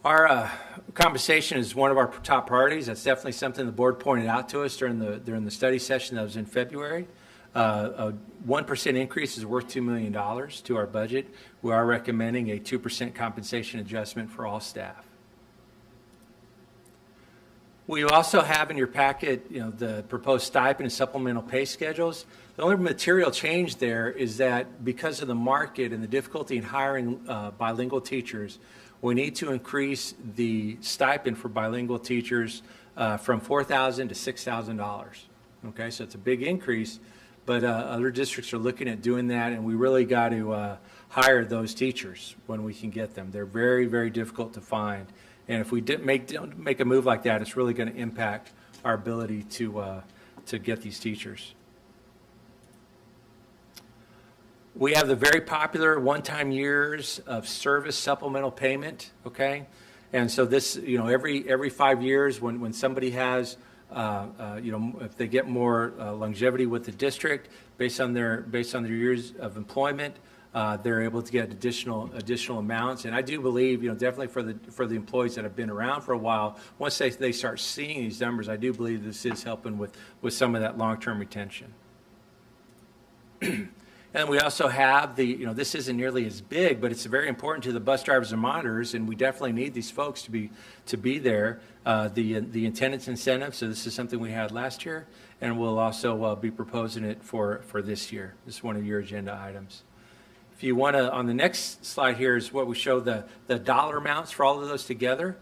Our compensation is one of our top priorities. That's definitely something the board pointed out to us during the study session that was in February. A 1% increase is worth $2 million to our budget. We are recommending a 2% compensation adjustment for all staff. We also have in your packet, the proposed stipend and supplemental pay schedules. The only material change there is that because of the market and the difficulty in hiring bilingual teachers, we need to increase the stipend for bilingual teachers from $4,000 to $6,000. Okay, so it's a big increase, but other districts are looking at doing that, and we really got to hire those teachers when we can get them. They're very, very difficult to find. And if we don't make a move like that, it's really going to impact our ability to get these teachers. We have the very popular one-time years of service supplemental payment, okay? And so this, every 5 years when somebody has, if they get more longevity with the district based on their years of employment, they're able to get additional amounts. And I do believe, definitely for the employees that have been around for a while, once they start seeing these numbers, I do believe this is helping with some of that long-term retention. And we also have this isn't nearly as big, but it's very important to the bus drivers and monitors, and we definitely need these folks to be there. The attendance incentive, so this is something we had last year, and we'll also be proposing it for this year. This is one of your agenda items. If you want to, on the next slide here is what we show the dollar amounts for all of those together.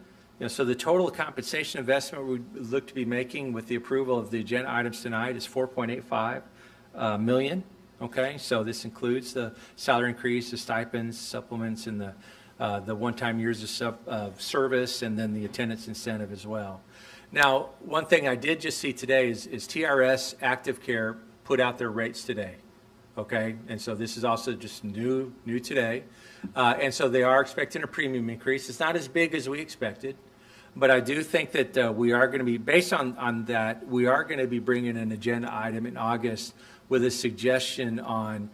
So the total compensation investment we look to be making with the approval of the agenda items tonight is $4.85 million. Okay, so this includes the salary increase, the stipends, supplements, and the one-time years of service, and then the attendance incentive as well. Now, one thing I did just see today is TRS Active Care put out their rates today. okay? And so this is also just new today. And so they are expecting a premium increase. It's not as big as we expected, but I do think that we are going to be, based on that, we are going to be bringing an agenda item in August with a suggestion on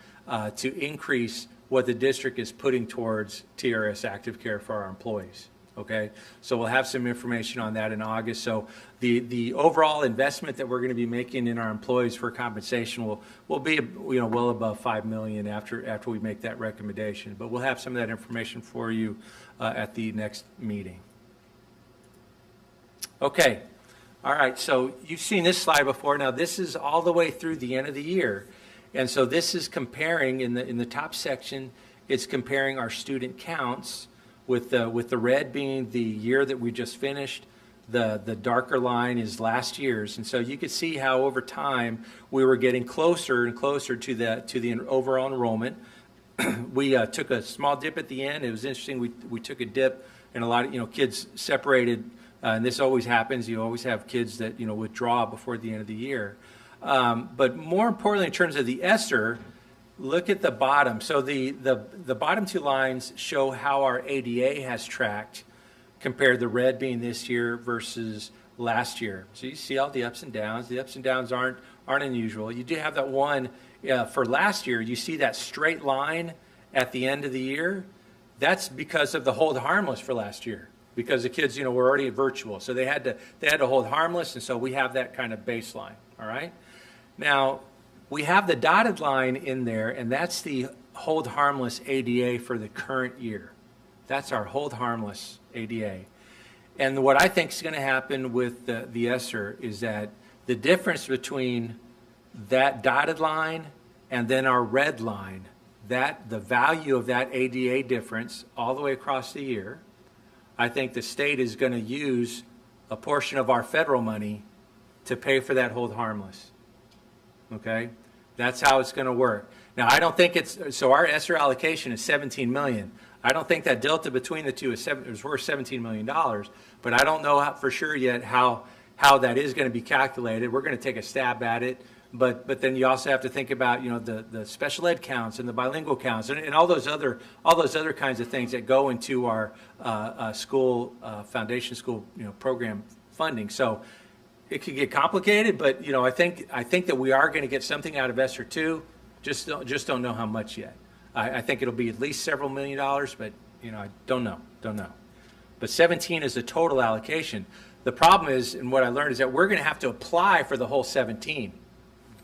to increase what the district is putting towards TRS active care for our employees. Okay, so we'll have some information on that in August. So the overall investment that we're going to be making in our employees for compensation will be well above $5 million after we make that recommendation. But we'll have some of that information for you at the next meeting. Okay, all right. So you've seen this slide before. Now this is all the way through the end of the year, and so this is comparing in the top section. It's comparing our student counts. With the red being the year that we just finished, the darker line is last year's, and so you could see how over time we were getting closer and closer to the overall enrollment. We took a small dip at the end. It was interesting. We took a dip, and a lot of kids separated, and this always happens. You always have kids that withdraw before the end of the year. But more importantly, in terms of the ESSER. Look at the bottom. So the bottom two lines show how our ADA has tracked compared the red being this year versus last year. So you see all the ups and downs. The ups and downs aren't unusual. You do have that one for last year. You see that straight line at the end of the year. That's because of the hold harmless for last year, because the kids were already virtual. So they had to hold harmless, and so we have that kind of baseline. All right. Now, we have the dotted line in there, and that's the hold harmless ADA for the current year. That's our hold harmless ADA. And what I think is going to happen with the ESSER is that the difference between that dotted line and then our red line, that the value of that ADA difference all the way across the year, I think the state is going to use a portion of our federal money to pay for that hold harmless. Okay? That's how it's going to work. Now, I don't think so our ESSER allocation is $17 million. I don't think that delta between the two is worth $17 million, but I don't know for sure yet how that is going to be calculated. We're going to take a stab at it, but then you also have to think about the special ed counts and the bilingual counts and all those other kinds of things that go into our school foundation school program funding. So it could get complicated, but I think that we are going to get something out of ESSER 2. Just don't know how much yet. I think it'll be at least several $1 million, but I don't know. But 17 is the total allocation. The problem is, and what I learned is that we're going to have to apply for the whole 17.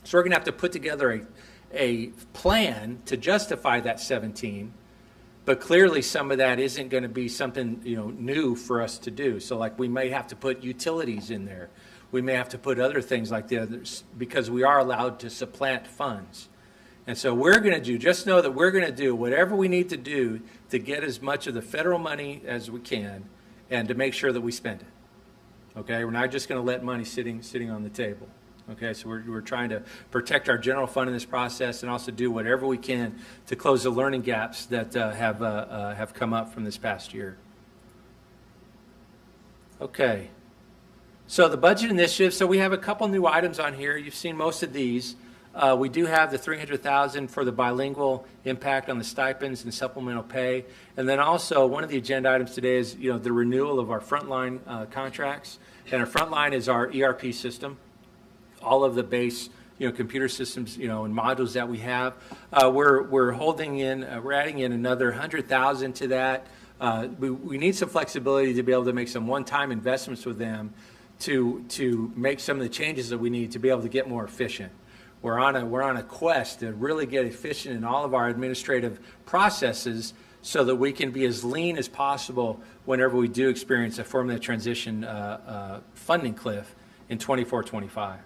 So we're going to have to put together a plan to justify that 17. But clearly, some of that isn't going to be something new for us to do. So like we may have to put utilities in there. We may have to put other things like the others because we are allowed to supplant funds. And so just know that we're going to do whatever we need to do to get as much of the federal money as we can and to make sure that we spend it. Okay, we're not just going to let money sitting on the table. Okay, so we're trying to protect our general fund in this process and also do whatever we can to close the learning gaps that have come up from this past year. Okay. So the budget initiative, so we have a couple new items on here. You've seen most of these. We do have the $300,000 for the bilingual impact on the stipends and supplemental pay. And then also one of the agenda items today is the renewal of our frontline contracts. And our frontline is our ERP system, all of the base computer systems and modules that we have. We're adding in another $100,000 to that. We need some flexibility to be able to make some one-time investments with them to make some of the changes that we need to be able to get more efficient. We're on a quest to really get efficient in all of our administrative processes so that we can be as lean as possible whenever we do experience a formula transition funding cliff in 24-25.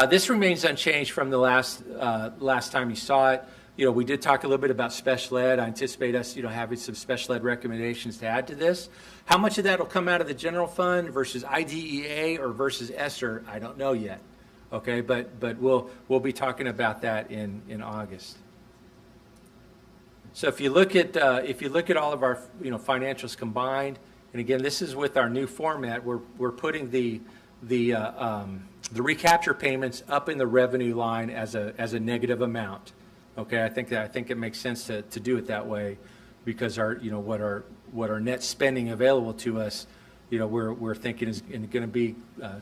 This remains unchanged from the last time you saw it. We did talk a little bit about special ed. I anticipate us, having some special ed recommendations to add to this. How much of that will come out of the general fund versus IDEA or versus ESSER, I don't know yet. Okay, but we'll be talking about that in August. So if you look at all of our financials combined, and again, this is with our new format. We're putting the the recapture payments up in the revenue line as a negative amount. Okay, I think it makes sense to do it that way, because what our net spending available to us, we're thinking is going to be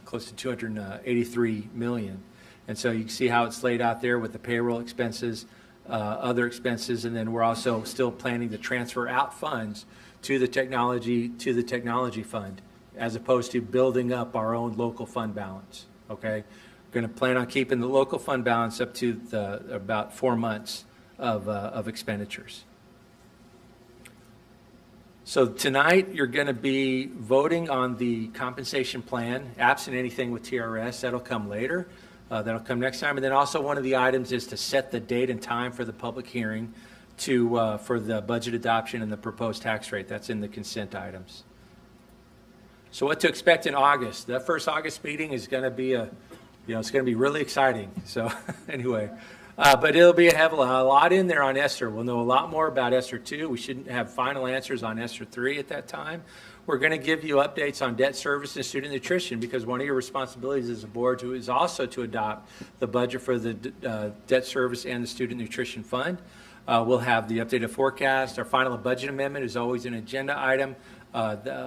close to 283 million. And so you can see how it's laid out there with the payroll expenses, other expenses, and then we're also still planning to transfer out funds to the technology fund, as opposed to building up our own local fund balance. Okay, we're going to plan on keeping the local fund balance up to about 4 months of expenditures. So tonight you're going to be voting on the compensation plan, absent anything with TRS. That'll come later. That'll come next time. And then also one of the items is to set the date and time for the public hearing for the budget adoption and the proposed tax rate. That's in the consent items. So what to expect in August? That first August meeting is going to be it's going to be really exciting. So anyway, but it'll be a lot in there on ESSER. We'll know a lot more about ESSER 2. We shouldn't have final answers on ESSER 3 at that time. We're going to give you updates on debt service and student nutrition, because one of your responsibilities as a board is also to adopt the budget for the debt service and the student nutrition fund. We'll have the updated forecast. Our final budget amendment is always an agenda item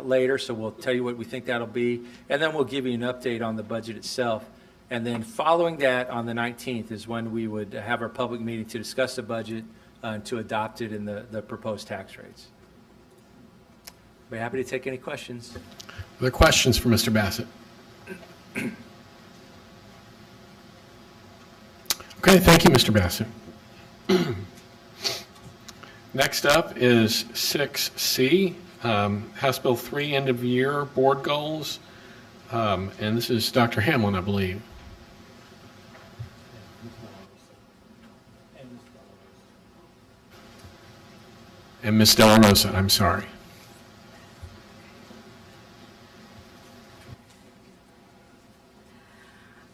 later, so we'll tell you what we think that'll be, and then we'll give you an update on the budget itself. And then following that, on the 19th, is when we would have our public meeting to discuss the budget and to adopt it in the proposed tax rates. Be happy to take any questions. Other questions for Mr. Bassett? Okay, thank you, Mr. Bassett. Next up is 6C, House Bill 3, end of year board goals. And this is Dr. Hamlin, I believe. And Ms. De La Rosa, I'm sorry.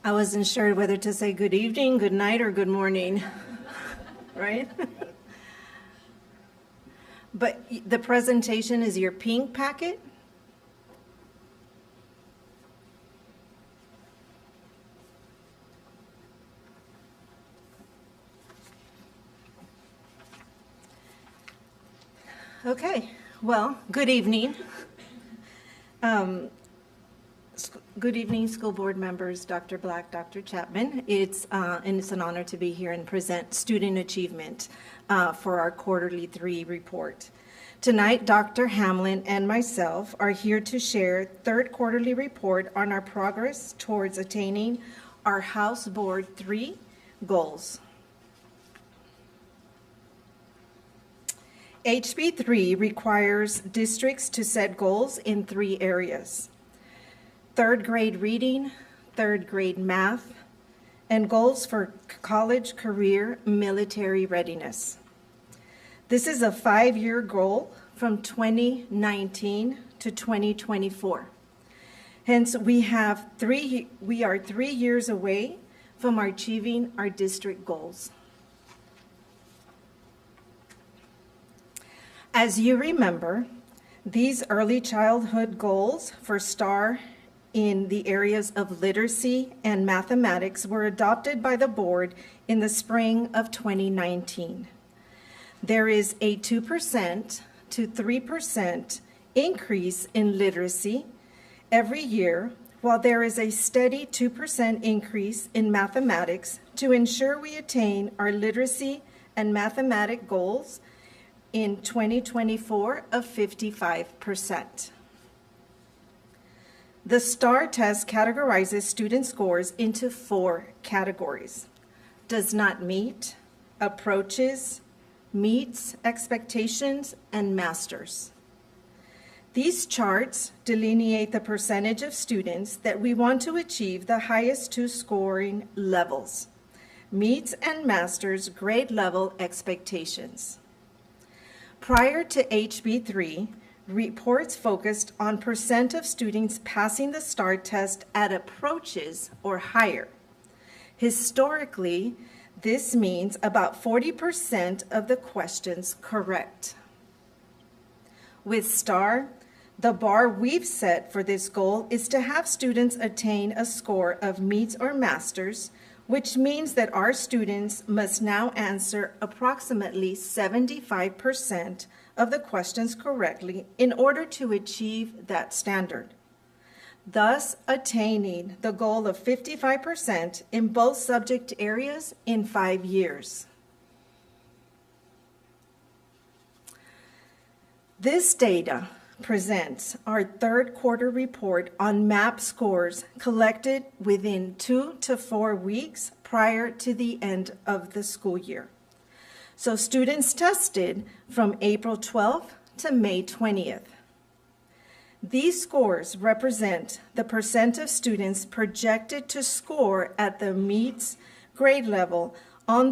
I wasn't sure whether to say good evening, good night, or good morning, right? But the presentation is your pink packet? Okay, well, good evening. Good evening, school board members, Dr. Black, Dr. Chapman. It's an honor to be here and present student achievement for our quarterly 3 report. Tonight, Dr. Hamlin and myself are here to share third quarterly report on our progress towards attaining our House Board 3 goals. HB 3 requires districts to set goals in 3 areas: third grade reading, third grade math, and goals for college, career, military readiness. This is a 5-year goal from 2019 to 2024. Hence, we are 3 years away from achieving our district goals. As you remember, these early childhood goals for STAR in the areas of literacy and mathematics were adopted by the board in the spring of 2019. There is a 2% to 3% increase in literacy every year, while there is a steady 2% increase in mathematics to ensure we attain our literacy and mathematic goals in 2024 of 55%. The STAR test categorizes student scores into 4 categories: does not meet, approaches, meets expectations, and masters. These charts delineate the percentage of students that we want to achieve the highest 2 scoring levels: meets and masters grade level expectations. Prior to HB 3, reports focused on percent of students passing the STAR test at approaches or higher. Historically, this means about 40% of the questions correct. With STAR, The bar we've set for this goal is to have students attain a score of meets or masters, which means that our students must now answer approximately 75% of the questions correctly in order to achieve that standard, thus attaining the goal of 55% in both subject areas in 5 years. This data presents our third quarter report on MAP scores collected within 2 to 4 weeks prior to the end of the school year. So students tested from April 12th to May 20th. These scores represent the percent of students projected to score at the meets grade level on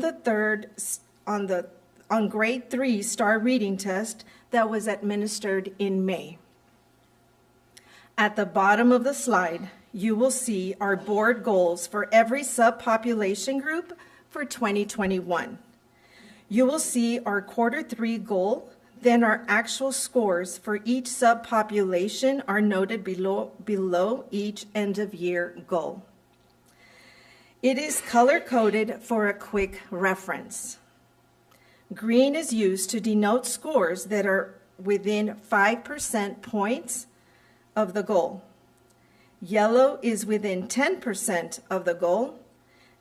grade 3 STAR reading test that was administered in May. At the bottom of the slide, you will see our board goals for every subpopulation group for 2021. You will see our quarter 3 goal, then our actual scores for each subpopulation are noted below each end of year goal. It is color-coded for a quick reference. Green is used to denote scores that are within 5% points of the goal. Yellow is within 10% of the goal,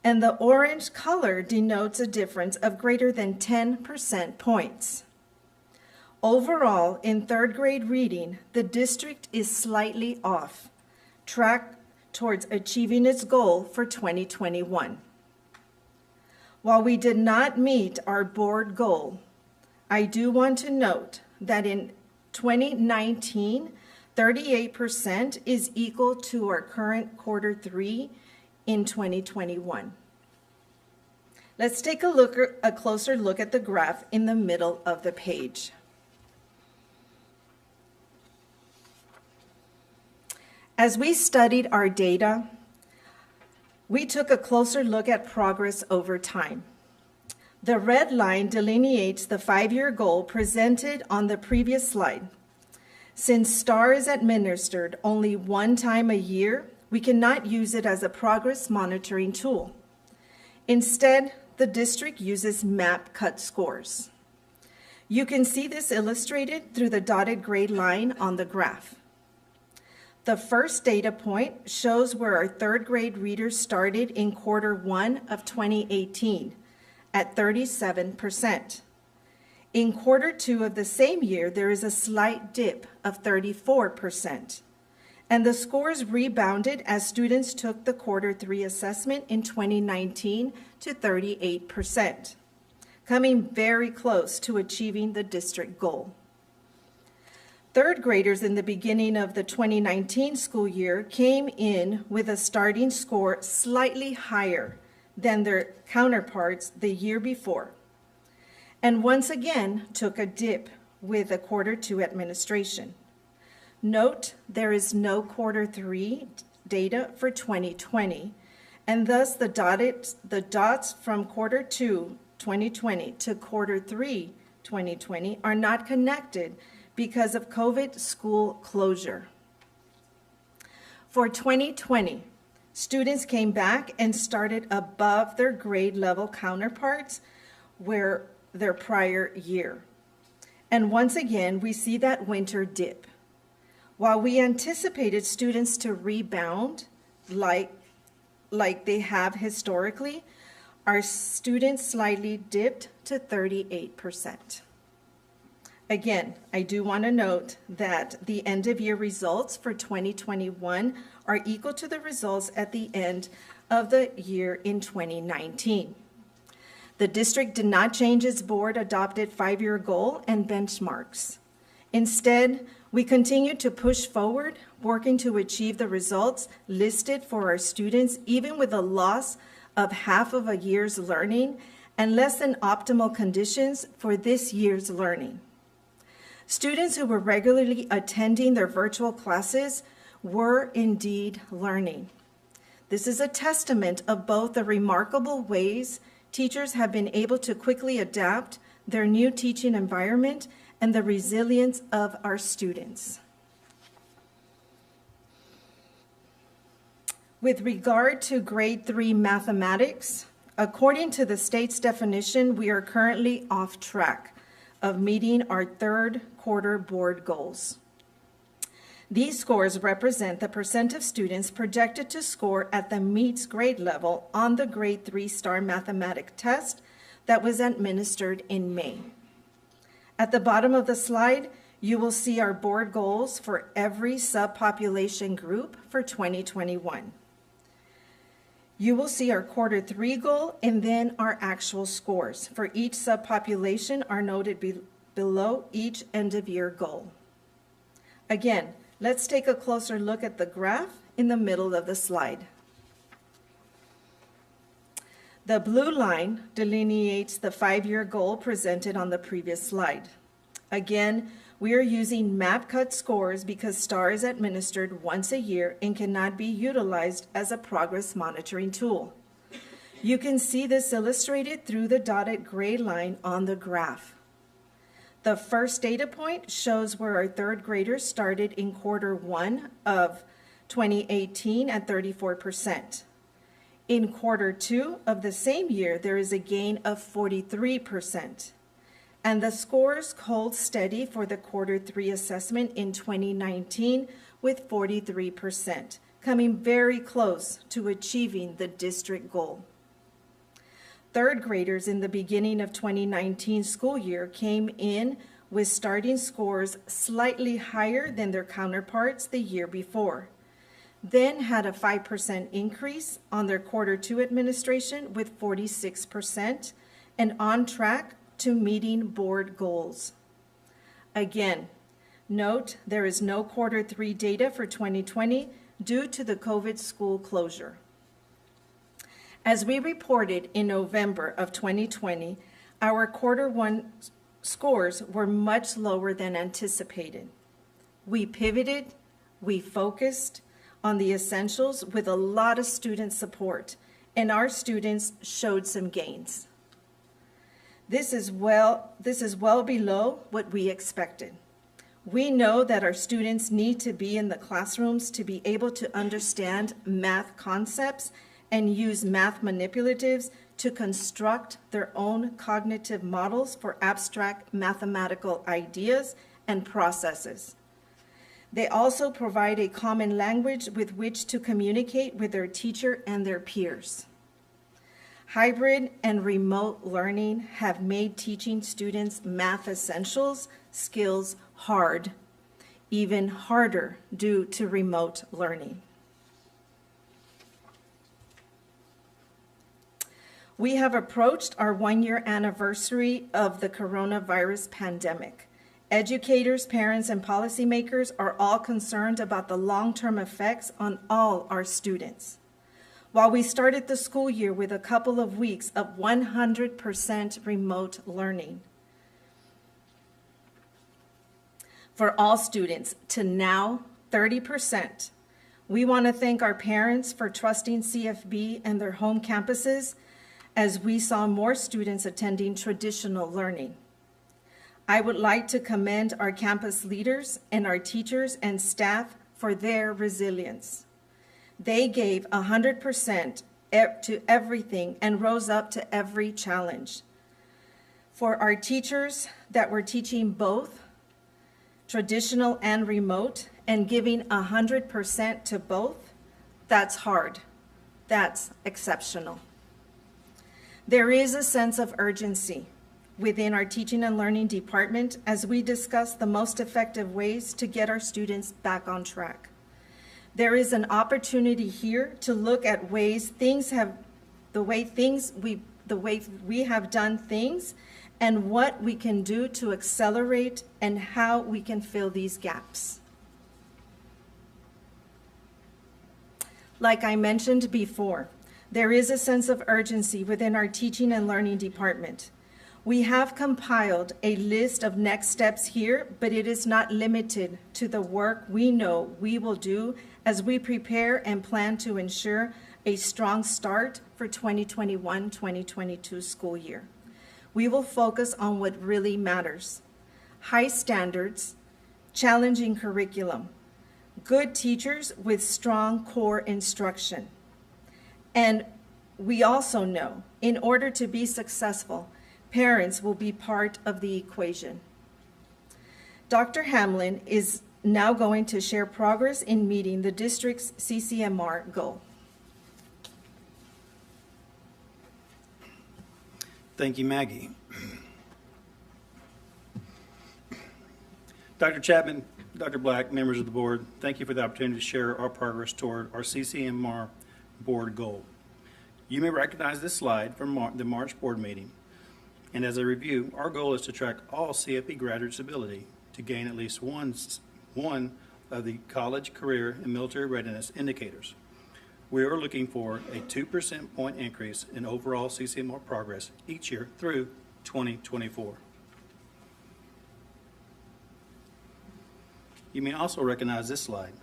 and the orange color denotes a difference of greater than 10% points. Overall, in third grade reading, the district is slightly off track towards achieving its goal for 2021. While we did not meet our board goal, I do want to note that in 2019, 38% is equal to our current quarter 3 in 2021. Let's take a closer look at the graph in the middle of the page. As we studied our data, we took a closer look at progress over time. The red line delineates the 5-year goal presented on the previous slide. Since STAR is administered only one time a year, we cannot use it as a progress monitoring tool. Instead, the district uses MAP cut scores. You can see this illustrated through the dotted gray line on the graph. The first data point shows where our third grade readers started in quarter 1 of 2018 at 37%. In quarter 2 of the same year, there is a slight dip of 34%. And the scores rebounded as students took the quarter 3 assessment in 2019 to 38%, coming very close to achieving the district goal. Third graders in the beginning of the 2019 school year came in with a starting score slightly higher than their counterparts the year before, and once again took a dip with a quarter 2 administration. Note there is no quarter 3 data for 2020, and thus the dots from quarter 2 2020 to quarter 3 2020 are not connected because of COVID school closure. For 2020, students came back and started above their grade level counterparts where their prior year. And once again, we see that winter dip. While we anticipated students to rebound like they have historically, our students slightly dipped to 38%. Again, I do want to note that the end of year results for 2021 are equal to the results at the end of the year in 2019. The district did not change its board adopted 5-year goal and benchmarks. Instead, we continue to push forward, working to achieve the results listed for our students, even with a loss of half of a year's learning and less than optimal conditions for this year's learning. Students who were regularly attending their virtual classes were indeed learning. This is a testament of both the remarkable ways teachers have been able to quickly adapt their new teaching environment and the resilience of our students. With regard to grade 3 mathematics, according to the state's definition, we are currently off track of meeting our third quarter board goals. These scores represent the percent of students projected to score at the meets grade level on the grade 3 STAR mathematic test that was administered in May. At the bottom of the slide, you will see our board goals for every subpopulation group for 2021. You will see our quarter 3 goal and then our actual scores for each subpopulation are noted below each end of year goal. Again, let's take a closer look at the graph in the middle of the slide. The blue line delineates the 5-year goal presented on the previous slide. Again, we are using map cut scores because STAR is administered once a year and cannot be utilized as a progress monitoring tool. You can see this illustrated through the dotted gray line on the graph. The first data point shows where our third graders started in quarter 1 of 2018 at 34%. In quarter 2 of the same year, there is a gain of 43%. And the scores hold steady for the quarter 3 assessment in 2019 with 43%, coming very close to achieving the district goal. Third graders in the beginning of 2019 school year came in with starting scores slightly higher than their counterparts the year before, then had a 5% increase on their quarter 2 administration with 46% and on track to meeting board goals. Again, note there is no quarter 3 data for 2020 due to the COVID school closure. As we reported in November of 2020, our quarter 1 scores were much lower than anticipated. We pivoted, we focused on the essentials with a lot of student support, and our students showed some gains. This is well below what we expected. We know that our students need to be in the classrooms to be able to understand math concepts and use math manipulatives to construct their own cognitive models for abstract mathematical ideas and processes. They also provide a common language with which to communicate with their teacher and their peers. Hybrid and remote learning have made teaching students math essentials skills hard, even harder due to remote learning. We have approached our 1-year anniversary of the coronavirus pandemic. Educators, parents, and policymakers are all concerned about the long-term effects on all our students. While we started the school year with a couple of weeks of 100% remote learning, for all students to now 30%, we want to thank our parents for trusting CFB and their home campuses as we saw more students attending traditional learning. I would like to commend our campus leaders and our teachers and staff for their resilience. They gave 100% to everything and rose up to every challenge. For our teachers that were teaching both traditional and remote and giving 100% to both, that's hard. That's exceptional. There is a sense of urgency within our teaching and learning department as we discuss the most effective ways to get our students back on track. There is an opportunity here to look at the way we have done things and what we can do to accelerate and how we can fill these gaps. Like I mentioned before, there is a sense of urgency within our teaching and learning department. We have compiled a list of next steps here, but it is not limited to the work we know we will do as we prepare and plan to ensure a strong start for 2021-2022 school year. We will focus on what really matters: high standards, challenging curriculum, good teachers with strong core instruction. And we also know, in order to be successful, parents will be part of the equation. Dr. Hamlin is now going to share progress in meeting the district's CCMR goal. Thank you, Maggie. Dr. Chapman, Dr. Black, members of the board, thank you for the opportunity to share our progress toward our CCMR board goal. You may recognize this slide from the March board meeting. And as a review, our goal is to track all CFB graduates' ability to gain at least one of the college, career, and military readiness indicators. We are looking for a 2% point increase in overall CCMR progress each year through 2024. You may also recognize this slide.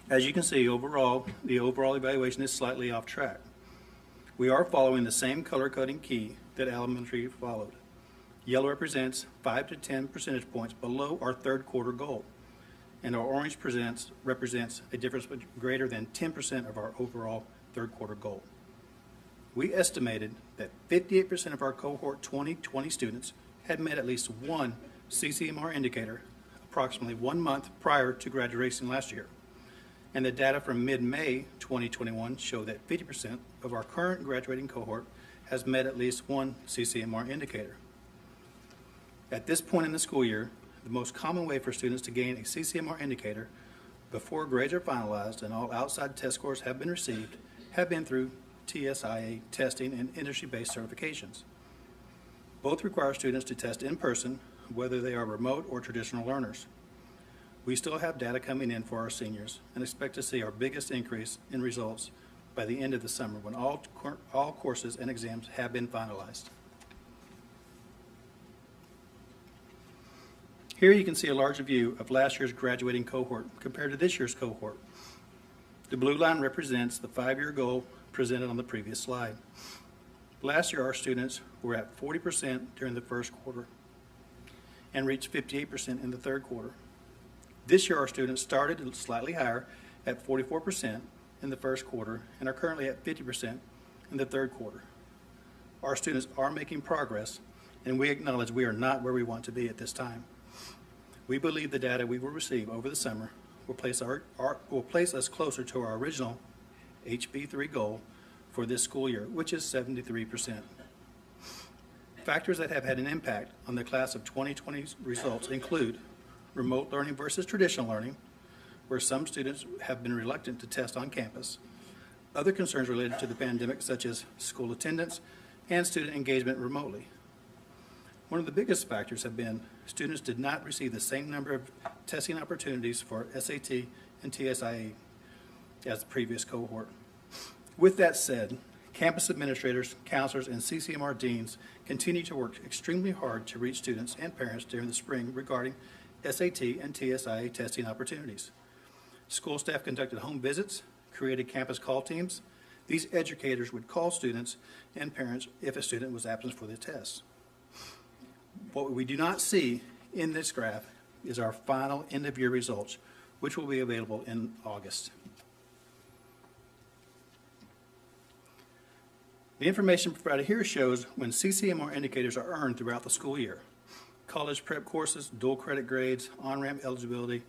As you can see, the overall evaluation is slightly off track. We are following the same color coding key that elementary followed. Yellow represents 5 to 10 percentage points below our third quarter goal, and our orange represents a difference greater than 10% of our overall third quarter goal. We estimated that 58% of our cohort 2020 students had met at least one CCMR indicator approximately 1 month prior to graduation last year. And the data from mid-May 2021 show that 50% of our current graduating cohort has met at least one CCMR indicator. At this point in the school year, the most common way for students to gain a CCMR indicator before grades are finalized and all outside test scores have been received have been through TSIA testing and industry-based certifications. Both require students to test in person, whether they are remote or traditional learners. We still have data coming in for our seniors and expect to see our biggest increase in results by the end of the summer when all courses and exams have been finalized. Here you can see a larger view of last year's graduating cohort compared to this year's cohort. The blue line represents the 5-year goal presented on the previous slide. Last year, our students were at 40% during the first quarter and reached 58% in the third quarter. This year, our students started slightly higher at 44% in the first quarter and are currently at 50% in the third quarter. Our students are making progress, and we acknowledge we are not where we want to be at this time. We believe the data we will receive over the summer will place us closer to our original HB3 goal for this school year, which is 73%. Factors that have had an impact on the class of 2020's results include remote learning versus traditional learning, where some students have been reluctant to test on campus, other concerns related to the pandemic such as school attendance and student engagement remotely. One of the biggest factors have been students did not receive the same number of testing opportunities for SAT and TSIA as the previous cohort. With that said, campus administrators, counselors, and CCMR deans continue to work extremely hard to reach students and parents during the spring regarding SAT and TSIA testing opportunities. School staff conducted home visits, created campus call teams. These educators would call students and parents if a student was absent for the test. What we do not see in this graph is our final end-of-year results, which will be available in August. The information provided here shows when CCMR indicators are earned throughout the school year. College prep courses, dual credit grades, on-ramp eligibility,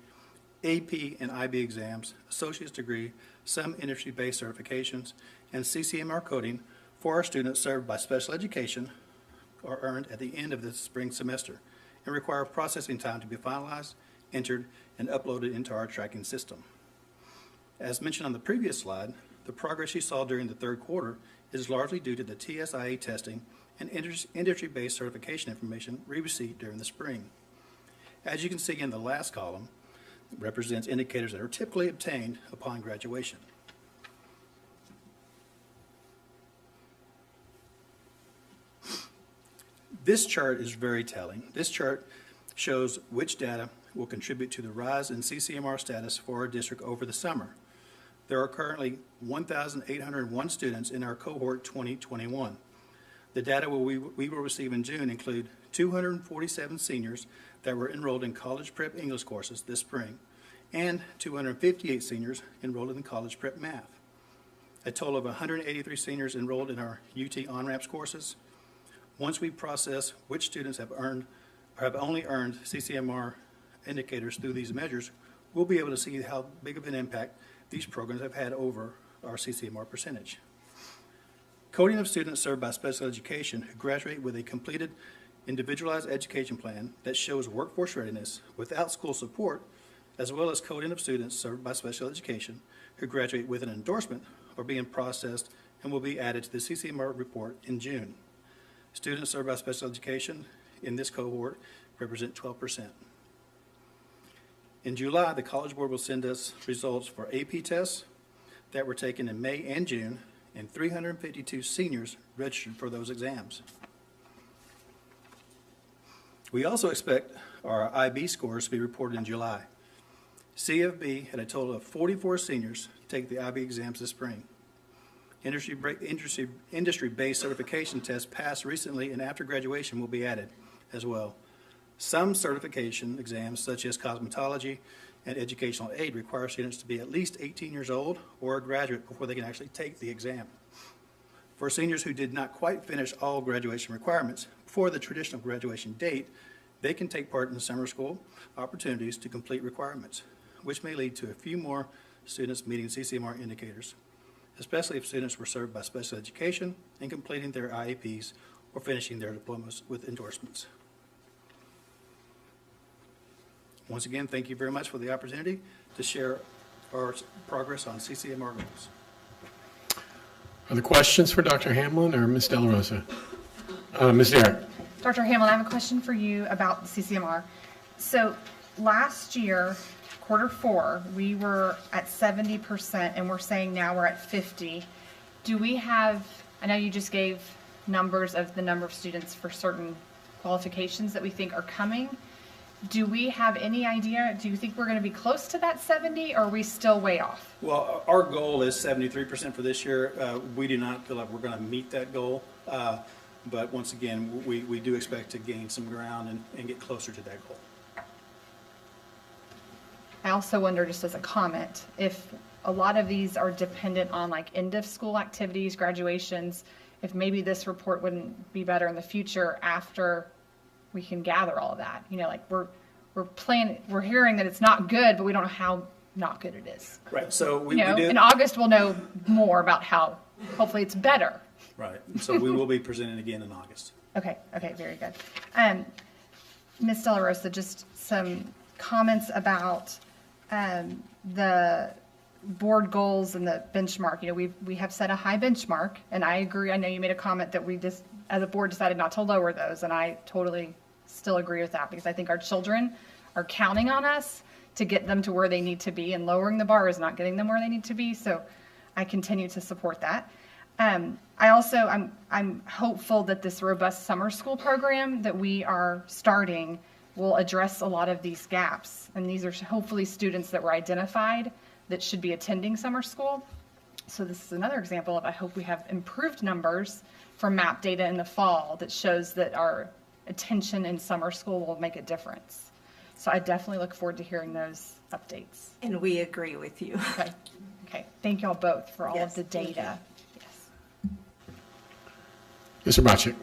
AP and IB exams, associate's degree, some industry-based certifications, and CCMR coding for our students served by special education are earned at the end of the spring semester and require processing time to be finalized, entered, and uploaded into our tracking system. As mentioned on the previous slide, the progress you saw during the third quarter is largely due to the TSIA testing and industry-based certification information we received during the spring. As you can see in the last column, it represents indicators that are typically obtained upon graduation. This chart is very telling. This chart shows which data will contribute to the rise in CCMR status for our district over the summer. There are currently 1,801 students in our cohort 2021. The data we will receive in June include 247 seniors that were enrolled in college prep English courses this spring and 258 seniors enrolled in college prep math. A total of 183 seniors enrolled in our UT on-ramps courses. Once we process which students have earned or have only earned CCMR indicators through these measures, we'll be able to see how big of an impact these programs have had over our CCMR percentage. Coding of students served by special education who graduate with a completed individualized education plan that shows workforce readiness without school support, as well as coding of students served by special education who graduate with an endorsement, are being processed and will be added to the CCMR report in June. Students served by special education in this cohort represent 12%. In July, the College Board will send us results for AP tests that were taken in May and June, and 352 seniors registered for those exams. We also expect our IB scores to be reported in July. CFB had a total of 44 seniors take the IB exams this spring. Industry-based certification tests passed recently and after graduation will be added as well. Some certification exams, such as cosmetology and educational aid, require students to be at least 18 years old or a graduate before they can actually take the exam. For seniors who did not quite finish all graduation requirements before the traditional graduation date, they can take part in summer school opportunities to complete requirements, which may lead to a few more students meeting CCMR indicators, especially if students were served by special education and completing their IEPs or finishing their diplomas with endorsements. Once again, thank you very much for the opportunity to share our progress on CCMR goals. Are there questions for Dr. Hamlin or Ms. De La Rosa? Ms. Derrick. Dr. Hamlin, I have a question for you about the CCMR. So last year, Q4, we were at 70%, and we're saying now we're at 50. Do we have, I know you just gave numbers of the number of students for certain qualifications that we think are coming. Do we have any idea? Do you think we're going to be close to that 70, or are we still way off? Well, our goal is 73% for this year. We do not feel like we're going to meet that goal. But once again, we do expect to gain some ground and get closer to that goal. I also wonder, just as a comment, if a lot of these are dependent on like end of school activities, graduations, if maybe this report wouldn't be better in the future after we can gather all of that. You know, like we're hearing that it's not good, but we don't know how not good it is. Right. So we do. do. In August, we'll know more about how hopefully it's better. Right. So we will be presenting again in August. Okay, very good. Ms. De La Rosa, just some comments about the board goals and the benchmark. You know, we have set a high benchmark, and I agree. I know you made a comment that we just, as a board, decided not to lower those, and I totally still agree with that, because I think our children are counting on us to get them to where they need to be, and lowering the bar is not getting them where they need to be, so I continue to support that. I'm hopeful that this robust summer school program that we are starting will address a lot of these gaps. And these are hopefully students that were identified that should be attending summer school. So this is another example of, I hope we have improved numbers from MAP data in the fall that shows that our attention in summer school will make a difference. So I definitely look forward to hearing those updates. And we agree with you. Okay. Thank y'all both for all of the data. Mr. Bocek.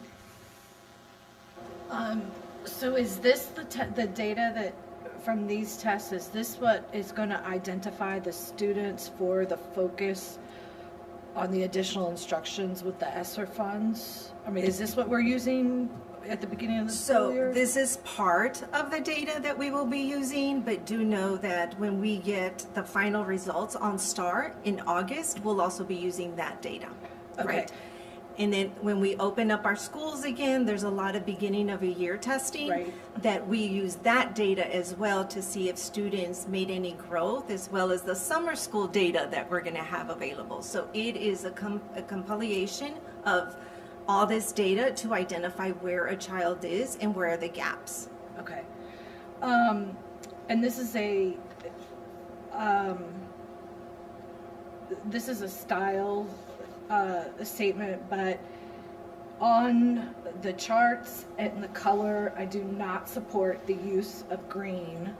So is this the data that from these tests, is this what is going to identify the students for the focus on the additional instructions with the ESSER funds? I mean, is this what we're using at the beginning of the school year? So this is part of the data that we will be using, but do know that when we get the final results on STAR in August, we'll also be using that data. Okay. Right? And then when we open up our schools again, there's a lot of beginning of a year testing that we use that data as well to see if students made any growth, as well as the summer school data that we're going to have available. So it is a compilation of all this data to identify where a child is and where are the gaps. Okay. And this is a style statement, but on the charts and the color, I do not support the use of green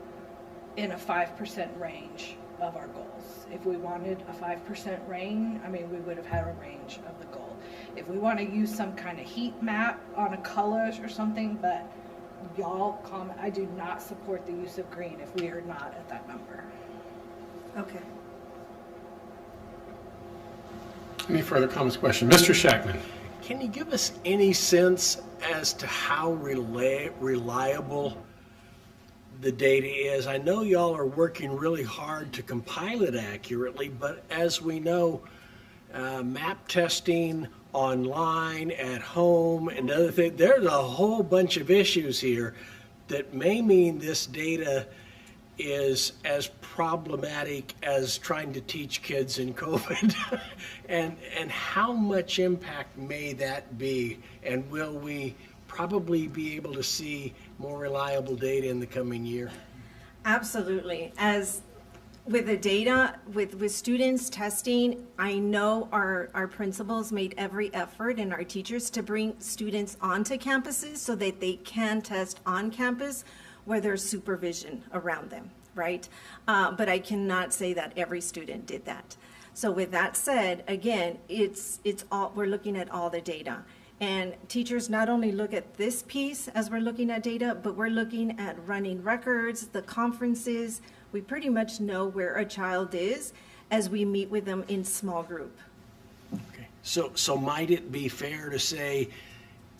in a 5% range of our goals. If we wanted a 5% range, I mean, we would have had a range of the goal. If we want to use some kind of heat map on a color or something, but y'all comment, I do not support the use of green if we are not at that number. Okay. Any further comments, questions? Mr. Shackman. Can you give us any sense as to how reliable the data is? I know y'all are working really hard to compile it accurately, but as we know, map testing online, at home, and other things, there's a whole bunch of issues here that may mean this data is as problematic as trying to teach kids in COVID. and how much impact may that be? And will we probably be able to see more reliable data in the coming year? Absolutely. As with the data, with students testing, I know our principals made every effort and our teachers to bring students onto campuses so that they can test on campus where there's supervision around them, right? But I cannot say that every student did that. So with that said, again, it's all, we're looking at all the data. And teachers not only look at this piece as we're looking at data, but we're looking at running records, the conferences. We pretty much know where a child is as we meet with them in small group. Okay. So might it be fair to say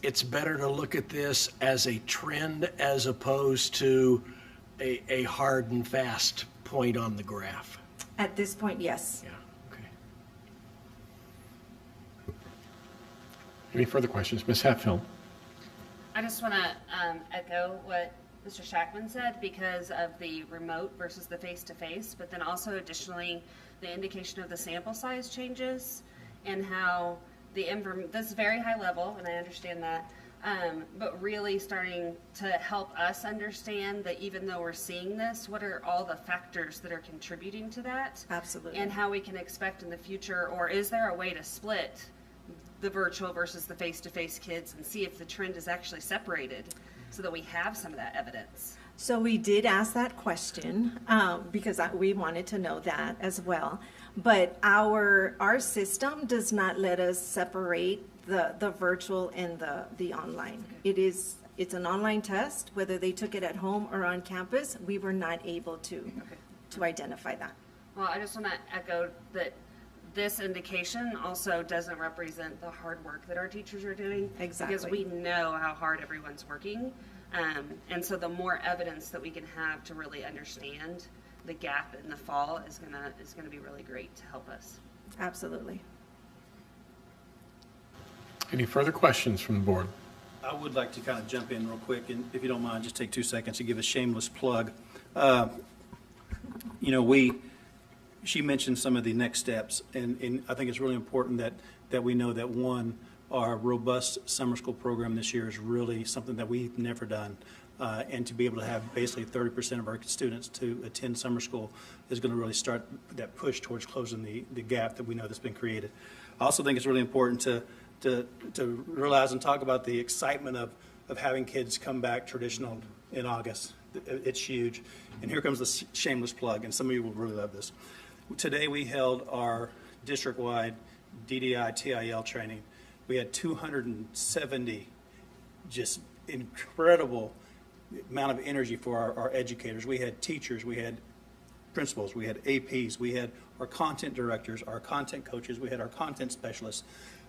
it's better to look at this as a trend as opposed to a hard and fast point on the graph? At this point, yes. Yeah. Any further questions? Ms. Hatfield. I just want to echo what Mr. Shackman said because of the remote versus the face-to-face, but then also additionally the indication of the sample size changes and how this is very high level, and I understand that, but really starting to help us understand that even though we're seeing this, what are all the factors that are contributing to that? Absolutely. And how we can expect in the future, or is there a way to split the virtual versus the face-to-face kids and see if the trend is actually separated so that we have some of that evidence? So we did ask that question because we wanted to know that as well. But our system does not let us separate the virtual and the online. It's an online test, whether they took it at home or on campus. We were not able to identify that. Well, I just want to echo that this indication also doesn't represent the hard work that our teachers are doing. Exactly. Because we know how hard everyone's working. And so the more evidence that we can have to really understand the gap in the fall is gonna be really great to help us. Absolutely. Any further questions from the board? I would like to kind of jump in real quick, and if you don't mind, just take 2 seconds to give a shameless plug. She mentioned some of the next steps, and I think it's really important that we know that, one, our robust summer school program this year is really something that we've never done. And to be able to have basically 30% of our students to attend summer school is going to really start that push towards closing the gap that we know that's been created. I also think it's really important to realize and talk about the excitement of having kids come back traditional in August. It's huge. And here comes the shameless plug, and some of you will really love this. Today we held our district-wide DDI TIL training. We had 270 just incredible amount of energy for our educators. We had teachers, we had principals, we had APs, we had our content directors, our content coaches, we had our content specialists,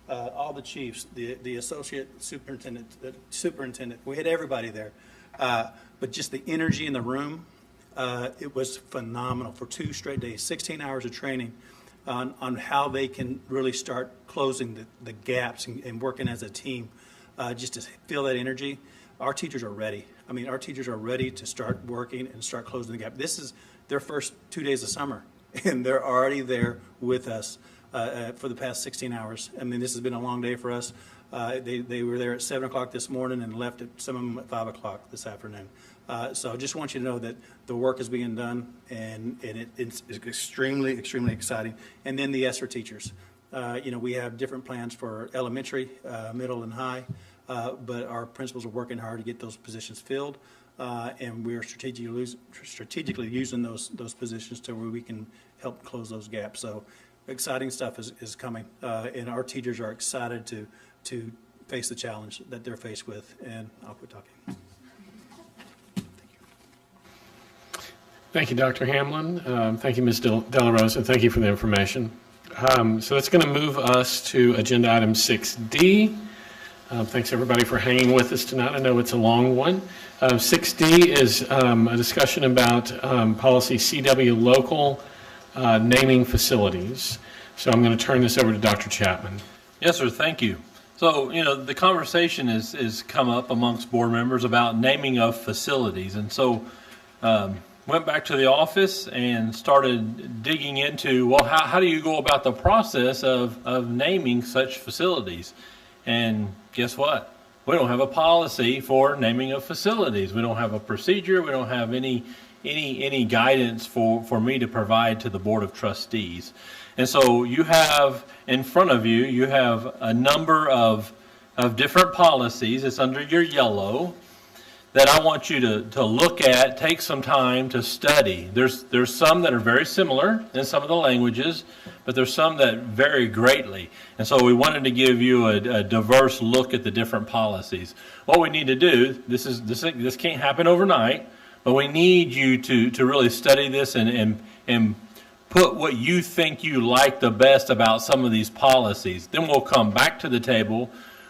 all the chiefs, the associate superintendent, the superintendent. We had everybody there. But just the energy in the room, it was phenomenal for 2 straight days, 16 hours of training on how they can really start closing the gaps and working as a team, just to feel that energy. Our teachers are ready. I mean, our teachers are ready to start working and start closing the gap. This is their first 2 days of summer, and they're already there with us for the past 16 hours. I mean, this has been a long day for us. They were there at 7 o'clock this morning and left at some of them at 5 o'clock this afternoon. So I just want you to know that the work is being done, and it's extremely, extremely exciting. And then the ESSER teachers. We have different plans for elementary, middle, and high, but our principals are working hard to get those positions filled. and we're strategically using those positions to where we can help close those gaps. So exciting stuff is coming, and our teachers are excited to face the challenge that they're faced with, and I'll quit talking. Thank you, Dr. Hamlin. Thank you, Ms. Della Rosa. Thank you for the information. So that's going to move us to agenda item 6D. Thanks, everybody, for hanging with us tonight. I know it's a long one. 6D is a discussion about policy CW local naming facilities. So I'm going to turn this over to Dr. Chapman. Yes, sir. Thank you. So, the conversation is come up amongst board members about naming of facilities. And so went back to the office and started digging into, well, how do you go about the process of naming such facilities? And guess what? We don't have a policy for naming of facilities. We don't have a procedure. We don't have any guidance for me to provide to the Board of Trustees. And so you have in front of you, you have a number of different policies. It's under your yellow that I want you to look at, take some time to study. There's some that are very similar in some of the languages, but there's some that vary greatly. And so we wanted to give you a diverse look at the different policies. What we need to do, this can't happen overnight, but we need you to really study this and put what you think you like the best about some of these policies. Then we'll come back to the table.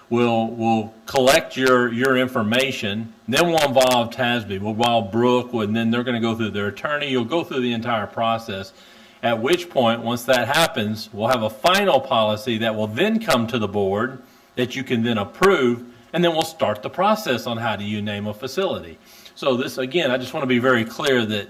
We'll collect your information. Then we'll involve TASB. We'll involve Brooke, and then they're going to go through their attorney. You'll go through the entire process. At which point, once that happens, we'll have a final policy that will then come to the board that you can then approve, and then we'll start the process on how do you name a facility. So this, again, I just want to be very clear that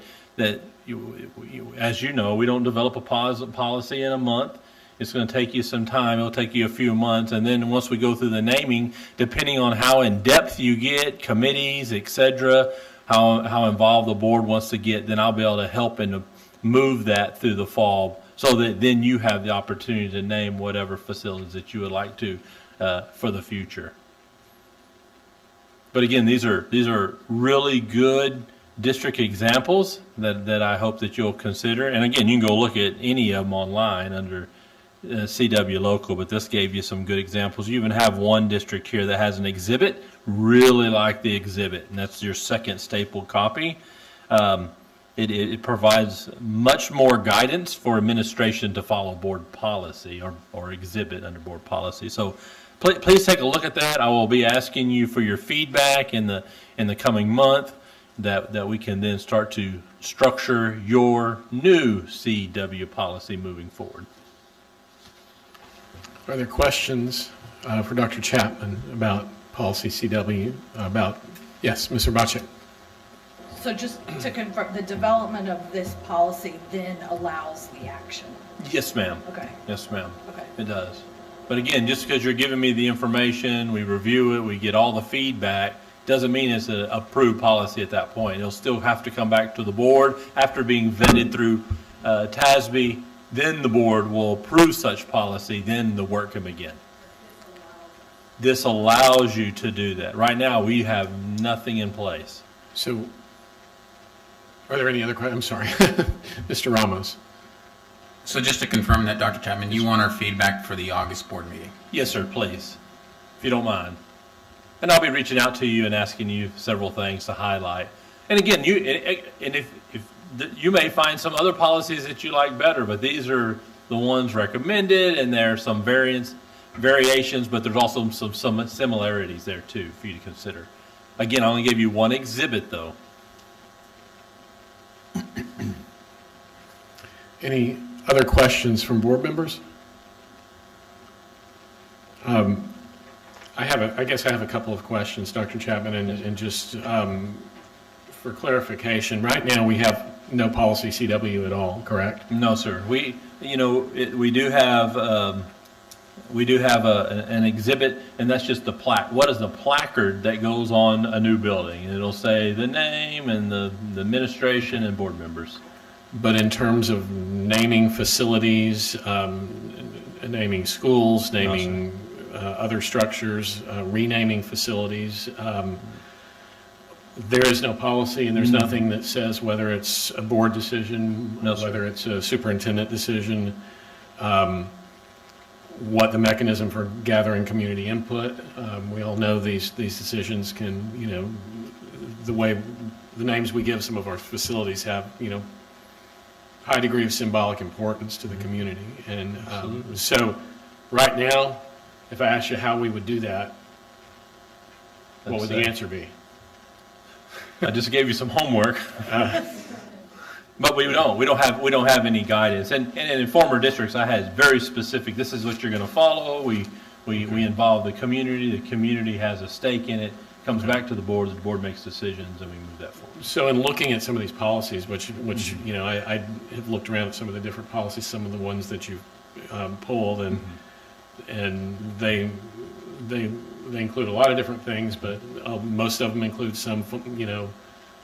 as you know, we don't develop a policy in a month. It's going to take you some time. It'll take you a few months. And then once we go through the naming, depending on how in-depth you get, committees, etc., how involved the board wants to get, then I'll be able to help and move that through the fall so that then you have the opportunity to name whatever facilities that you would like to for the future. But again, these are really good district examples that I hope that you'll consider. And again, you can go look at any of them online under CW Local, but this gave you some good examples. You even have one district here that has an exhibit, really like the exhibit, and that's your second stapled copy. It provides much more guidance for administration to follow board policy or exhibit under board policy. So please take a look at that. I will be asking you for your feedback in the coming month that we can then start to structure your new CW policy moving forward. Are there questions for Dr. Chapman about policy CW? Yes, Mr. Bacek. So just to confirm, the development of this policy then allows the action? Yes, ma'am. Okay. Yes, ma'am. Okay. It does. But again, just because you're giving me the information, we review it, we get all the feedback, doesn't mean it's an approved policy at that point. It'll still have to come back to the board after being vetted through TASB. Then the board will approve such policy, then the work can begin. This allows you to do that. Right now, we have nothing in place. So, are there any other questions? I'm sorry. Mr. Ramos. So just to confirm that, Dr. Chapman, you want our feedback for the August board meeting? Yes, sir, please, if you don't mind. And I'll be reaching out to you and asking you several things to highlight. And again, if you may find some other policies that you like better, but these are the ones recommended, and there are some variations, but there's also some similarities there too for you to consider. Again, I only gave you one exhibit though. Any other questions from board members? I guess I have a couple of questions, Dr. Chapman, and just for clarification, right now we have no policy CW at all, correct? No, sir. We do have an exhibit, and that's just the plaque. What is the placard that goes on a new building? It'll say the name and the administration and board members. But in terms of naming facilities, naming schools, naming other structures, renaming facilities, there is no policy and there's nothing that says whether it's a board decision, whether it's a superintendent decision, what the mechanism for gathering community input. We all know these decisions can, you know, the way the names we give some of our facilities have, you know, high degree of symbolic importance to the community. And so right now, if I asked you how we would do that, what would the answer be? I just gave you some homework. But we don't have any guidance. And in former districts, I had very specific, this is what you're going to follow. We involve the community has a stake in it, comes back to the board makes decisions, and we move that forward. So in looking at some of these policies, which you know, I have looked around at some of the different policies, some of the ones that you've pulled, and they include a lot of different things, but most of them include some, you know,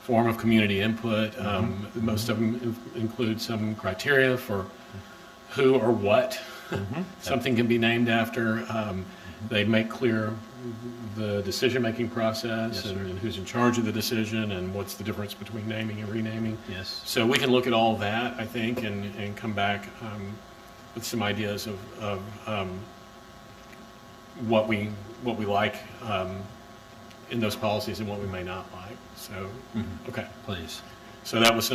form of community input. Most of them include some criteria for who or what something can be named after. They make clear the decision-making process, and who's in charge of the decision, and what's the difference between naming and renaming. Yes. So we can look at all that, I think, and come back with some ideas of what we like in those policies and what we may not like. So, okay. Please. So that was,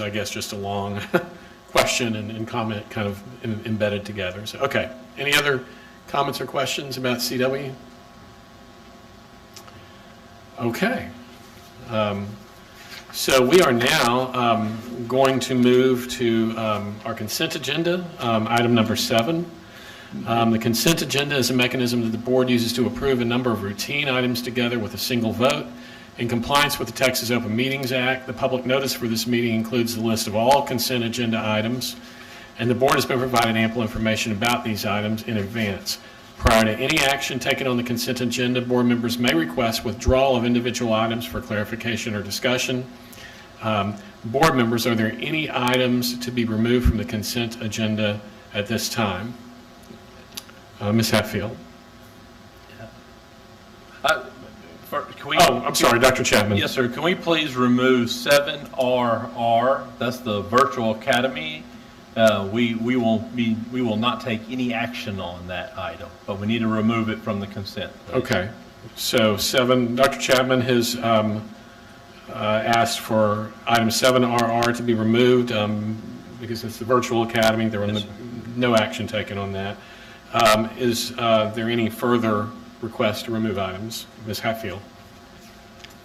I guess, just a long question and comment kind of embedded together. So, okay. Any other comments or questions about CW? Okay. So we are now going to move to our consent agenda, item number 7. The consent agenda is a mechanism that the board uses to approve a number of routine items together with a single vote. In compliance with the Texas Open Meetings Act, the public notice for this meeting includes the list of all consent agenda items, and the board has been provided ample information about these items in advance. Prior to any action taken on the consent agenda, board members may request withdrawal of individual items for clarification or discussion. Board members, are there any items to be removed from the consent agenda at this time? Ms. Hatfield. I'm sorry, Dr. Chapman. Yes, sir. Can we please remove 7RR? That's the virtual academy. We will not take any action on that item, but we need to remove it from the consent. Okay. So 7, Dr. Chapman has asked for item 7RR to be removed because it's the virtual academy. There was no action taken on that. Is there any further request to remove items? Ms. Hatfield.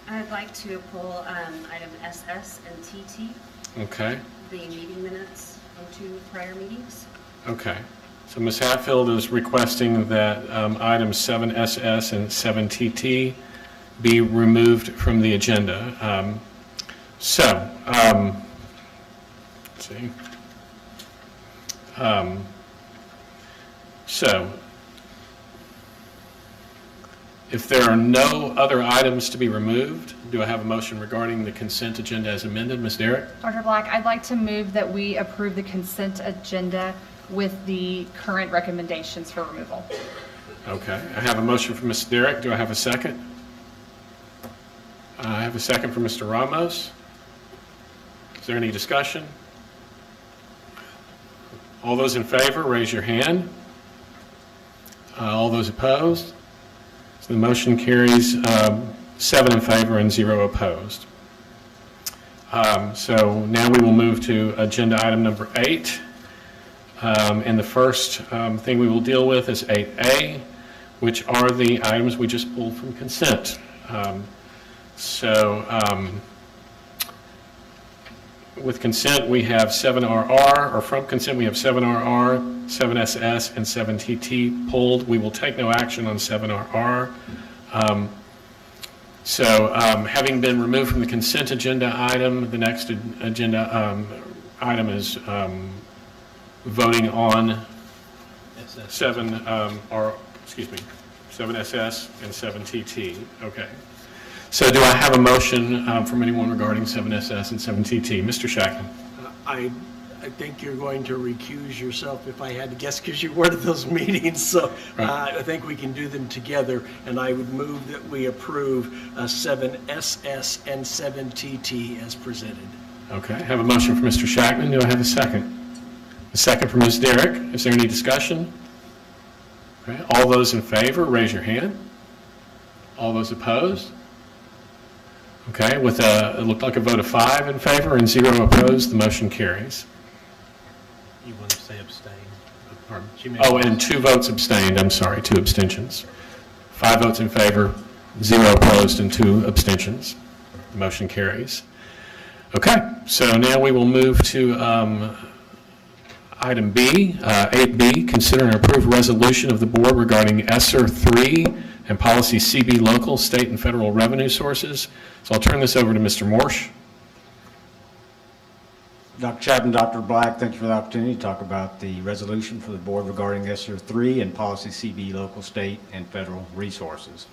I'd like to pull item SS and TT, Okay. the meeting minutes from 2 prior meetings. Okay. So Ms. Hatfield is requesting that items 7SS and 7TT be removed from the agenda. Let's see. So, if there are no other items to be removed, do I have a motion regarding the consent agenda as amended? Ms. Derrick? Dr. Black, I'd like to move that we approve the consent agenda with the current recommendations for removal. Okay. I have a motion from Ms. Derrick. Do I have a second? I have a second from Mr. Ramos. Is there any discussion? All those in favor, raise your hand. All those opposed? So the motion carries 7 in favor and 0 opposed. So now we will move to agenda item number 8. And the first thing we will deal with is 8A, which are the items we just pulled from consent. With consent, we have 7RR, or from consent, we have 7RR, 7SS, and 7TT pulled. We will take no action on 7RR. Having been removed from the consent agenda item, the next agenda item is voting on 7SS and 7TT. Okay. So do I have a motion from anyone regarding 7SS and 7TT? Mr. Shackman. I I think you're going to recuse yourself if I had to guess because you weren't at those meetings. So I think we can do them together. And I would move that we approve 7SS and 7TT as presented. Okay, I have a motion for Mr. Shackman. Do I have a second? A second for Ms. Derrick. Is there any discussion? Okay, all those in favor, raise your hand. All those opposed? Okay, with it looked like a vote of 5 in favor and 0 opposed, the motion carries. You want to say abstain? Oh, and 2 votes abstained. I'm sorry, 2 abstentions. 5 votes in favor, 0 opposed, and 2 abstentions. The motion carries. Okay, so now we will move to item B, 8B, consider and approve resolution of the board regarding ESSER 3 and policy CB local, state, and federal revenue sources. So I'll turn this over to Mr. Morsch. Dr. Chapman, Dr. Black, thank you for the opportunity to talk about the resolution for the board regarding ESSER 3 and policy CB local, state, and federal resources.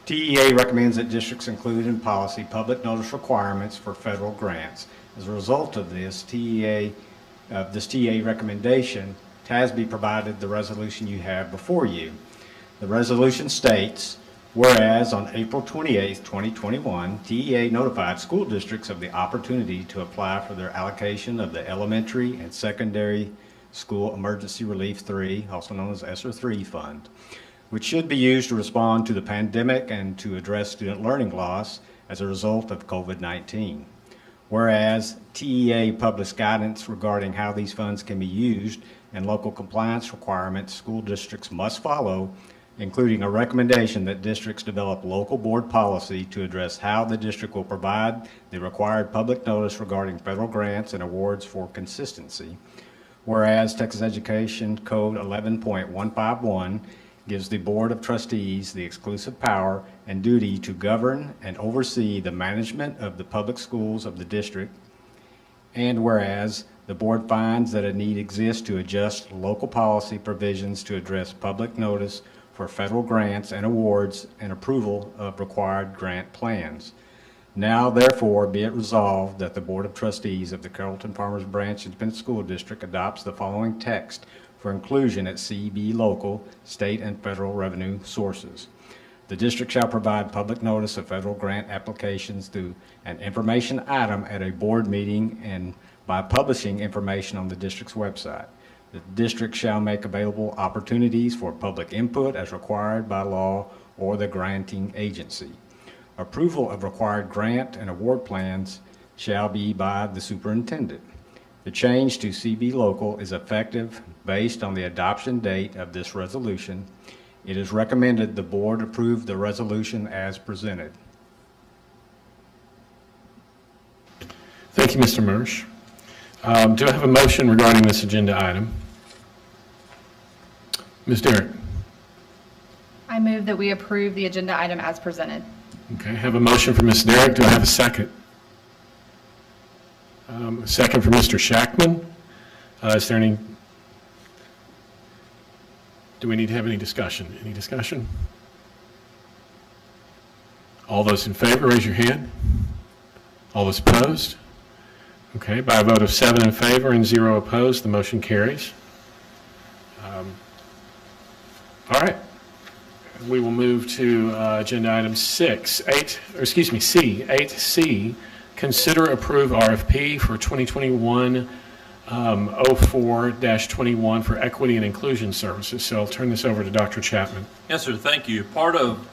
TEA recommends that districts include in policy public notice requirements for federal grants. As a result of this TEA recommendation, TASB provided the resolution you have before you. The resolution states, whereas on April 28, 2021, TEA notified school districts of the opportunity to apply for their allocation of the Elementary and Secondary School Emergency Relief 3, also known as ESSER 3 fund, which should be used to respond to the pandemic and to address student learning loss as a result of COVID-19. Whereas TEA published guidance regarding how these funds can be used and local compliance requirements school districts must follow, including a recommendation that districts develop local board policy to address how the district will provide the required public notice regarding federal grants and awards for consistency. Whereas Texas Education Code 11.151 gives the Board of Trustees the exclusive power and duty to govern and oversee the management of the public schools of the district. And whereas the board finds that a need exists to adjust local policy provisions to address public notice for federal grants and awards and approval of required grant plans. Now, therefore, be it resolved that the Board of Trustees of the Carrollton-Farmers Branch Independent School District adopts the following text for inclusion at CB local, state, and federal revenue sources. The district shall provide public notice of federal grant applications through an information item at a board meeting and by publishing information on the district's website. The district shall make available opportunities for public input as required by law or the granting agency. Approval of required grant and award plans shall be by the superintendent. The change to CB local is effective based on the adoption date of this resolution. It is recommended the board approve the resolution as presented. Thank you, Mr. Mersch. Do I have a motion regarding this agenda item? Ms. Derrick. I move that we approve the agenda item as presented. Okay, I have a motion for Ms. Derrick. Do I have a second? A second for Mr. Shackman. Is there any, do we need to have any discussion? Any discussion? All those in favor, raise your hand. All those opposed? Okay, by a vote of 7 in favor and 0 opposed, the motion carries. All right. We will move to agenda item C, 8C, consider approve RFP for 2021-04-21 for equity and inclusion services. So I'll turn this over to Dr. Chapman. Yes, sir. Thank you. Part of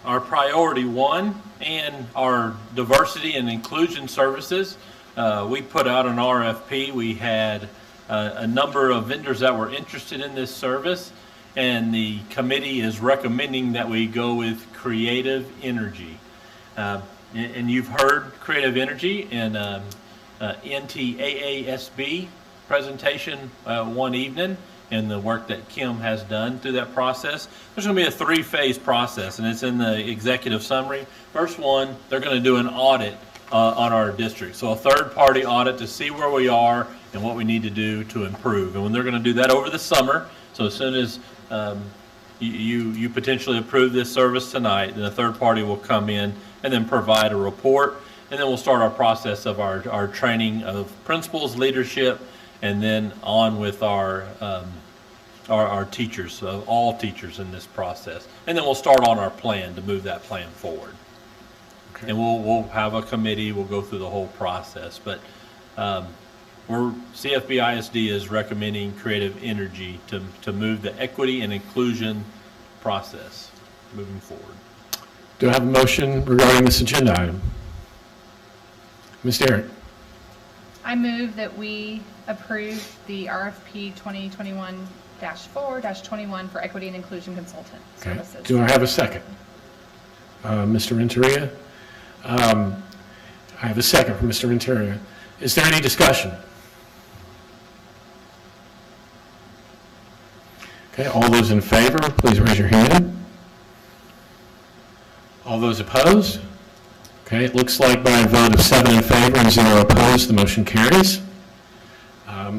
our priority 1 and our diversity and inclusion services, we put out an RFP. We had a number of vendors that were interested in this service, and the committee is recommending that we go with Creative Energy. And you've heard Creative Energy in NTAASB presentation one evening, and the work that Kim has done through that process. There's going to be a 3-phase process, and it's in the executive summary. First one, they're going to do an audit on our district. So a third-party audit to see where we are and what we need to do to improve. And when they're going to do that over the summer, so as soon as you potentially approve this service tonight, then a third party will come in and then provide a report. And then we'll start our process of our training of principals, leadership, and then on with our teachers, all teachers in this process. And then we'll start on our plan to move that plan forward. Okay. And we'll have a committee, we'll go through the whole process. But CFB ISD is recommending creative energy to move the equity and inclusion process moving forward. Do I have a motion regarding this agenda item? Ms. Derrick. I move that we approve the RFP 2021-4-21 for equity and inclusion consultant services. Do I have a second? Mr. Renteria? I have a second from Mr. Renteria. Is there any discussion? Okay, all those in favor, please raise your hand. All those opposed? Okay, it looks like by a vote of 7 in favor and 0 opposed, the motion carries.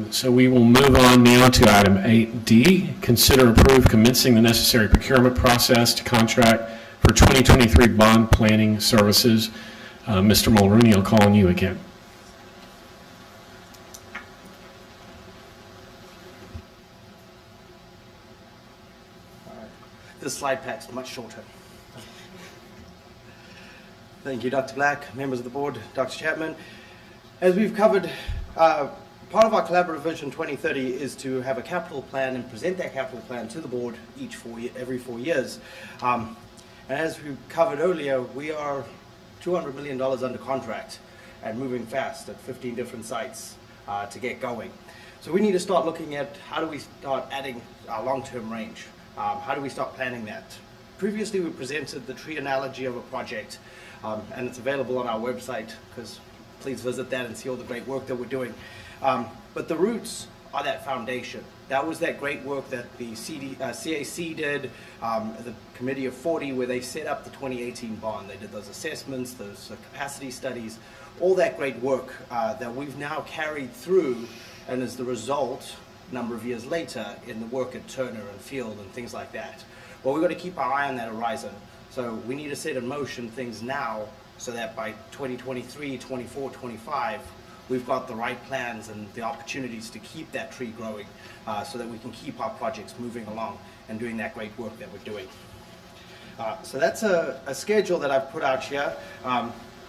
So we will move on now to item 8D, consider approve commencing the necessary procurement process to contract for 2023 bond planning services. Mr. Mulrooney, I'll call on you again. This slide pack's much shorter. Thank you, Dr. Black, members of the board, Dr. Chapman. As we've covered, part of our Collaborative Vision 2030 is to have a capital plan and present that capital plan to the board every 4 years. And as we covered earlier, we are $200 million under contract and moving fast at 15 different sites to get going. So we need to start looking at how do we start adding our long-term range. How do we start planning that? Previously, we presented the tree analogy of a project, and it's available on our website, because please visit that and see all the great work that we're doing. But the roots are that foundation. That was that great work that the CAC did, the Committee of 40, where they set up the 2018 bond. They did those assessments, those capacity studies, all that great work that we've now carried through, and as the result, a number of years later, in the work at Turner and Field and things like that. Well, we've got to keep our eye on that horizon. So we need to set in motion things now so that by 2023, 24, 25, we've got the right plans and the opportunities to keep that tree growing so that we can keep our projects moving along and doing that great work that we're doing. So that's a schedule that I've put out here.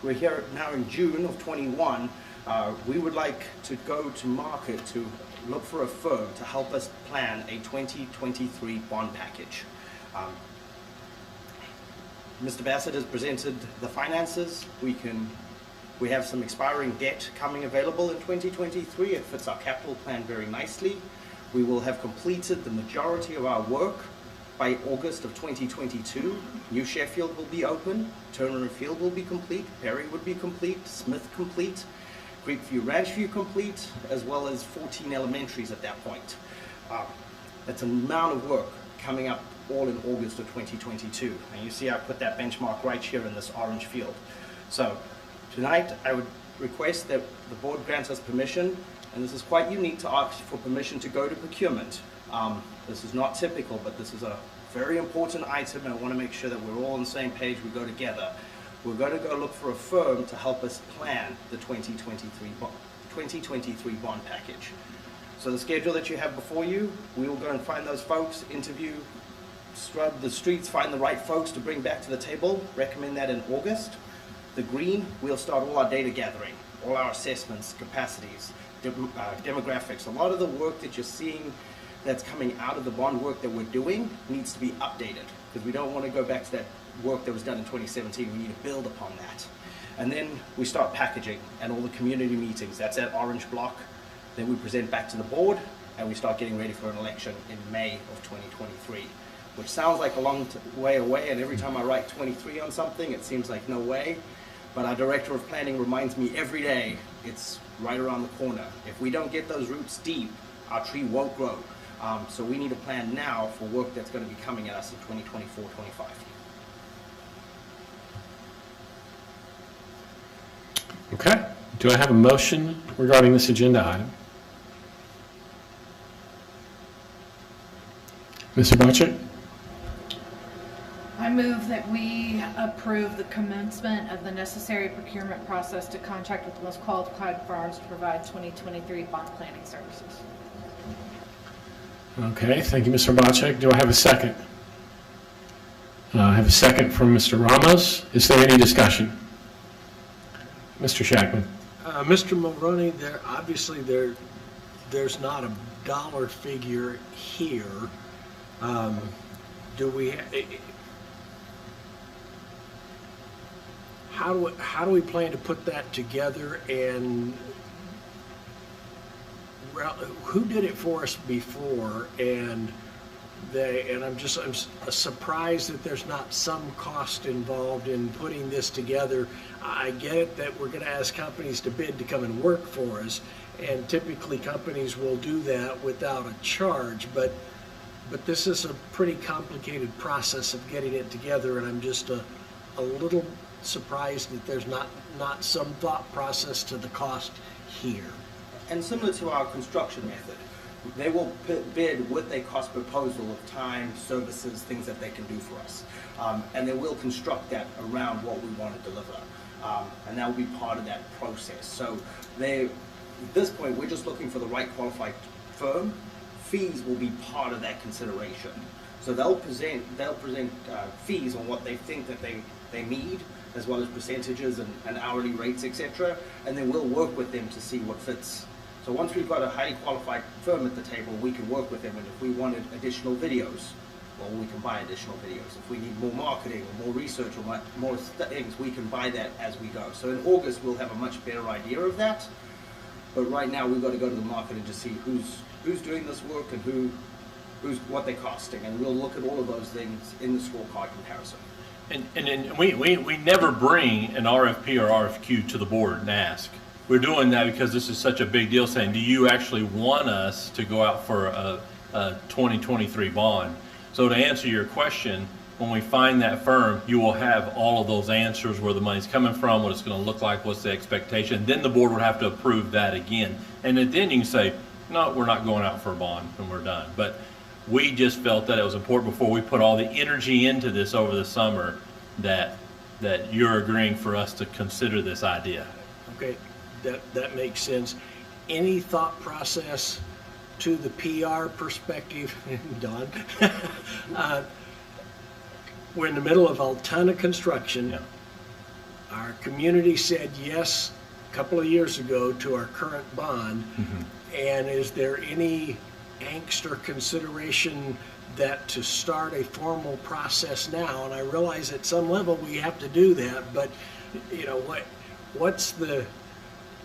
We're here now in June of 21. We would like to go to market to look for a firm to help us plan a 2023 bond package. Mr. Bassett has presented the finances. We have some expiring debt coming available in 2023. It fits our capital plan very nicely. We will have completed the majority of our work by August of 2022. New Sheffield will be open, Turner and Field will be complete, Perry would be complete, Smith complete, Creekview, Ranchview complete, as well as 14 elementaries at that point. That's an amount of work coming up all in August of 2022. And you see I put that benchmark right here in this orange field. So tonight I would request that the board grants us permission, and this is quite unique, to ask for permission to go to procurement. This is not typical, but this is a very important item, and I want to make sure that we're all on the same page, we go together. We're going to go look for a firm to help us plan the 2023 bond package. So the schedule that you have before you, we will go and find those folks, interview, scrub the streets, find the right folks to bring back to the table, recommend that in August. The green, we'll start all our data gathering, all our assessments, capacities, demographics. A lot of the work that you're seeing that's coming out of the bond work that we're doing needs to be updated, because we don't want to go back to that work that was done in 2017. We need to build upon that. And then we start packaging and all the community meetings. That's that orange block. Then we present back to the board, and we start getting ready for an election in May of 2023, which sounds like a long way away, and every time I write 23 on something, it seems like no way. But our director of planning reminds me every day it's right around the corner. If we don't get those roots deep, our tree won't grow. So we need a plan now for work that's going to be coming at us in 2024, 25. Okay. Do I have a motion regarding this agenda item? Mr. Butcher? I move move that we approve the commencement of the necessary procurement process to contract with the most qualified firms to provide 2023 bond planning services. Okay, thank you, Ms. Hrbacek. Do I have a second? I have a second from Mr. Ramos. Is there any discussion? Mr. Shackman. Mr. Mulroney, obviously there's not a dollar figure here. How do we plan to put that together, and who did it for us before? And I'm surprised that there's not some cost involved in putting this together. I get it that we're going to ask companies to bid to come and work for us, and typically companies will do that without a charge, but this is a pretty complicated process of getting it together, and I'm just a little surprised that there's not some thought process to the cost here. And similar to our construction method, they will bid with a cost proposal of time, services, things that they can do for us. And they will construct that around what we want to deliver. And that will be part of that process. So at this point, we're just looking for the right qualified firm. Fees will be part of that consideration. So they'll present fees on what they think that they need, as well as percentages and hourly rates, etc. And then we'll work with them to see what fits. So once we've got a highly qualified firm at the table, we can work with them, and if we wanted additional videos, well, we can buy additional videos. If we need more marketing or more research or more things, we can buy that as we go. So in August, we'll have a much better idea of that. But right now, we've got to go to the market and just see who's doing this work and what they're costing, and we'll look at all of those things in the scorecard comparison. And we never bring an RFP or RFQ to the board and ask. We're doing that because this is such a big deal, saying, do you actually want us to go out for a 2023 bond? So to answer your question, when we find that firm, you will have all of those answers, where the money's coming from, what it's going to look like, what's the expectation. Then the board would have to approve that again. And then you can say, no, we're not going out for a bond, and we're done. But we just felt that it was important before we put all the energy into this over the summer that you're agreeing for us to consider this idea. Okay, that makes sense. Any thought process to the PR perspective, Don? We're in the middle of a ton of construction. Yeah. Our community said yes a couple of years ago to our current bond. Mm-hmm. And is there any angst or consideration that to start a formal process now? And I realize at some level we have to do that, but what's the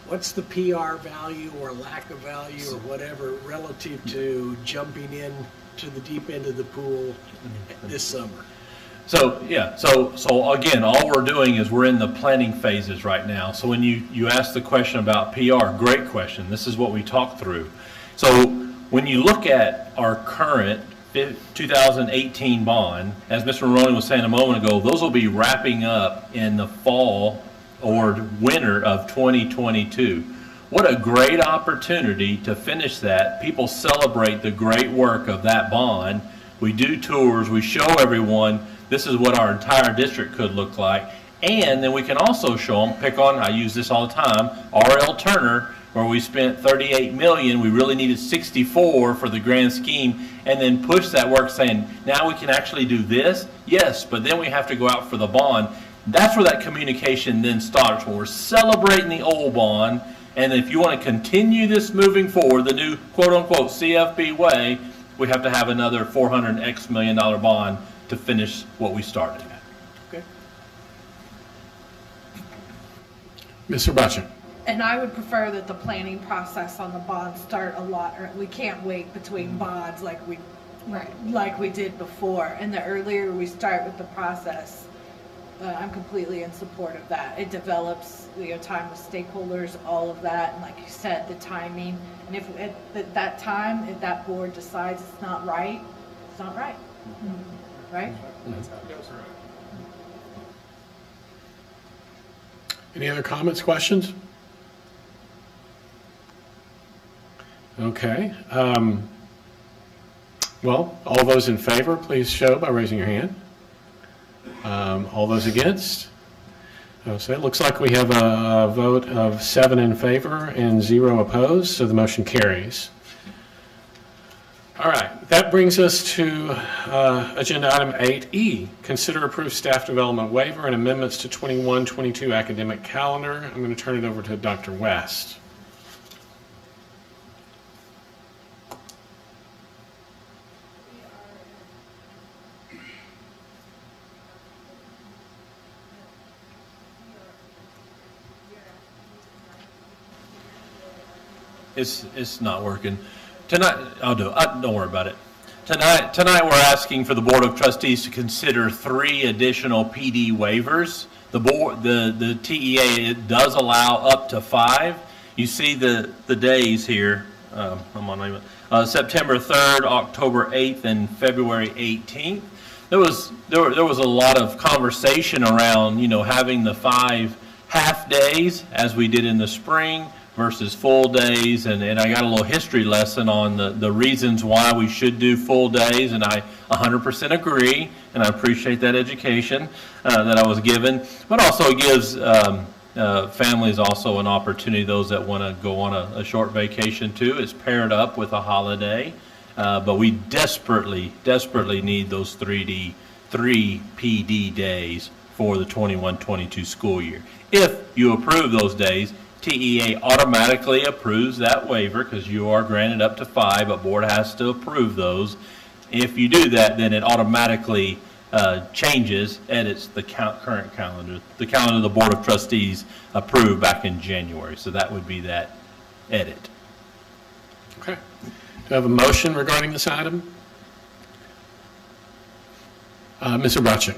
PR value or lack of value or whatever relative to jumping in to the deep end of the pool this summer? So again, all we're doing is we're in the planning phases right now. So when you ask the question about PR, great question. This is what we talked through. So when you look at our current 2018 bond, as Mr. Mulroney was saying a moment ago, those will be wrapping up in the fall or winter of 2022. What a great opportunity to finish that. People celebrate the great work of that bond. We do tours, we show everyone this is what our entire district could look like. And then we can also show them, I use this all the time, R.L. Turner, where we spent $38 million, we really needed 64 for the grand scheme, and then push that work saying, now we can actually do this? Yes, but then we have to go out for the bond. That's where that communication then starts, when we're celebrating the old bond, and if you want to continue this moving forward, the new quote-unquote CFB way, we have to have another $400 million bond to finish what we started. Okay. Ms. Hrbacek. And I would prefer that the planning process on the bond start a lot, or we can't wait between bonds like we did before. And the earlier we start with the process, I'm completely in support of that. It develops time with stakeholders, all of that, and like you said, the timing. And if at that time, if that board decides it's not right, it's not right. Mm-hmm. Right? Any other comments, questions? Okay. Well, all those in favor, please show by raising your hand. All those against? So it looks like we have a vote of 7 in favor and 0 opposed, so the motion carries. All right, that brings us to agenda item 8E, consider approved staff development waiver and amendments to 21-22 academic calendar. I'm going to turn it over to Dr. West. It's not working. Tonight, I'll do it. Don't worry about it. Tonight we're asking for the Board of Trustees to consider 3 additional PD waivers. The TEA does allow up to 5. You see the days here. I'm on September 3rd, October 8th, and February 18th. There was a lot of conversation around having the 5 half days as we did in the spring versus full days, and I got a little history lesson on the reasons why we should do full days, and I 100% agree, and I appreciate that education that I was given. But also it gives families also an opportunity, those that want to go on a short vacation too. It's paired up with a holiday, but we desperately need those 3 PD days for the 21-22 school year. If you approve those days, TEA automatically approves that waiver because you are granted up to 5, but board has to approve those. If you do that, then it automatically edits the current calendar, the calendar the Board of Trustees approved back in January. So that would be that edit. Okay. Do I have a motion regarding this item? Ms. Obrachek.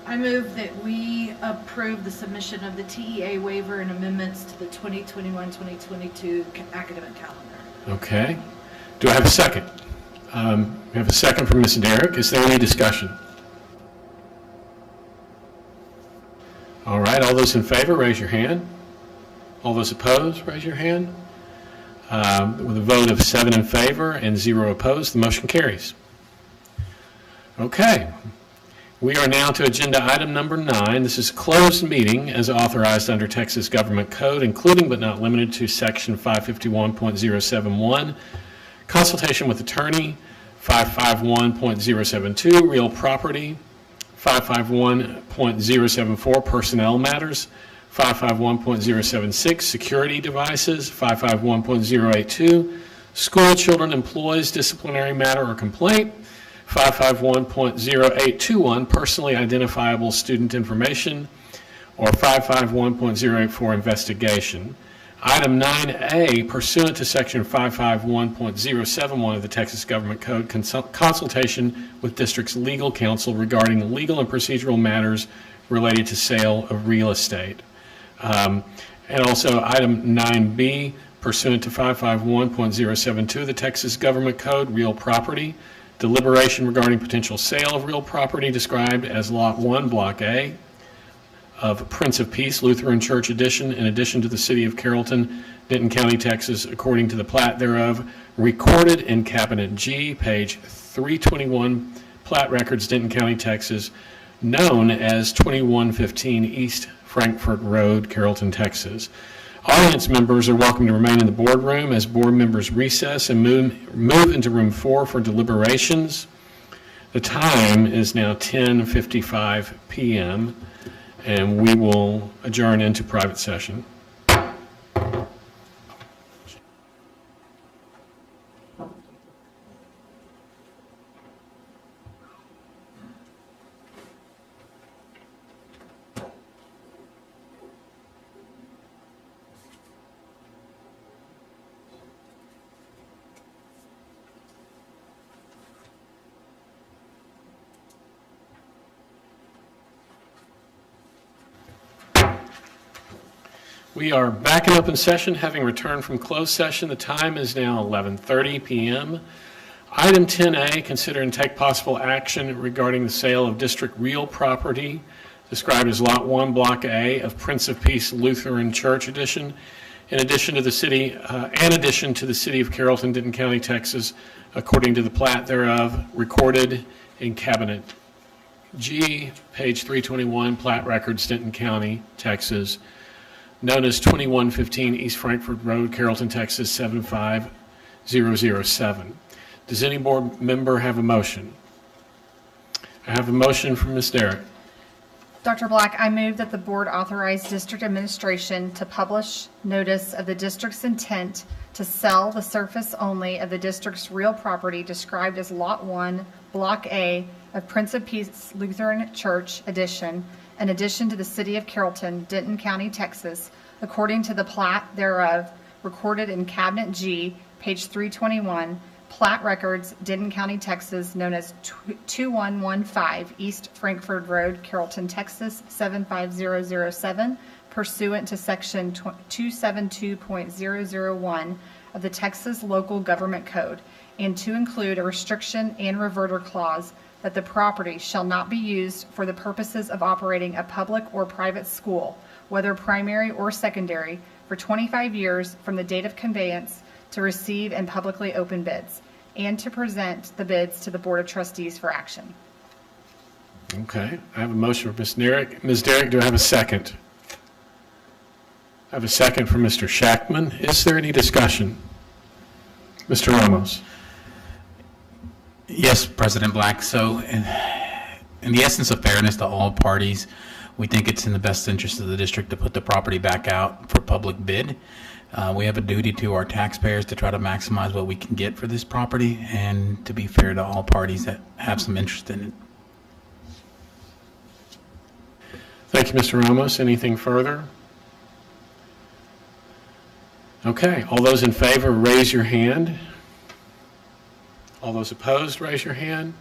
I move that we approve the submission of the TEA waiver and amendments to the 2021-2022 academic calendar. Okay. Do I have a second? We have a second from Ms. Derrick. Is there any discussion? All right. All those in favor, raise your hand. All those opposed, raise your hand. With a vote of 7 in favor and 0 opposed, the motion carries. Okay. We are now to agenda item number 9. This is a closed meeting as authorized under Texas Government Code, including but not limited to Section 551.071, consultation with attorney, 551.072, real property, 551.074, personnel matters, 551.076, security devices, 551.082, school children employees disciplinary matter or complaint, 551.0821, personally identifiable student information, or 551.084, investigation. Item 9A, pursuant to Section 551.071 of the Texas Government Code, consultation with district's legal counsel regarding legal and procedural matters related to sale of real estate. And also item 9B, pursuant to 551.072 of the Texas Government Code, real property, deliberation regarding potential sale of real property described as Lot 1, Block A of Prince of Peace Lutheran Church Edition, in addition to the City of Carrollton, Denton County, Texas, according to the plat thereof, recorded in Cabinet G, page 321, Plat Records, Denton County, Texas, known as 2115 East Frankfort Road, Carrollton, Texas. Audience members are welcome to remain in the boardroom as board members recess and move into room 4 for deliberations. The time is now 10:55 p.m. and we will adjourn into private session. We are back in open session, having returned from closed session. The time is now 11:30 p.m. Item 10A, consider and take possible action regarding the sale of district real property described as Lot 1, Block A of Prince of Peace Lutheran Church Edition, in addition to the City of Carrollton, Denton County, Texas, according to the plat thereof, recorded in Cabinet G, page 321, plat records, Denton County, Texas, known as 2115 East Frankfort Road, Carrollton, Texas 75007. Does any board member have a motion? I have a motion from Ms. Derrick. Dr. Black, I move that the board authorize district administration to publish notice of the district's intent to sell the surface only of the district's real property described as Lot 1, Block A of Prince of Peace Lutheran Church addition, in addition to the city of Carrollton, Denton County, Texas, according to the plat thereof recorded in Cabinet G, page 321, plat records, Denton County, Texas, known as 2115 East Frankfort Road, Carrollton, Texas 75007, pursuant to section 272.001 of the Texas Local Government Code, and to include a restriction and reverter clause that the property shall not be used for the purposes of operating a public or private school, whether primary or secondary, for 25 years from the date of conveyance, to receive and publicly open bids, and to present the bids to the Board of Trustees for action. Okay, I have a motion for Ms. Derrick. Ms. Derrick, do I have a second? I have a second from Mr. Shackman. Is there any discussion? Mr. Ramos. Yes, President Black. So in the essence of fairness to all parties, we think it's in the best interest of the district to put the property back out for public bid. We have a duty to our taxpayers to try to maximize what we can get for this property and to be fair to all parties that have some interest in it. Thank you, Mr. Ramos. Anything further? Okay, all those in favor, raise your hand. All those opposed, raise your hand.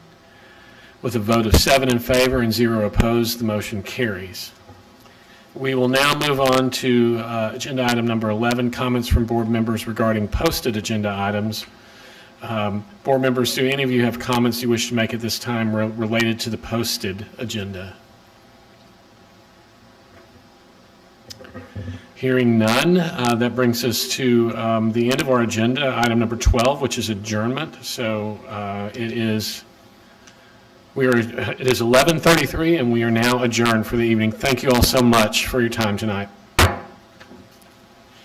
With a vote of 7 in favor and 0 opposed, the motion carries. We will now move on to agenda item number 11, comments from board members regarding posted agenda items. Board members, do any of you have comments you wish to make at this time related to the posted agenda? Hearing none, that brings us to the end of our agenda, item number 12, which is adjournment. So it is 11:33, and we are now adjourned for the evening. Thank you all so much for your time tonight.